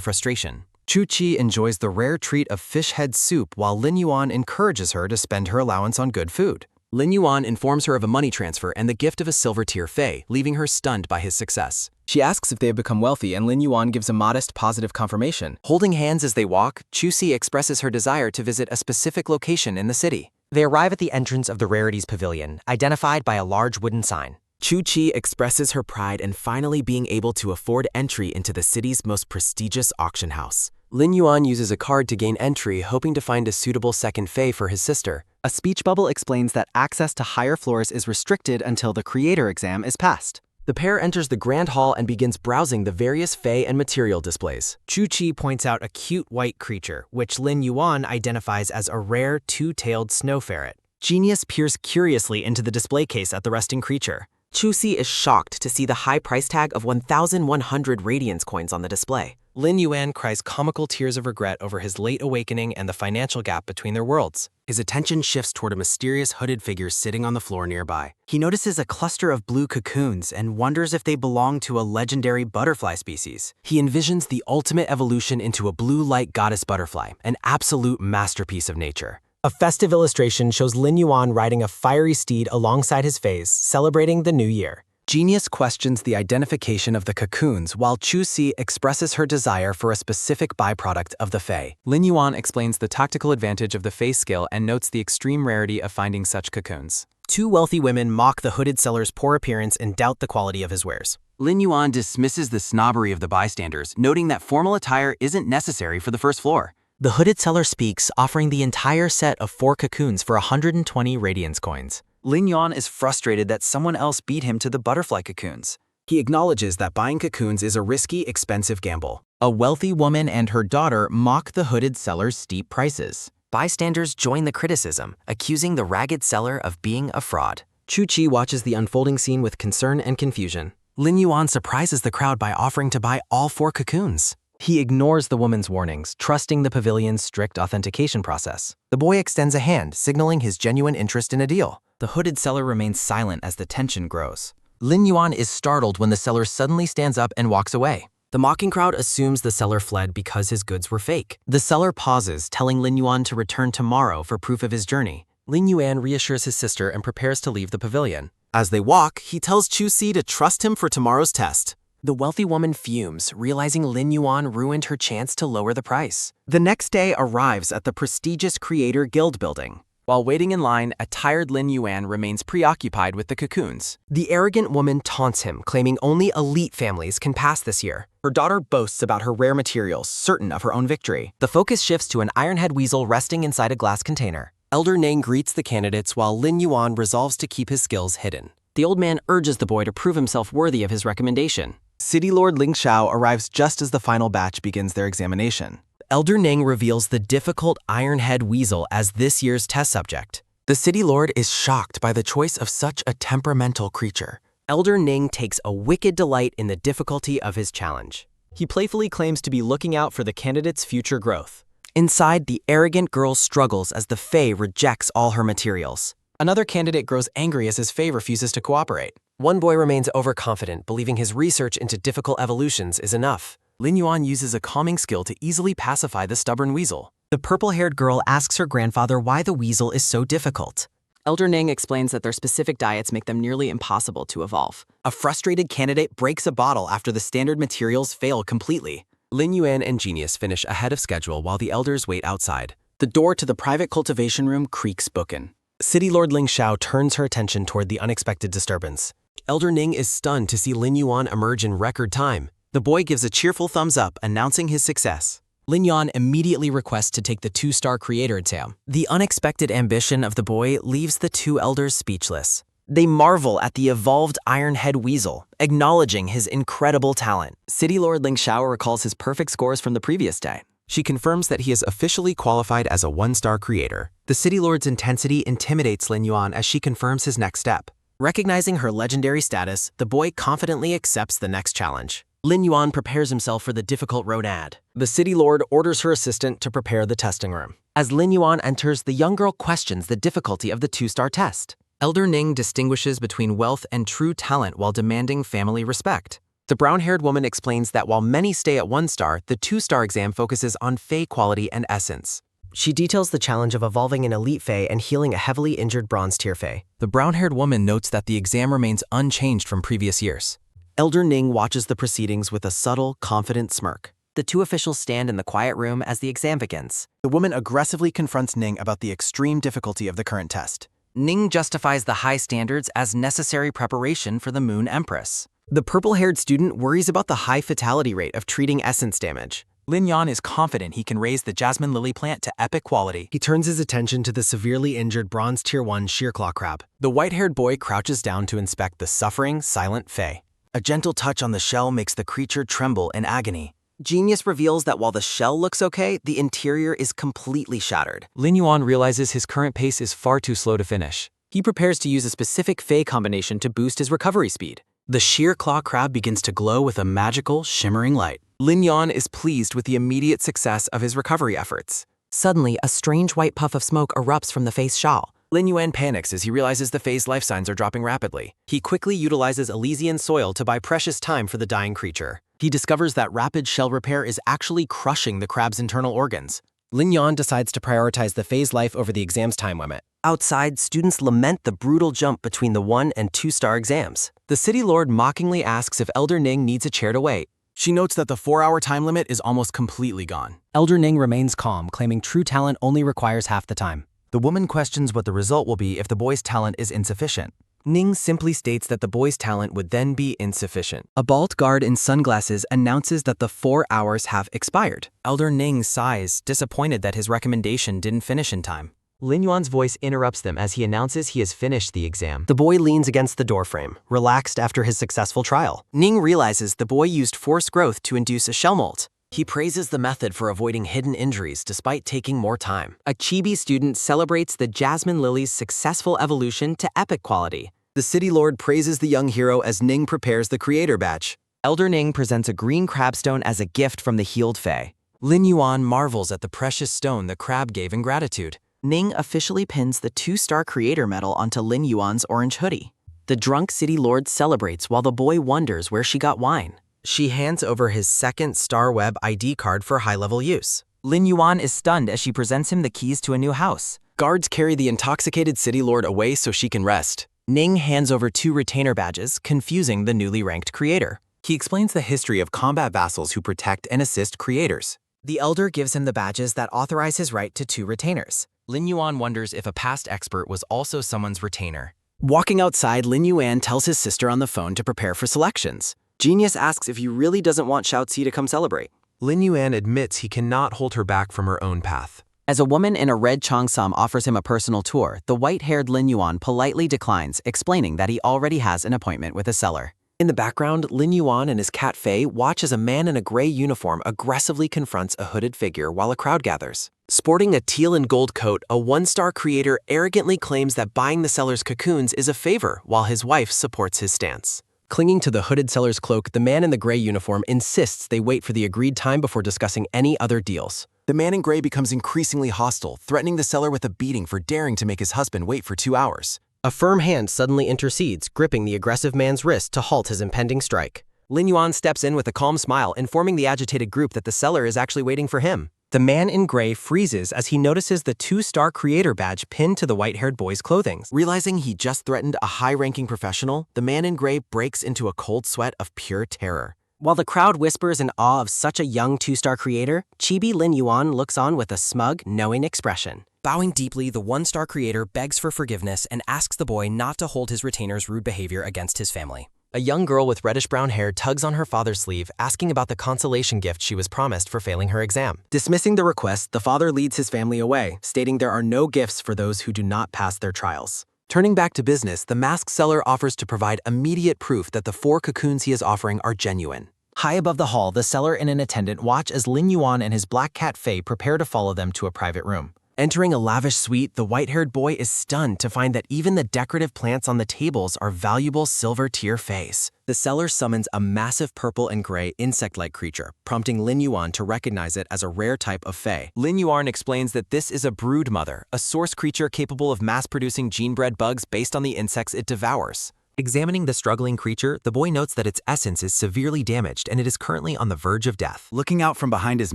frustration. Chu Qi enjoys the rare treat of fish head soup while Lin Yuan encourages her to spend her allowance on good food. Lin Yuan informs her of a money transfer and the gift of a silver-tier Fae, leaving her stunned by his success. She asks if they have become wealthy, and Lin Yuan gives a modest, positive confirmation. Holding hands as they walk, Chu Si expresses her desire to visit a specific location in the city. They arrive at the entrance of the Rarities Pavilion, identified by a large wooden sign. Chu Qi expresses her pride in finally being able to afford entry into the city's most prestigious auction house. Lin Yuan uses a card to gain entry, hoping to find a suitable second Fae for his sister. A speech bubble explains that access to higher floors is restricted until the creator exam is passed. The pair enters the grand hall and begins browsing the various Fae and material displays. Chu Qi points out a cute white creature, which Lin Yuan identifies as a rare two-tailed snow ferret. Genius peers curiously into the display case at the resting creature. Chu Si is shocked to see the high price tag of 1,100 Radiance coins on the display. Lin Yuan cries comical tears of regret over his late awakening and the financial gap between their worlds. His attention shifts toward a mysterious hooded figure sitting on the floor nearby. He notices a cluster of blue cocoons and wonders if they belong to a legendary butterfly species. He envisions the ultimate evolution into a blue light goddess butterfly, an absolute masterpiece of nature. A festive illustration shows Lin Yuan riding a fiery steed alongside his Faes, celebrating the new year. Genius questions the identification of the cocoons, while Chu Si expresses her desire for a specific byproduct of the Fae. Lin Yuan explains the tactical advantage of the Fae skill and notes the extreme rarity of finding such cocoons. Two wealthy women mock the hooded seller's poor appearance and doubt the quality of his wares. Lin Yuan dismisses the snobbery of the bystanders, noting that formal attire isn't necessary for the first floor. The hooded seller speaks, offering the entire set of 4 cocoons for 120 Radiance coins. Lin Yuan is frustrated that someone else beat him to the butterfly cocoons. He acknowledges that buying cocoons is a risky, expensive gamble. A wealthy woman and her daughter mock the hooded seller's steep prices. Bystanders join the criticism, accusing the ragged seller of being a fraud. Chu Qi watches the unfolding scene with concern and confusion. Lin Yuan surprises the crowd by offering to buy all 4 cocoons. He ignores the woman's warnings, trusting the pavilion's strict authentication process. The boy extends a hand, signaling his genuine interest in a deal. The hooded seller remains silent as the tension grows. Lin Yuan is startled when the seller suddenly stands up and walks away. The mocking crowd assumes the seller fled because his goods were fake. The seller pauses, telling Lin Yuan to return tomorrow for proof of his journey. Lin Yuan reassures his sister and prepares to leave the pavilion. As they walk, he tells Chu Si to trust him for tomorrow's test. The wealthy woman fumes, realizing Lin Yuan ruined her chance to lower the price. The next day arrives at the prestigious Creator Guild building. While waiting in line, a tired Lin Yuan remains preoccupied with the cocoons. The arrogant woman taunts him, claiming only elite families can pass this year. Her daughter boasts about her rare materials, certain of her own victory. The focus shifts to an ironhead weasel resting inside a glass container. Elder Nang greets the candidates while Lin Yuan resolves to keep his skills hidden. The old man urges the boy to prove himself worthy of his recommendation. City Lord Ling Xiao arrives just as the final batch begins their examination. Elder Nang reveals the difficult ironhead weasel as this year's test subject. The City Lord is shocked by the choice of such a temperamental creature. Elder Ning takes a wicked delight in the difficulty of his challenge. He playfully claims to be looking out for the candidate's future growth. Inside, the arrogant girl struggles as the Fae rejects all her materials. Another candidate grows angry as his Fae refuses to cooperate. One boy remains overconfident, believing his research into difficult evolutions is enough. Lin Yuan uses a calming skill to easily pacify the stubborn weasel. The purple-haired girl asks her grandfather why the weasel is so difficult. Elder Ning explains that their specific diets make them nearly impossible to evolve. A frustrated candidate breaks a bottle after the standard materials fail completely. Lin Yuan and Genius finish ahead of schedule while the elders wait outside. The door to the private cultivation room creaks bookin'. City Lord Ling Xiao turns her attention toward the unexpected disturbance. Elder Ning is stunned to see Lin Yuan emerge in record time. The boy gives a cheerful thumbs up, announcing his success. Lin Yuan immediately requests to take the 2-star creator exam. The unexpected ambition of the boy leaves the two elders speechless. They marvel at the evolved Ironhead Weasel, acknowledging his incredible talent. City Lord Ling Xiao recalls his perfect scores from the previous day. She confirms that he is officially qualified as a 1-star creator. The City Lord's intensity intimidates Lin Yuan as she confirms his next step. Recognizing her legendary status, the boy confidently accepts the next challenge. Lin Yuan prepares himself for the difficult Ronad. The City Lord orders her assistant to prepare the testing room. As Lin Yuan enters, the young girl questions the difficulty of the 2-star test. Elder Ning distinguishes between wealth and true talent while demanding family respect. The brown-haired woman explains that while many stay at 1-star, the 2-star exam focuses on Fae quality and essence. She details the challenge of evolving an elite Fae and healing a heavily injured bronze tier Fae. The brown-haired woman notes that the exam remains unchanged from previous years. Elder Ning watches the proceedings with a subtle, confident smirk. The two officials stand in the quiet room as the exam begins. The woman aggressively confronts Ning about the extreme difficulty of the current test. Ning justifies the high standards as necessary preparation for the Moon Empress. The purple-haired student worries about the high fatality rate of treating essence damage. Lin Yuan is confident he can raise the jasmine lily plant to epic quality. He turns his attention to the severely injured bronze tier 1 shearclaw crab. The white-haired boy crouches down to inspect the suffering, silent Fae. A gentle touch on the shell makes the creature tremble in agony. Genius reveals that while the shell looks okay, the interior is completely shattered. Lin Yuan realizes his current pace is far too slow to finish. He prepares to use a specific Fae combination to boost his recovery speed. The sheer claw crab begins to glow with a magical, shimmering light. Lin Yuan is pleased with the immediate success of his recovery efforts. Suddenly, a strange white puff of smoke erupts from the Fae's shawl. Lin Yuan panics as he realizes the Fae's life signs are dropping rapidly. He quickly utilizes Elysian soil to buy precious time for the dying creature. He discovers that rapid shell repair is actually crushing the crab's internal organs. Lin Yuan decides to prioritize the Fae's life over the exam's time limit. Outside, students lament the brutal jump between the 1- and 2-star exams. The City Lord mockingly asks if Elder Ning needs a chair to wait. She notes that the 4-hour time limit is almost completely gone. Elder Ning remains calm, claiming true talent only requires half the time. The woman questions what the result will be if the boy's talent is insufficient. Ning simply states that the boy's talent would then be insufficient. A bald guard in sunglasses announces that the 4 hours have expired. Elder Ning sighs, disappointed that his recommendation didn't finish in time. Lin Yuan's voice interrupts them as he announces he has finished the exam. The boy leans against the doorframe, relaxed after his successful trial. Ning realizes the boy used forced growth to induce a shell molt. He praises the method for avoiding hidden injuries despite taking more time. A chibi student celebrates the jasmine lily's successful evolution to epic quality. The City Lord praises the young hero as Ning prepares the creator batch. Elder Ning presents a green crabstone as a gift from the healed Fae. Lin Yuan marvels at the precious stone the crab gave in gratitude. Ning officially pins the 2-star creator medal onto Lin Yuan's orange hoodie. The drunk City Lord celebrates while the boy wonders where she got wine. She hands over his 2nd Star Web ID card for high-level use. Lin Yuan is stunned as she presents him the keys to a new house. Guards carry the intoxicated City Lord away so she can rest. Ning hands over 2 retainer badges, confusing the newly ranked creator. He explains the history of combat vassals who protect and assist creators. The elder gives him the badges that authorize his right to 2 retainers. Lin Yuan wonders if a past expert was also someone's retainer. Walking outside, Lin Yuan tells his sister on the phone to prepare for selections. Genius asks if he really doesn't want Xiaozi to come celebrate. Lin Yuan admits he cannot hold her back from her own path. As a woman in a red cheongsam offers him a personal tour, the white-haired Lin Yuan politely declines, explaining that he already has an appointment with a seller. In the background, Lin Yuan and his cat Fei watch as a man in a gray uniform aggressively confronts a hooded figure while a crowd gathers. Sporting a teal and gold coat, a one-star creator arrogantly claims that buying the seller's cocoons is a favor, while his wife supports his stance. Clinging to the hooded seller's cloak, the man in the gray uniform insists they wait for the agreed time before discussing any other deals. The man in gray becomes increasingly hostile, threatening the seller with a beating for daring to make his husband wait for 2 hours. A firm hand suddenly intercedes, gripping the aggressive man's wrist to halt his impending strike. Lin Yuan steps in with a calm smile, informing the agitated group that the seller is actually waiting for him. The man in gray freezes as he notices the 2-star creator badge pinned to the white-haired boy's clothing. Realizing he just threatened a high-ranking professional, the man in gray breaks into a cold sweat of pure terror. While the crowd whispers in awe of such a young 2-star creator, chibi Lin Yuan looks on with a smug, knowing expression. Bowing deeply, the 1-star creator begs for forgiveness and asks the boy not to hold his retainer's rude behavior against his family. A young girl with reddish-brown hair tugs on her father's sleeve, asking about the consolation gift she was promised for failing her exam. Dismissing the request, the father leads his family away, stating there are no gifts for those who do not pass their trials. Turning back to business, the masked seller offers to provide immediate proof that the 4 cocoons he is offering are genuine. High above the hall, the seller and an attendant watch as Lin Yuan and his black cat Fei prepare to follow them to a private room. Entering a lavish suite, the white-haired boy is stunned to find that even the decorative plants on the tables are valuable silver tier fays. The seller summons a massive purple and gray insect-like creature, prompting Lin Yuan to recognize it as a rare type of fay. Lin Yuan explains that this is a brood mother, a source creature capable of mass-producing gene-bred bugs based on the insects it devours. Examining the struggling creature, the boy notes that its essence is severely damaged and it is currently on the verge of death. Looking out from behind his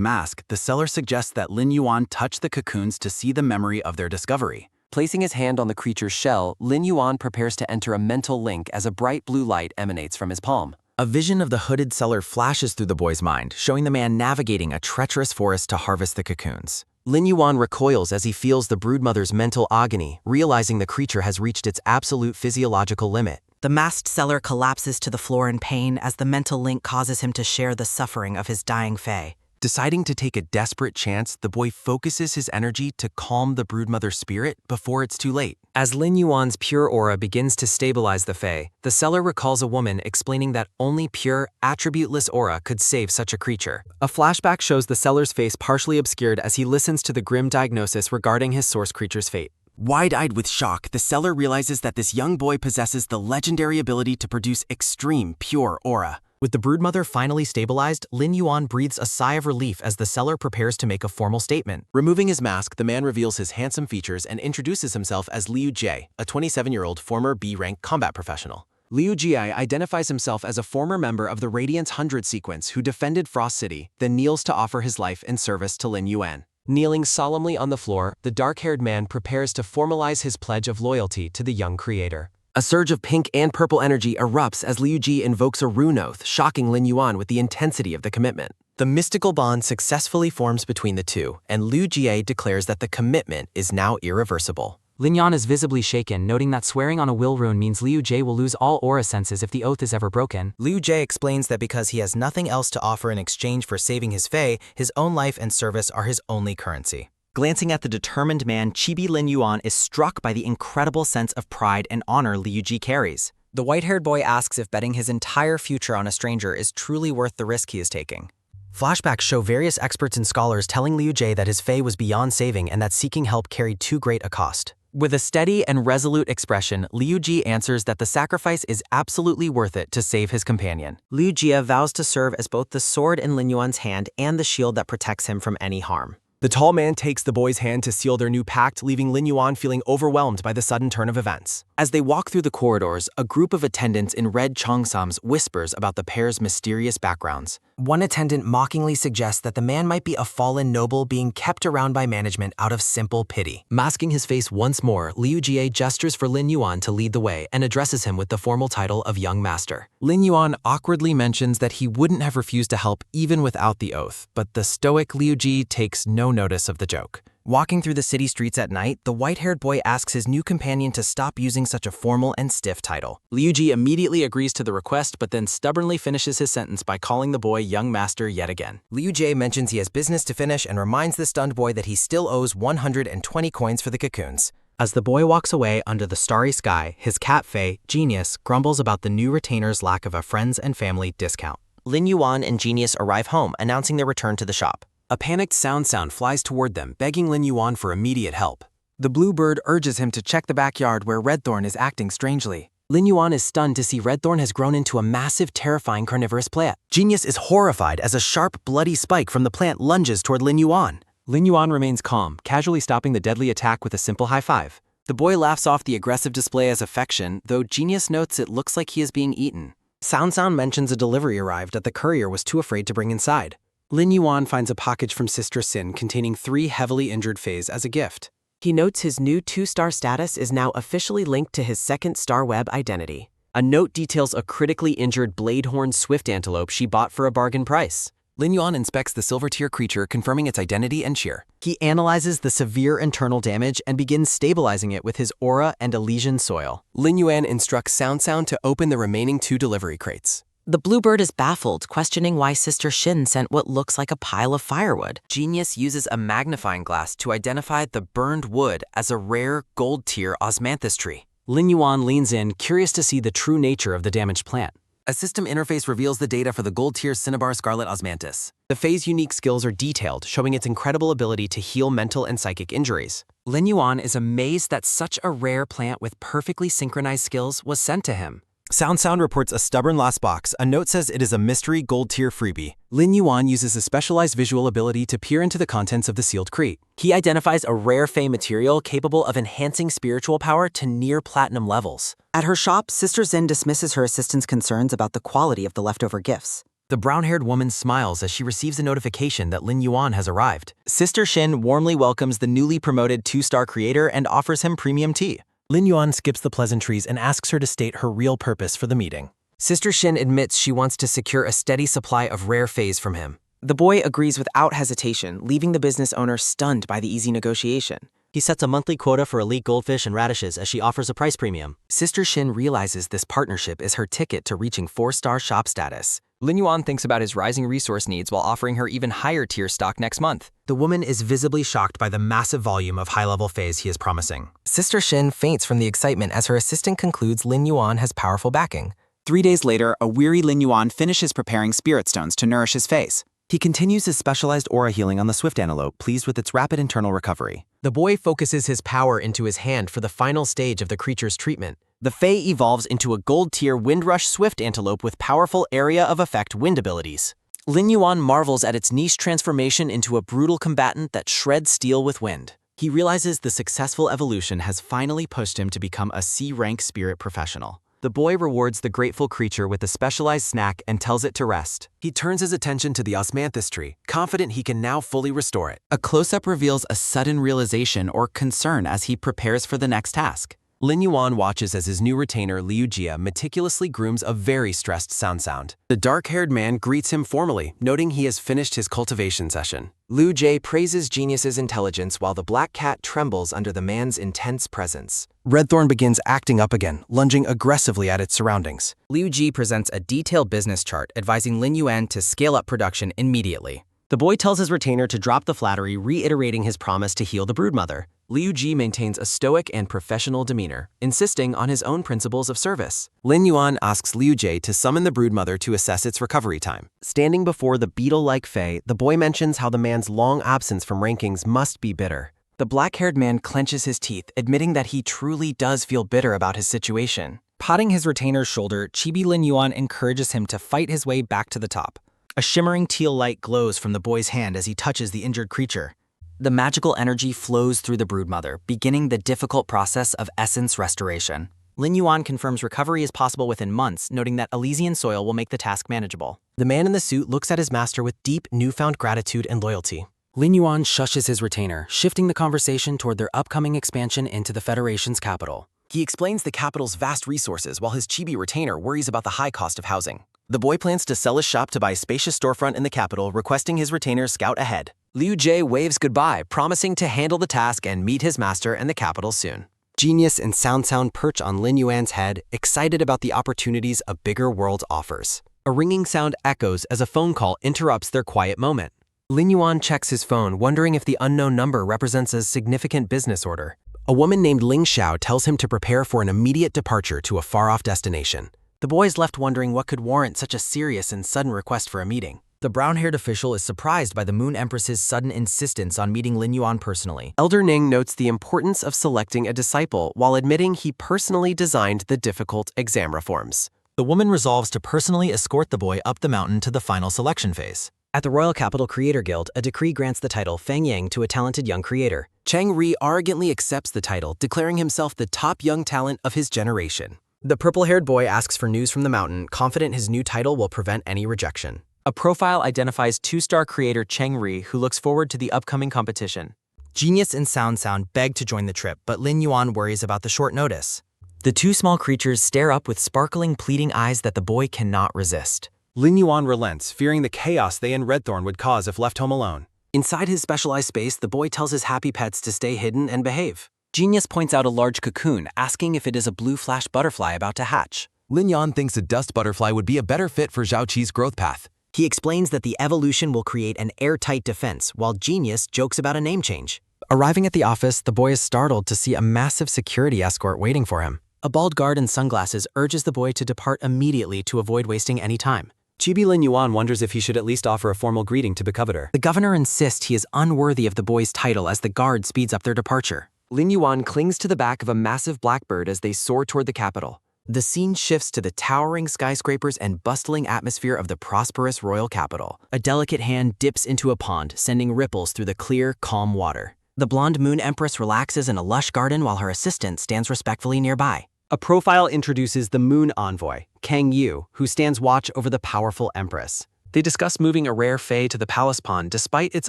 mask, the seller suggests that Lin Yuan touch the cocoons to see the memory of their discovery. Placing his hand on the creature's shell, Lin Yuan prepares to enter a mental link as a bright blue light emanates from his palm. A vision of the hooded seller flashes through the boy's mind, showing the man navigating a treacherous forest to harvest the cocoons. Lin Yuan recoils as he feels the broodmother's mental agony, realizing the creature has reached its absolute physiological limit. The masked seller collapses to the floor in pain as the mental link causes him to share the suffering of his dying fae. Deciding to take a desperate chance, the boy focuses his energy to calm the broodmother's spirit before it's too late. As Lin Yuan's pure aura begins to stabilize the fae, the seller recalls a woman explaining that only pure, attributeless aura could save such a creature. A flashback shows the seller's face partially obscured as he listens to the grim diagnosis regarding his source creature's fate. Wide-eyed with shock, the seller realizes that this young boy possesses the legendary ability to produce extreme, pure aura. With the broodmother finally stabilized, Lin Yuan breathes a sigh of relief as the seller prepares to make a formal statement. Removing his mask, the man reveals his handsome features and introduces himself as Liu Jie, a 27-year-old former B-rank combat professional. Liu Jie identifies himself as a former member of the Radiance 100 sequence who defended Frost City, then kneels to offer his life in service to Lin Yuan. Kneeling solemnly on the floor, the dark-haired man prepares to formalize his pledge of loyalty to the young creator. A surge of pink and purple energy erupts as Liu Jie invokes a rune oath, shocking Lin Yuan with the intensity of the commitment. The mystical bond successfully forms between the two, and Liu Jie declares that the commitment is now irreversible. Lin Yuan is visibly shaken, noting that swearing on a will rune means Liu Jie will lose all aura senses if the oath is ever broken. Liu Jie explains that because he has nothing else to offer in exchange for saving his fae, his own life and service are his only currency. Glancing at the determined man, chibi Lin Yuan is struck by the incredible sense of pride and honor Liu Jie carries. The white-haired boy asks if betting his entire future on a stranger is truly worth the risk he is taking. Flashbacks show various experts and scholars telling Liu Jie that his fae was beyond saving and that seeking help carried too great a cost. With a steady and resolute expression, Liu Jie answers that the sacrifice is absolutely worth it to save his companion. Liu Jie vows to serve as both the sword in Lin Yuan's hand and the shield that protects him from any harm. The tall man takes the boy's hand to seal their new pact, leaving Lin Yuan feeling overwhelmed by the sudden turn of events. As they walk through the corridors, a group of attendants in red cheongsams whispers about the pair's mysterious backgrounds. One attendant mockingly suggests that the man might be a fallen noble being kept around by management out of simple pity. Masking his face once more, Liu Jie gestures for Lin Yuan to lead the way and addresses him with the formal title of Young Master. Lin Yuan awkwardly mentions that he wouldn't have refused to help even without the oath, but the stoic Liu Jie takes no notice of the joke. Walking through the city streets at night, the white-haired boy asks his new companion to stop using such a formal and stiff title. Liu Jie immediately agrees to the request, but then stubbornly finishes his sentence by calling the boy Young Master yet again. Liu Jie mentions he has business to finish and reminds the stunned boy that he still owes 120 coins for the cocoons. As the boy walks away under the starry sky, his cat Fei, Genius, grumbles about the new retainer's lack of a friends and family discount. Lin Yuan and Genius arrive home, announcing their return to the shop. A panicked Sound flies toward them, begging Lin Yuan for immediate help. The blue bird urges him to check the backyard where Redthorn is acting strangely. Lin Yuan is stunned to see Redthorn has grown into a massive, terrifying carnivorous plant. Genius is horrified as a sharp, bloody spike from the plant lunges toward Lin Yuan. Lin Yuan remains calm, casually stopping the deadly attack with a simple high five. The boy laughs off the aggressive display as affection, though Genius notes it looks like he is being eaten. Sound mentions a delivery arrived that the courier was too afraid to bring inside. Lin Yuan finds a package from Sister Sin containing 3 heavily injured fays as a gift. He notes his new 2-star status is now officially linked to his 2nd star web identity. A note details a critically injured Bladehorn swift antelope she bought for a bargain price. Lin Yuan inspects the silver tier creature, confirming its identity and cheer. He analyzes the severe internal damage and begins stabilizing it with his aura and Elysian soil. Lin Yuan instructs Sound to open the remaining 2 delivery crates. The bluebird is baffled, questioning why Sister Shin sent what looks like a pile of firewood. Genius uses a magnifying glass to identify the burned wood as a rare gold tier osmanthus tree. Lin Yuan leans in, curious to see the true nature of the damaged plant. A system interface reveals the data for the gold tier Cinnabar Scarlet Osmanthus. The Fae's unique skills are detailed, showing its incredible ability to heal mental and psychic injuries. Lin Yuan is amazed that such a rare plant with perfectly synchronized skills was sent to him. Sound reports a stubborn lost box. A note says it is a mystery gold tier freebie. Lin Yuan uses a specialized visual ability to peer into the contents of the sealed crate. He identifies a rare Fae material capable of enhancing spiritual power to near platinum levels. At her shop, Sister Zin dismisses her assistant's concerns about the quality of the leftover gifts. The brown-haired woman smiles as she receives a notification that Lin Yuan has arrived. Sister Shin warmly welcomes the newly promoted 2-star creator and offers him premium tea. Lin Yuan skips the pleasantries and asks her to state her real purpose for the meeting. Sister Shin admits she wants to secure a steady supply of rare Faes from him. The boy agrees without hesitation, leaving the business owner stunned by the easy negotiation. He sets a monthly quota for elite goldfish and radishes as she offers a price premium. Sister Shin realizes this partnership is her ticket to reaching 4-star shop status. Lin Yuan thinks about his rising resource needs while offering her even higher tier stock next month. The woman is visibly shocked by the massive volume of high-level Faes he is promising. Sister Shin faints from the excitement as her assistant concludes Lin Yuan has powerful backing. 3 days later, a weary Lin Yuan finishes preparing spirit stones to nourish his face. He continues his specialized aura healing on the swift antelope, pleased with its rapid internal recovery. The boy focuses his power into his hand for the final stage of the creature's treatment. The Fae evolves into a gold-tier Windrush swift antelope with powerful area of effect wind abilities. Lin Yuan marvels at its niche transformation into a brutal combatant that shreds steel with wind. He realizes the successful evolution has finally pushed him to become a C-rank spirit professional. The boy rewards the grateful creature with a specialized snack and tells it to rest. He turns his attention to the osmanthus tree, confident he can now fully restore it. A close-up reveals a sudden realization or concern as he prepares for the next task. Lin Yuan watches as his new retainer Liu Jia meticulously grooms a very stressed Sound. The dark-haired man greets him formally, noting he has finished his cultivation session. Liu Jie praises Genius's intelligence while the black cat trembles under the man's intense presence. Redthorn begins acting up again, lunging aggressively at its surroundings. Liu Jie presents a detailed business chart advising Lin Yuan to scale up production immediately. The boy tells his retainer to drop the flattery, reiterating his promise to heal the broodmother. Liu Jie maintains a stoic and professional demeanor, insisting on his own principles of service. Lin Yuan asks Liu Jie to summon the broodmother to assess its recovery time. Standing before the beetle-like Fae, the boy mentions how the man's long absence from rankings must be bitter. The black-haired man clenches his teeth, admitting that he truly does feel bitter about his situation. Patting his retainer's shoulder, Chibi Lin Yuan encourages him to fight his way back to the top. A shimmering teal light glows from the boy's hand as he touches the injured creature. The magical energy flows through the broodmother, beginning the difficult process of essence restoration. Lin Yuan confirms recovery is possible within months, noting that Elysian soil will make the task manageable. The man in the suit looks at his master with deep, newfound gratitude and loyalty. Lin Yuan shushes his retainer, shifting the conversation toward their upcoming expansion into the Federation's capital. He explains the capital's vast resources while his chibi retainer worries about the high cost of housing. The boy plans to sell his shop to buy a spacious storefront in the capital, requesting his retainer scout ahead. Liu Jie waves goodbye, promising to handle the task and meet his master in the capital soon. Genius and Sound perch on Lin Yuan's head, excited about the opportunities a bigger world offers. A ringing sound echoes as a phone call interrupts their quiet moment. Lin Yuan checks his phone, wondering if the unknown number represents a significant business order. A woman named Ling Xiao tells him to prepare for an immediate departure to a far-off destination. The boy is left wondering what could warrant such a serious and sudden request for a meeting. The brown-haired official is surprised by the Moon Empress's sudden insistence on meeting Lin Yuan personally. Elder Ning notes the importance of selecting a disciple while admitting he personally designed the difficult exam reforms. The woman resolves to personally escort the boy up the mountain to the final selection phase. At the Royal Capital Creator Guild, a decree grants the title Feng Yang to a talented young creator. Cheng Ri arrogantly accepts the title, declaring himself the top young talent of his generation. The purple-haired boy asks for news from the mountain, confident his new title will prevent any rejection. A profile identifies 2-star creator Cheng Ri, who looks forward to the upcoming competition. Genius and Sound beg to join the trip, but Lin Yuan worries about the short notice. The two small creatures stare up with sparkling, pleading eyes that the boy cannot resist. Lin Yuan relents, fearing the chaos they and Redthorn would cause if left home alone. Inside his specialized space, the boy tells his happy pets to stay hidden and behave. Genius points out a large cocoon, asking if it is a blue flash butterfly about to hatch. Lin Yuan thinks a dust butterfly would be a better fit for Zhao Qi's growth path. He explains that the evolution will create an airtight defense, while Genius jokes about a name change. Arriving at the office, the boy is startled to see a massive security escort waiting for him. A bald guard in sunglasses urges the boy to depart immediately to avoid wasting any time. Chibi Lin Yuan wonders if he should at least offer a formal greeting to the coveter. The governor insists he is unworthy of the boy's title as the guard speeds up their departure. Lin Yuan clings to the back of a massive blackbird as they soar toward the capital. The scene shifts to the towering skyscrapers and bustling atmosphere of the prosperous royal capital. A delicate hand dips into a pond, sending ripples through the clear, calm water. The blonde Moon Empress relaxes in a lush garden while her assistant stands respectfully nearby. A profile introduces the Moon Envoy, Kang Yu, who stands watch over the powerful Empress. They discuss moving a rare fae to the palace pond despite its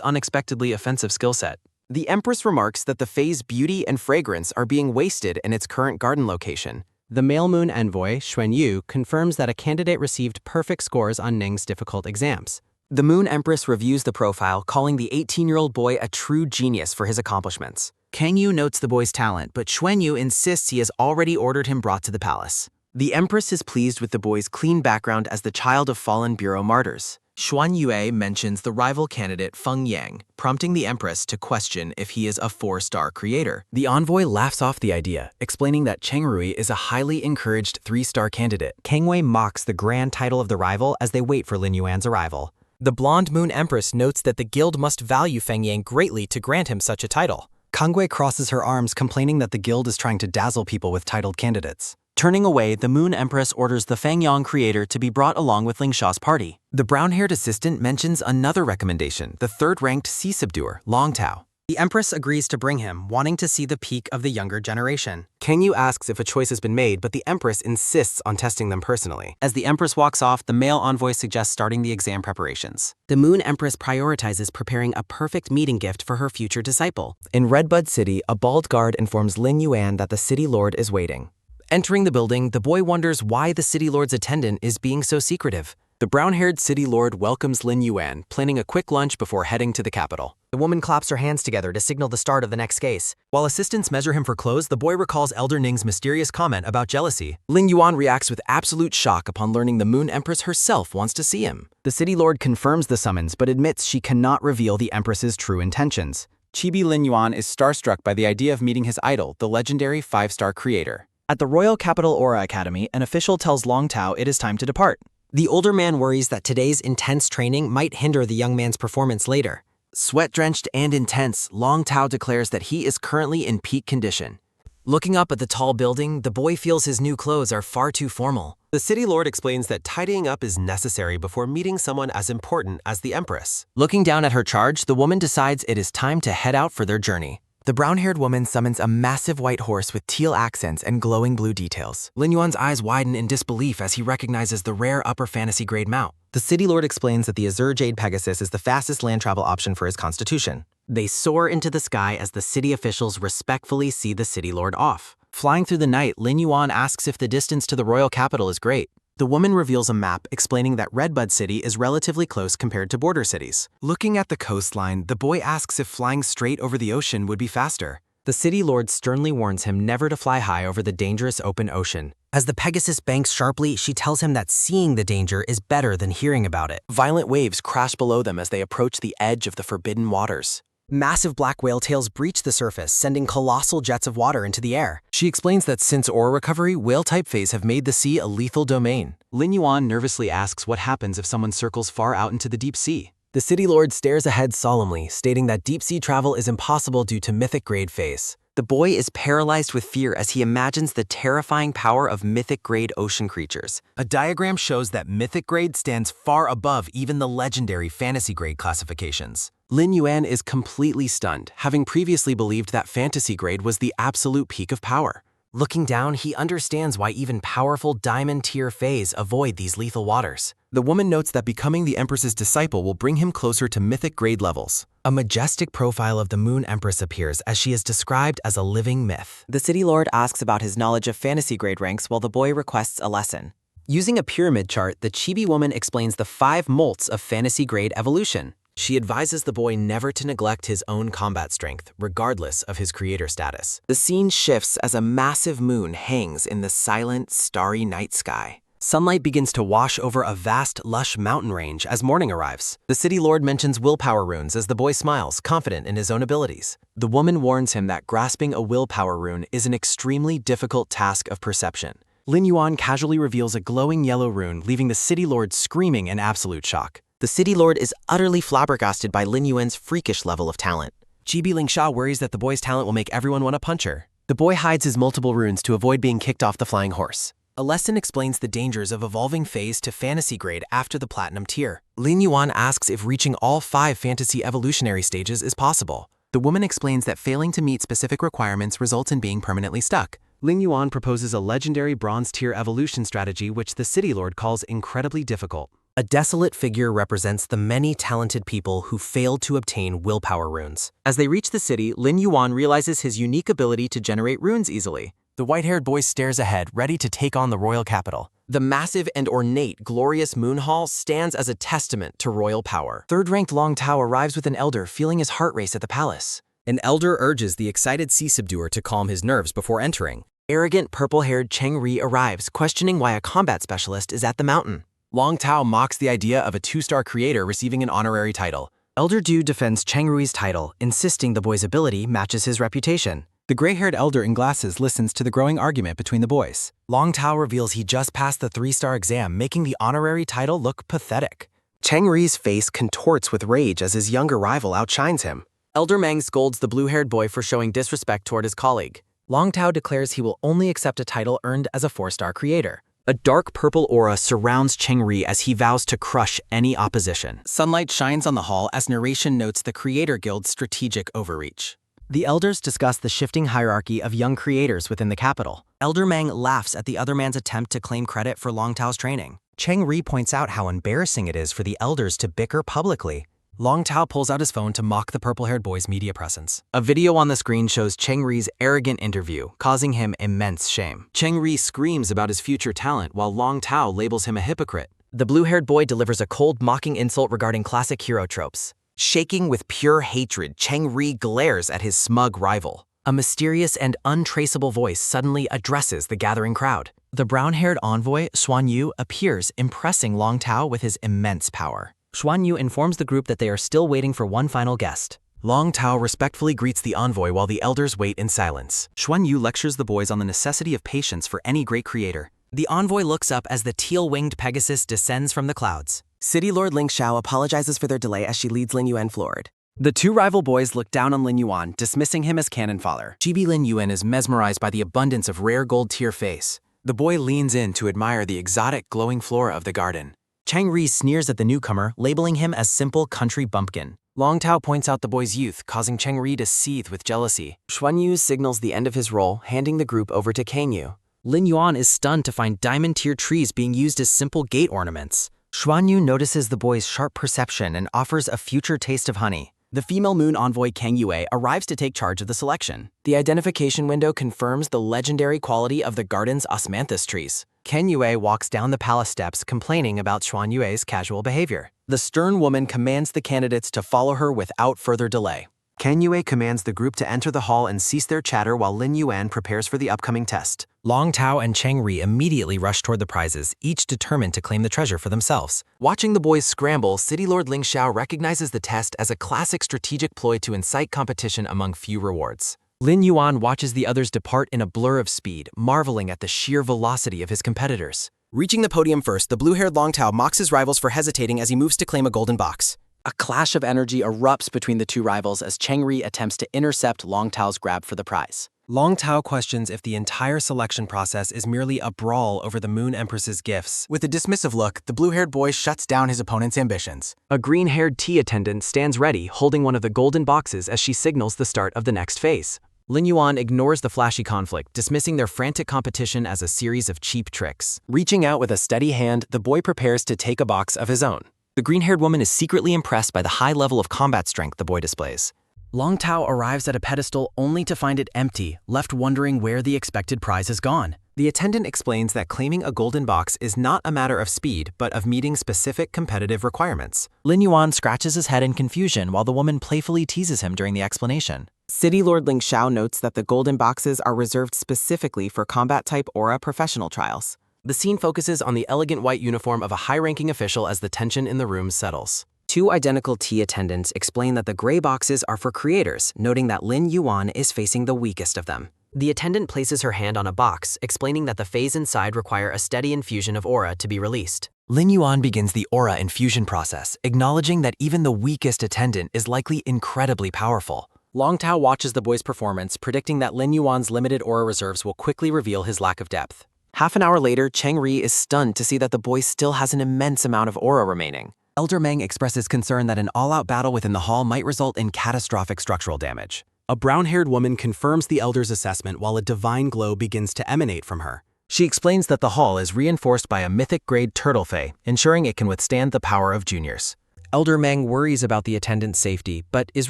unexpectedly offensive skill set. The Empress remarks that the fae's beauty and fragrance are being wasted in its current garden location. The male Moon Envoy, Xuan Yu, confirms that a candidate received perfect scores on Ning's difficult exams. The Moon Empress reviews the profile, calling the 18-year-old boy a true genius for his accomplishments. Kang Yu notes the boy's talent, but Xuan Yu insists he has already ordered him brought to the palace. The Empress is pleased with the boy's clean background as the child of fallen bureau martyrs. Xuan Yue mentions the rival candidate Feng Yang, prompting the Empress to question if he is a 4-star creator. The envoy laughs off the idea, explaining that Cheng Rui is a highly encouraged 3-star candidate. Kang Wei mocks the grand title of the rival as they wait for Lin Yuan's arrival. The blonde Moon Empress notes that the guild must value Feng Yang greatly to grant him such a title. Kang Wei crosses her arms, complaining that the guild is trying to dazzle people with titled candidates. Turning away, the Moon Empress orders the Feng Yang creator to be brought along with Ling Shao's party. The brown-haired assistant mentions another recommendation, the 3rd-ranked sea subduer, Long Tao. The Empress agrees to bring him, wanting to see the peak of the younger generation. Kang Yu asks if a choice has been made, but the Empress insists on testing them personally. As the Empress walks off, the male envoy suggests starting the exam preparations. The Moon Empress prioritizes preparing a perfect meeting gift for her future disciple. In Redbud City, a bald guard informs Lin Yuan that the city lord is waiting. Entering the building, the boy wonders why the city lord's attendant is being so secretive. The brown-haired city lord welcomes Lin Yuan, planning a quick lunch before heading to the capital. The woman claps her hands together to signal the start of the next case. While assistants measure him for clothes, the boy recalls Elder Ning's mysterious comment about jealousy. Lin Yuan reacts with absolute shock upon learning the Moon Empress herself wants to see him. The city lord confirms the summons, but admits she cannot reveal the Empress's true intentions. Chibi Lin Yuan is starstruck by the idea of meeting his idol, the legendary 5-star creator. At the Royal Capital Aura Academy, an official tells Long Tao it is time to depart. The older man worries that today's intense training might hinder the young man's performance later. Sweat-drenched and intense, Long Tao declares that he is currently in peak condition. Looking up at the tall building, the boy feels his new clothes are far too formal. The city lord explains that tidying up is necessary before meeting someone as important as the Empress. Looking down at her charge, the woman decides it is time to head out for their journey. The brown-haired woman summons a massive white horse with teal accents and glowing blue details. Lin Yuan's eyes widen in disbelief as he recognizes the rare upper fantasy-grade mount. The city lord explains that the Azure Jade Pegasus is the fastest land travel option for his constitution. They soar into the sky as the city officials respectfully see the city lord off. Flying through the night, Lin Yuan asks if the distance to the royal capital is great. The woman reveals a map explaining that Redbud City is relatively close compared to border cities. Looking at the coastline, the boy asks if flying straight over the ocean would be faster. The city lord sternly warns him never to fly high over the dangerous open ocean. As the Pegasus banks sharply, she tells him that seeing the danger is better than hearing about it. Violent waves crash below them as they approach the edge of the forbidden waters. Massive black whale tails breach the surface, sending colossal jets of water into the air. She explains that since ore recovery, whale typeface have made the sea a lethal domain. Lin Yuan nervously asks what happens if someone circles far out into the deep sea. The city lord stares ahead solemnly, stating that deep-sea travel is impossible due to mythic-grade phase. The boy is paralyzed with fear as he imagines the terrifying power of mythic-grade ocean creatures. A diagram shows that mythic grade stands far above even the legendary fantasy grade classifications. Lin Yuan is completely stunned, having previously believed that fantasy grade was the absolute peak of power. Looking down, he understands why even powerful diamond-tier fays avoid these lethal waters. The woman notes that becoming the Empress's disciple will bring him closer to mythic grade levels. A majestic profile of the Moon Empress appears as she is described as a living myth. The city lord asks about his knowledge of fantasy grade ranks while the boy requests a lesson. Using a pyramid chart, the chibi woman explains the 5 molts of fantasy grade evolution. She advises the boy never to neglect his own combat strength, regardless of his creator status. The scene shifts as a massive moon hangs in the silent, starry night sky. Sunlight begins to wash over a vast, lush mountain range as morning arrives. The city lord mentions willpower runes as the boy smiles, confident in his own abilities. The woman warns him that grasping a willpower rune is an extremely difficult task of perception. Lin Yuan casually reveals a glowing yellow rune, leaving the city lord screaming in absolute shock. The city lord is utterly flabbergasted by Lin Yuan's freakish level of talent. Chibi Ling Sha worries that the boy's talent will make everyone want to punch her. The boy hides his multiple runes to avoid being kicked off the flying horse. A lesson explains the dangers of evolving phase to fantasy grade after the platinum tier. Lin Yuan asks if reaching all 5 fantasy evolutionary stages is possible. The woman explains that failing to meet specific requirements results in being permanently stuck. Lin Yuan proposes a legendary bronze tier evolution strategy which the city lord calls incredibly difficult. A desolate figure represents the many talented people who failed to obtain willpower runes. As they reach the city, Lin Yuan realizes his unique ability to generate runes easily. The white-haired boy stares ahead, ready to take on the royal capital. The massive and ornate, glorious Moon Hall stands as a testament to royal power. Third-ranked Long Tao arrives with an elder, feeling his heart race at the palace. An elder urges the excited sea subduer to calm his nerves before entering. Arrogant, purple-haired Cheng Ri arrives, questioning why a combat specialist is at the mountain. Long Tao mocks the idea of a 2-star creator receiving an honorary title. Elder Du defends Cheng Rui's title, insisting the boy's ability matches his reputation. The gray-haired elder in glasses listens to the growing argument between the boys. Long Tao reveals he just passed the 3-star exam, making the honorary title look pathetic. Cheng Ri's face contorts with rage as his younger rival outshines him. Elder Meng scolds the blue-haired boy for showing disrespect toward his colleague. Long Tao declares he will only accept a title earned as a 4-star creator. A dark purple aura surrounds Cheng Ri as he vows to crush any opposition. Sunlight shines on the hall as narration notes the Creator Guild's strategic overreach. The elders discuss the shifting hierarchy of young creators within the capital. Elder Meng laughs at the other man's attempt to claim credit for Long Tao's training. Cheng Ri points out how embarrassing it is for the elders to bicker publicly. Long Tao pulls out his phone to mock the purple-haired boy's media presence. A video on the screen shows Cheng Ri's arrogant interview, causing him immense shame. Cheng Ri screams about his future talent while Long Tao labels him a hypocrite. The blue-haired boy delivers a cold, mocking insult regarding classic hero tropes. Shaking with pure hatred, Cheng Ri glares at his smug rival. A mysterious and untraceable voice suddenly addresses the gathering crowd. The brown-haired envoy, Xuan Yu, appears, impressing Long Tao with his immense power. Xuan Yu informs the group that they are still waiting for one final guest. Long Tao respectfully greets the envoy while the elders wait in silence. Xuan Yu lectures the boys on the necessity of patience for any great creator. The envoy looks up as the teal-winged Pegasus descends from the clouds. City Lord Ling Xiao apologizes for their delay as she leads Lin Yuan forward. The 2 rival boys look down on Lin Yuan, dismissing him as cannon fodder. Chibi Lin Yuan is mesmerized by the abundance of rare gold tier face. The boy leans in to admire the exotic glowing flora of the garden. Cheng Ri sneers at the newcomer, labeling him as simple country bumpkin. Long Tao points out the boy's youth, causing Cheng Ri to seethe with jealousy. Xuan Yu signals the end of his role, handing the group over to Kang Yu. Lin Yuan is stunned to find diamond-tier trees being used as simple gate ornaments. Xuan Yu notices the boy's sharp perception and offers a future taste of honey. The female moon envoy Kang Yue arrives to take charge of the selection. The identification window confirms the legendary quality of the garden's osmanthus trees. Kang Yue walks down the palace steps complaining about Xuan Yue's casual behavior. The stern woman commands the candidates to follow her without further delay. Kang Yue commands the group to enter the hall and cease their chatter while Lin Yuan prepares for the upcoming test. Long Tao and Cheng Ri immediately rush toward the prizes, each determined to claim the treasure for themselves. Watching the boys scramble, City Lord Ling Xiao recognizes the test as a classic strategic ploy to incite competition among few rewards. Lin Yuan watches the others depart in a blur of speed, marveling at the sheer velocity of his competitors. Reaching the podium first, the blue-haired Long Tao mocks his rivals for hesitating as he moves to claim a golden box. A clash of energy erupts between the two rivals as Cheng Ri attempts to intercept Long Tao's grab for the prize. Long Tao questions if the entire selection process is merely a brawl over the Moon Empress's gifts. With a dismissive look, the blue-haired boy shuts down his opponent's ambitions. A green-haired tea attendant stands ready, holding one of the golden boxes as she signals the start of the next phase. Lin Yuan ignores the flashy conflict, dismissing their frantic competition as a series of cheap tricks. Reaching out with a steady hand, the boy prepares to take a box of his own. The green-haired woman is secretly impressed by the high level of combat strength the boy displays. Long Tao arrives at a pedestal only to find it empty, left wondering where the expected prize has gone. The attendant explains that claiming a golden box is not a matter of speed, but of meeting specific competitive requirements. Lin Yuan scratches his head in confusion while the woman playfully teases him during the explanation. City Lord Ling Xiao notes that the golden boxes are reserved specifically for combat-type aura professional trials. The scene focuses on the elegant white uniform of a high-ranking official as the tension in the room settles. Two identical tea attendants explain that the gray boxes are for creators, noting that Lin Yuan is facing the weakest of them. The attendant places her hand on a box, explaining that the phase inside require a steady infusion of aura to be released. Lin Yuan begins the aura infusion process, acknowledging that even the weakest attendant is likely incredibly powerful. Long Tao watches the boy's performance, predicting that Lin Yuan's limited aura reserves will quickly reveal his lack of depth. Half an hour later, Cheng Ri is stunned to see that the boy still has an immense amount of aura remaining. Elder Meng expresses concern that an all-out battle within the hall might result in catastrophic structural damage. A brown-haired woman confirms the elder's assessment while a divine glow begins to emanate from her. She explains that the hall is reinforced by a mythic-grade turtle fae, ensuring it can withstand the power of juniors. Elder Meng worries about the attendant's safety, but is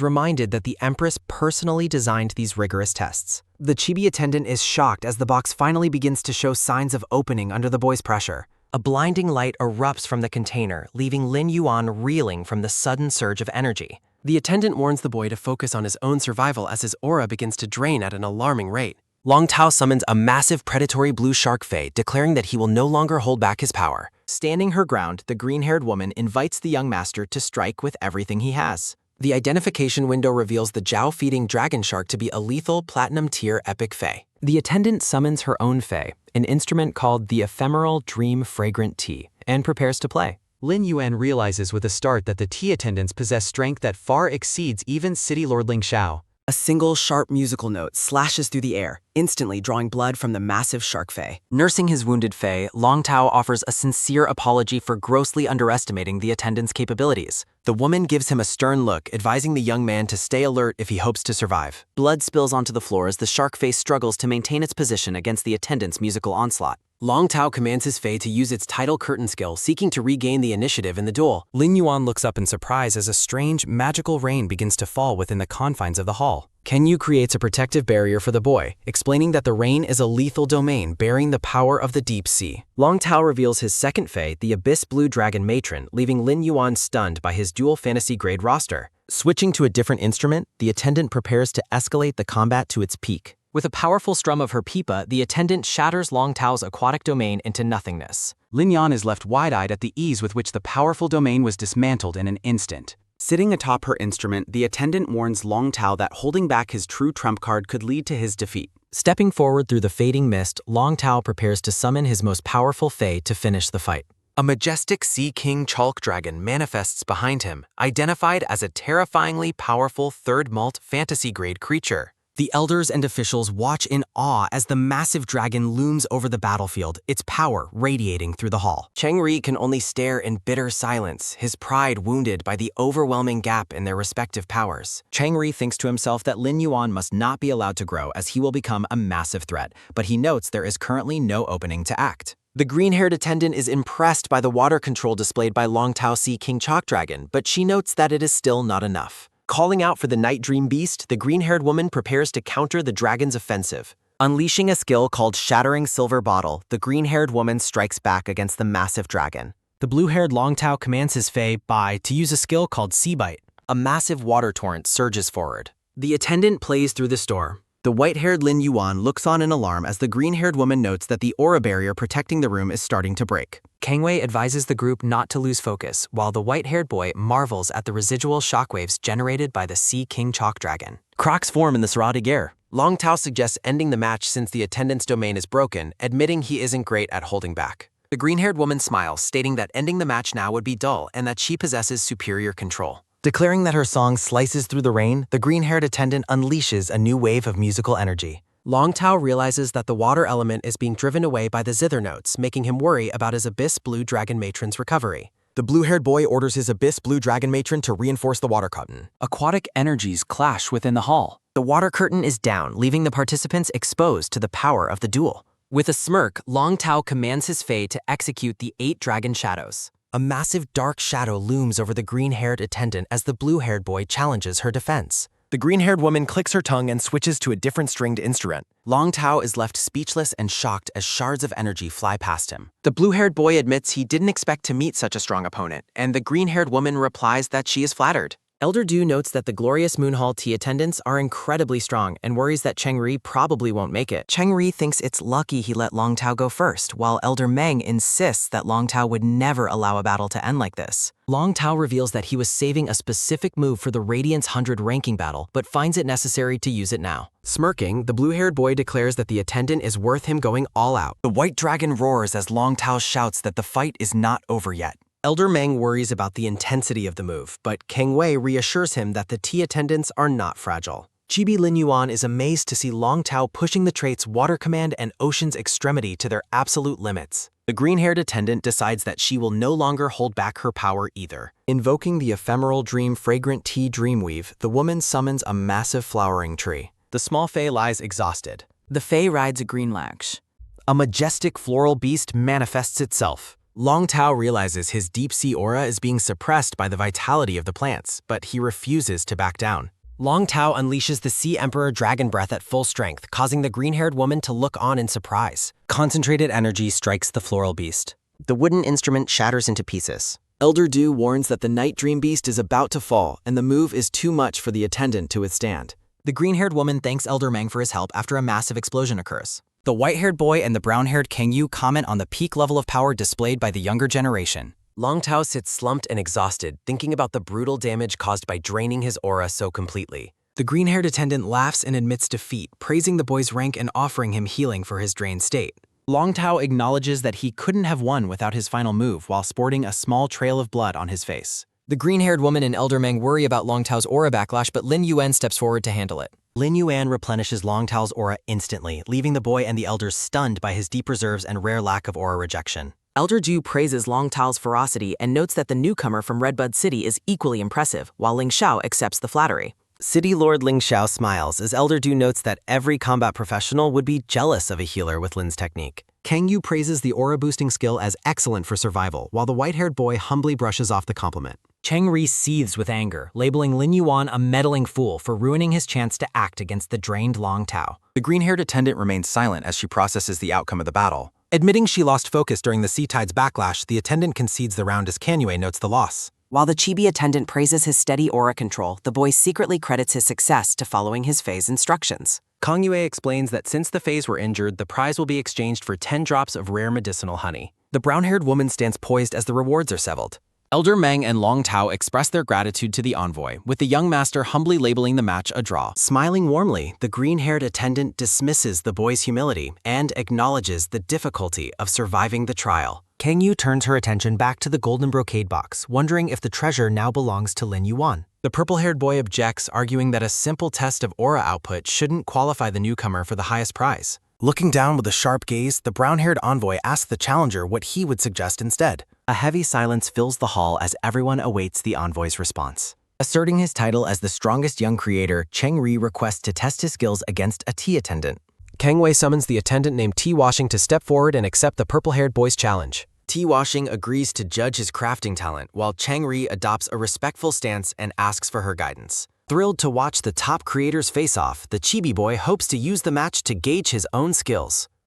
reminded that the Empress personally designed these rigorous tests. The chibi attendant is shocked as the box finally begins to show signs of opening under the boy's pressure. A blinding light erupts from the container, leaving Lin Yuan reeling from the sudden surge of energy. The attendant warns the boy to focus on his own survival as his aura begins to drain at an alarming rate. Long Tao summons a massive predatory blue shark fae, declaring that he will no longer hold back his power. Standing her ground, the green-haired woman invites the young master to strike with everything he has. The identification window reveals the Jiao-feeding dragon shark to be a lethal platinum-tier epic fae. The attendant summons her own fae, an instrument called the Ephemeral Dream Fragrant Tea, and prepares to play. Lin Yuan realizes with a start that the tea attendants possess strength that far exceeds even City Lord Ling Xiao. A single sharp musical note slashes through the air, instantly drawing blood from the massive shark fae. Nursing his wounded fae, Long Tao offers a sincere apology for grossly underestimating the attendant's capabilities. The woman gives him a stern look, advising the young man to stay alert if he hopes to survive. Blood spills onto the floor as the shark fae struggles to maintain its position against the attendant's musical onslaught. Long Tao commands his fae to use its tidal curtain skill, seeking to regain the initiative in the duel. Lin Yuan looks up in surprise as a strange, magical rain begins to fall within the confines of the hall. Kang Yu creates a protective barrier for the boy, explaining that the rain is a lethal domain bearing the power of the deep sea. Long Tao reveals his second fae, the Abyss Blue Dragon Matron, leaving Lin Yuan stunned by his dual fantasy-grade roster. Switching to a different instrument, the attendant prepares to escalate the combat to its peak. With a powerful strum of her pipa, the attendant shatters Long Tao's aquatic domain into nothingness. Lin Yuan is left wide-eyed at the ease with which the powerful domain was dismantled in an instant. Sitting atop her instrument, the attendant warns Long Tao that holding back his true trump card could lead to his defeat. Stepping forward through the fading mist, Long Tao prepares to summon his most powerful fae to finish the fight. A majestic Sea King Chalk Dragon manifests behind him, identified as a terrifyingly powerful third malt fantasy-grade creature. The elders and officials watch in awe as the massive dragon looms over the battlefield, its power radiating through the hall. Cheng Ri can only stare in bitter silence, his pride wounded by the overwhelming gap in their respective powers. Cheng Ri thinks to himself that Lin Yuan must not be allowed to grow as he will become a massive threat, but he notes there is currently no opening to act. The green-haired attendant is impressed by the water control displayed by Long Tao Sea King Chalk Dragon, but she notes that it is still not enough. Calling out for the Night Dream Beast, the green-haired woman prepares to counter the dragon's offensive. Unleashing a skill called Shattering Silver Bottle, the green-haired woman strikes back against the massive dragon. The blue-haired Long Tao commands his fae, Bai, to use a skill called Sea Bite. A massive water torrent surges forward. The attendant plays through the store. The white-haired Lin Yuan looks on in alarm as the green-haired woman notes that the aura barrier protecting the room is starting to break. Kang Wei advises the group not to lose focus, while the white-haired boy marvels at the residual shockwaves generated by the Sea King Chalk Dragon. Cracks form in the Serratic air. Long Tao suggests ending the match since the attendant's domain is broken, admitting he isn't great at holding back. The green-haired woman smiles, stating that ending the match now would be dull and that she possesses superior control. Declaring that her song slices through the rain, the green-haired attendant unleashes a new wave of musical energy. Long Tao realizes that the water element is being driven away by the zither notes, making him worry about his Abyss Blue Dragon Matron's recovery. The blue-haired boy orders his Abyss Blue Dragon Matron to reinforce the water curtain. Aquatic energies clash within the hall. The water curtain is down, leaving the participants exposed to the power of the duel. With a smirk, Long Tao commands his Fae to execute the 8 dragon shadows. A massive dark shadow looms over the green-haired attendant as the blue-haired boy challenges her defense. The green-haired woman clicks her tongue and switches to a different stringed instrument. Long Tao is left speechless and shocked as shards of energy fly past him. The blue-haired boy admits he didn't expect to meet such a strong opponent, and the green-haired woman replies that she is flattered. Elder Du notes that the glorious Moon Hall tea attendants are incredibly strong and worries that Cheng Ri probably won't make it. Cheng Ri thinks it's lucky he let Long Tao go first, while Elder Meng insists that Long Tao would never allow a battle to end like this. Long Tao reveals that he was saving a specific move for the Radiance 100 ranking battle, but finds it necessary to use it now. Smirking, the blue-haired boy declares that the attendant is worth him going all out. The white dragon roars as Long Tao shouts that the fight is not over yet. Elder Meng worries about the intensity of the move, but Kang Wei reassures him that the tea attendants are not fragile. Chibi Lin Yuan is amazed to see Long Tao pushing the traits Water Command and Ocean's Extremity to their absolute limits. The green-haired attendant decides that she will no longer hold back her power either. Invoking the ephemeral dream fragrant tea dreamweave, the woman summons a massive flowering tree. The small fae lies exhausted. The Fae rides a green lax. A majestic floral beast manifests itself. Long Tao realizes his deep-sea aura is being suppressed by the vitality of the plants, but he refuses to back down. Long Tao unleashes the Sea Emperor Dragon Breath at full strength, causing the green-haired woman to look on in surprise. Concentrated energy strikes the floral beast. The wooden instrument shatters into pieces. Elder Du warns that the Night Dream Beast is about to fall, and the move is too much for the attendant to withstand. The green-haired woman thanks Elder Meng for his help after a massive explosion occurs. The white-haired boy and the brown-haired Kang Yu comment on the peak level of power displayed by the younger generation. Long Tao sits slumped and exhausted, thinking about the brutal damage caused by draining his aura so completely. The green-haired attendant laughs and admits defeat, praising the boy's rank and offering him healing for his drained state. Long Tao acknowledges that he couldn't have won without his final move while sporting a small trail of blood on his face. The green-haired woman and Elder Meng worry about Long Tao's aura backlash, but Lin Yuan steps forward to handle it. Lin Yuan replenishes Long Tao's aura instantly, leaving the boy and the elders stunned by his deep reserves and rare lack of aura rejection. Elder Du praises Long Tao's ferocity and notes that the newcomer from Redbud City is equally impressive, while Ling Xiao accepts the flattery. City Lord Ling Xiao smiles as Elder Du notes that every combat professional would be jealous of a healer with Lin's technique. Kang Yu praises the aura-boosting skill as excellent for survival, while the white-haired boy humbly brushes off the compliment. Cheng Ri seethes with anger, labeling Lin Yuan a meddling fool for ruining his chance to act against the drained Long Tao. The green-haired attendant remains silent as she processes the outcome of the battle. Admitting she lost focus during the Sea Tide's backlash, the attendant concedes the round as Kanyue notes the loss. While the chibi attendant praises his steady aura control, the boy secretly credits his success to following his Fae's instructions. Kanyue explains that since the Faes were injured, the prize will be exchanged for 10 drops of rare medicinal honey. The brown-haired woman stands poised as the rewards are severed. Elder Meng and Long Tao express their gratitude to the envoy, with the young master humbly labeling the match a draw. Smiling warmly, the green-haired attendant dismisses the boy's humility and acknowledges the difficulty of surviving the trial. Kang Yu turns her attention back to the golden brocade box, wondering if the treasure now belongs to Lin Yuan. The purple-haired boy objects, arguing that a simple test of aura output shouldn't qualify the newcomer for the highest prize. Looking down with a sharp gaze, the brown-haired envoy asks the challenger what he would suggest instead. A heavy silence fills the hall as everyone awaits the envoy's response. Asserting his title as the strongest young creator, Cheng Ri requests to test his skills against a tea attendant. Kang Wei summons the attendant named Tea Washing to step forward and accept the purple-haired boy's challenge. Tea Washing agrees to judge his crafting talent, while Cheng Ri adopts a respectful stance and asks for her guidance. Thrilled to watch the top creators face off, the chibi boy hopes to use the match to gauge his own skills.